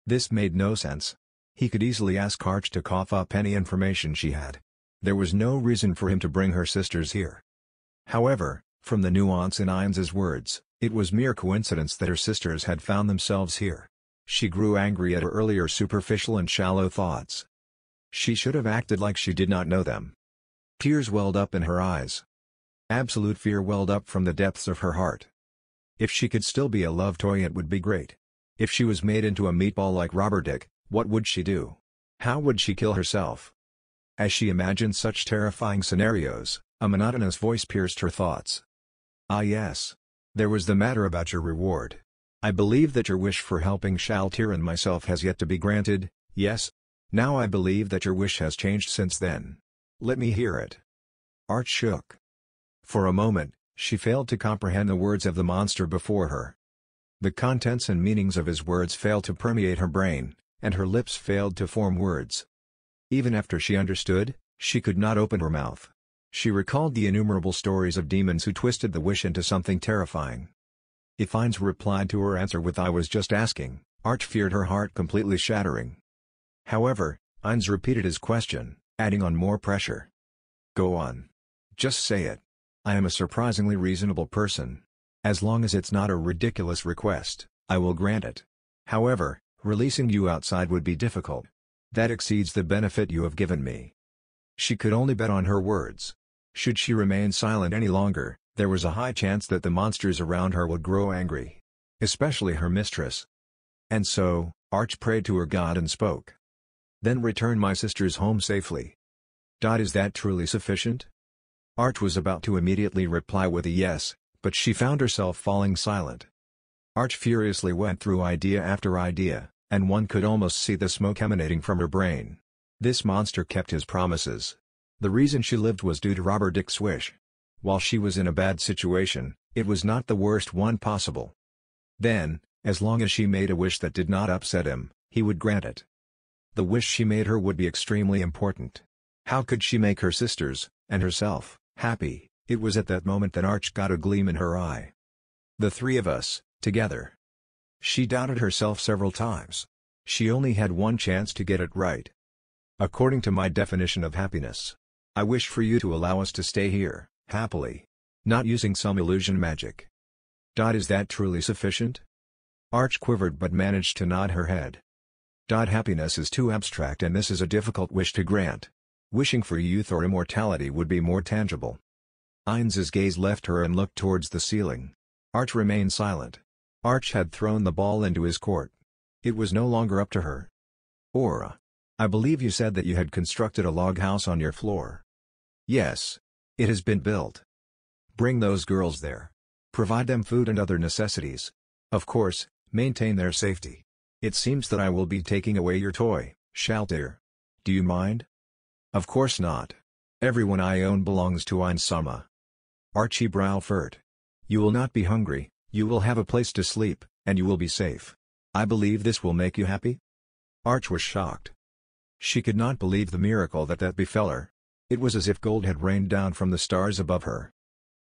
This made no sense. He could easily ask Arch to cough up any information she had. There was no reason for him to bring her sisters here. However, from the nuance in Ainz's words, it was mere coincidence that her sisters had found themselves here. She grew angry at her earlier superficial and shallow thoughts. She should have acted like she did not know them. Tears welled up in her eyes. Absolute fear welled up from the depths of her heart. If she could still be a love toy, it would be great. If she was made into a meatball like Robert Dick, what would she do? How would she kill herself? As she imagined such terrifying scenarios, a monotonous voice pierced her thoughts. Ah yes. There was the matter about your reward. I believe that your wish for helping Shaltir and myself has yet to be granted, yes? Now I believe that your wish has changed since then. Let me hear it. Arch shook. For a moment, she failed to comprehend the words of the monster before her. The contents and meanings of his words failed to permeate her brain, and her lips failed to form words. Even after she understood, she could not open her mouth. She recalled the innumerable stories of demons who twisted the wish into something terrifying. If Ainz replied to her answer with "I was just asking," Arch feared her heart completely shattering. However, Ainz repeated his question, adding on more pressure. Go on. Just say it. I am a surprisingly reasonable person. As long as it's not a ridiculous request, I will grant it. However, releasing you outside would be difficult. That exceeds the benefit you have given me. She could only bet on her words. Should she remain silent any longer, there was a high chance that the monsters around her would grow angry. Especially her mistress. And so, Arch prayed to her god and spoke. Then return my sisters home safely. Is that truly sufficient? Arch was about to immediately reply with a yes, but she found herself falling silent. Arch furiously went through idea after idea, and one could almost see the smoke emanating from her brain. This monster kept his promises. The reason she lived was due to Robert Dick's wish. While she was in a bad situation, it was not the worst one possible. Then, as long as she made a wish that did not upset him, he would grant it. The wish she made her would be extremely important. How could she make her sisters, and herself, happy? It was at that moment that Arch got a gleam in her eye. The three of us, together. She doubted herself several times. She only had one chance to get it right. According to my definition of happiness, I wish for you to allow us to stay here, happily. Not using some illusion magic. Is that truly sufficient? Arch quivered but managed to nod her head. Happiness is too abstract and this is a difficult wish to grant. Wishing for youth or immortality would be more tangible. Ainz's gaze left her and looked towards the ceiling. Arch remained silent. Arch had thrown the ball into his court. It was no longer up to her. Aura. I believe you said that you had constructed a log house on your floor. Yes. It has been built. Bring those girls there. Provide them food and other necessities. Of course, maintain their safety. It seems that I will be taking away your toy, Shaltir. Do you mind? Of course not. Everyone I own belongs to Ainz-sama. Archie brow furrowed. You will not be hungry, you will have a place to sleep, and you will be safe. I believe this will make you happy? Arch was shocked. She could not believe the miracle that befell her. It was as if gold had rained down from the stars above her.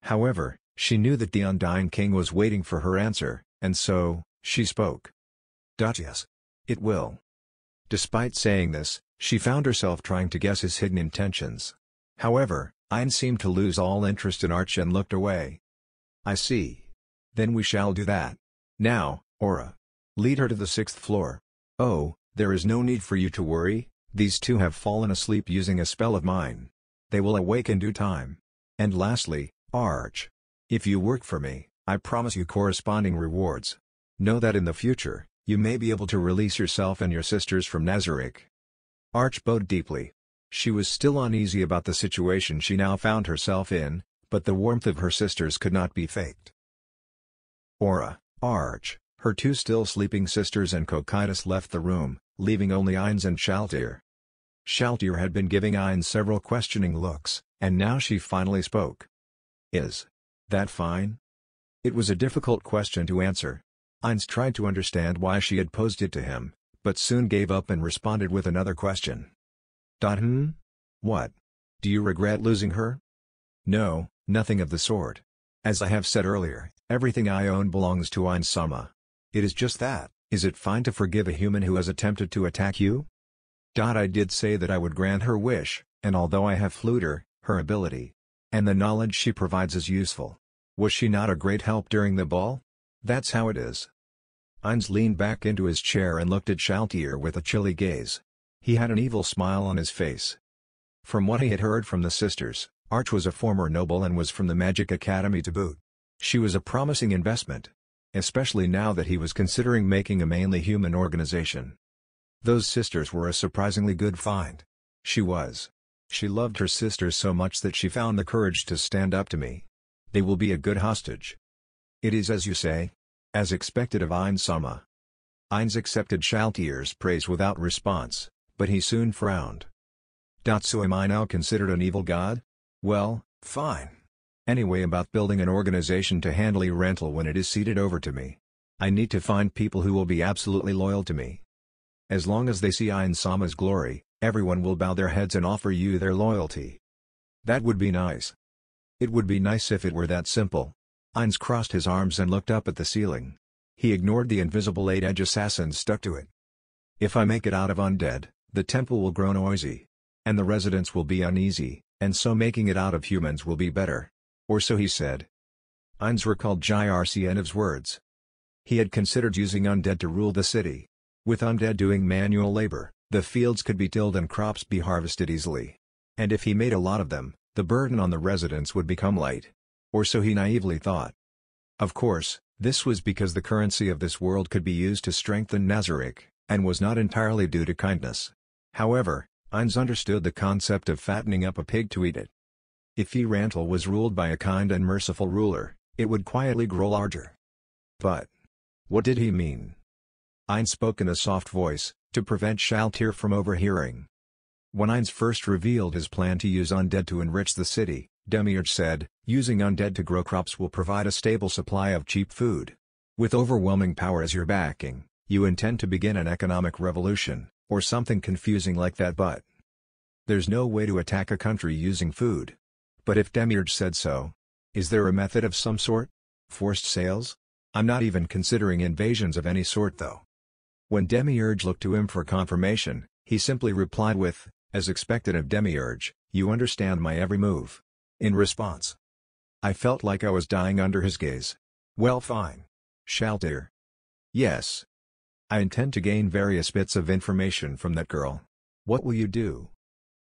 However, she knew that the Undying King was waiting for her answer, and so, she spoke. Yes. It will. Despite saying this, she found herself trying to guess his hidden intentions. However, Ainz seemed to lose all interest in Arch and looked away. I see. Then we shall do that. Now, Aura. Lead her to the 6th floor. Oh, there is no need for you to worry, these two have fallen asleep using a spell of mine. They will awake in due time. And lastly, Arch. If you work for me, I promise you corresponding rewards. Know that in the future, you may be able to release yourself and your sisters from Nazarick. Arch bowed deeply. She was still uneasy about the situation she now found herself in, but the warmth of her sisters could not be faked. Aura, Arch, her two still sleeping sisters and Cocytus left the room, leaving only Ainz and Shaltir. Shaltir had been giving Ainz several questioning looks, and now she finally spoke. Is that fine? It was a difficult question to answer. Ainz tried to understand why she had posed it to him, but soon gave up and responded with another question. What? Do you regret losing her? No, nothing of the sort. As I have said earlier, everything I own belongs to Ein-sama. It is just that, is it fine to forgive a human who has attempted to attack you? I did say that I would grant her wish, and although I have fluted her ability, and the knowledge she provides is useful. Was she not a great help during the ball? That's how it is. Ainz leaned back into his chair and looked at Shaltier with a chilly gaze. He had an evil smile on his face. From what he had heard from the sisters, Arch was a former noble and was from the Magic Academy to boot. She was a promising investment. Especially now that he was considering making a mainly human organization. Those sisters were a surprisingly good find. She loved her sisters so much that she found the courage to stand up to me. They will be a good hostage. It is as you say. As expected of Ein-sama. Ainz accepted Shaltier's praise without response, but he soon frowned. So am I now considered an evil god? Well, fine. Anyway, about building an organization to handle rental when it is ceded over to me. I need to find people who will be absolutely loyal to me. As long as they see Ein-sama's glory, everyone will bow their heads and offer you their loyalty. That would be nice. It would be nice if it were that simple. Ainz crossed his arms and looked up at the ceiling. He ignored the invisible 8-edge assassin stuck to it. If I make it out of undead, the temple will grow noisy. And the residents will be uneasy, and so making it out of humans will be better. Or so he said. Ainz recalled Jircienov's words. He had considered using undead to rule the city. With undead doing manual labor, the fields could be tilled and crops be harvested easily. And if he made a lot of them, the burden on the residents would become light. Or so he naively thought. Of course, this was because the currency of this world could be used to strengthen Nazarick, and was not entirely due to kindness. However, Ainz understood the concept of fattening up a pig to eat it. If Rantel was ruled by a kind and merciful ruler, it would quietly grow larger. But what did he mean? Ainz spoke in a soft voice, to prevent Shaltier from overhearing. When Ainz first revealed his plan to use undead to enrich the city, Demiurge said, using undead to grow crops will provide a stable supply of cheap food. With overwhelming power as your backing, you intend to begin an economic revolution, or something confusing like that, but there's no way to attack a country using food. But if Demiurge said so, is there a method of some sort? Forced sales? I'm not even considering invasions of any sort though. When Demiurge looked to him for confirmation, he simply replied with, as expected of Demiurge, you understand my every move. In response, I felt like I was dying under his gaze. Well, fine. Shaltier. Yes. I intend to gain various bits of information from that girl. What will you do?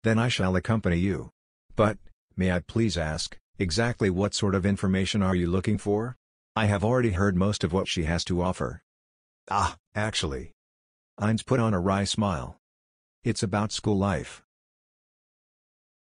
Then I shall accompany you. But, may I please ask, exactly what sort of information are you looking for? I have already heard most of what she has to offer. Actually. Ainz put on a wry smile. It's about school life.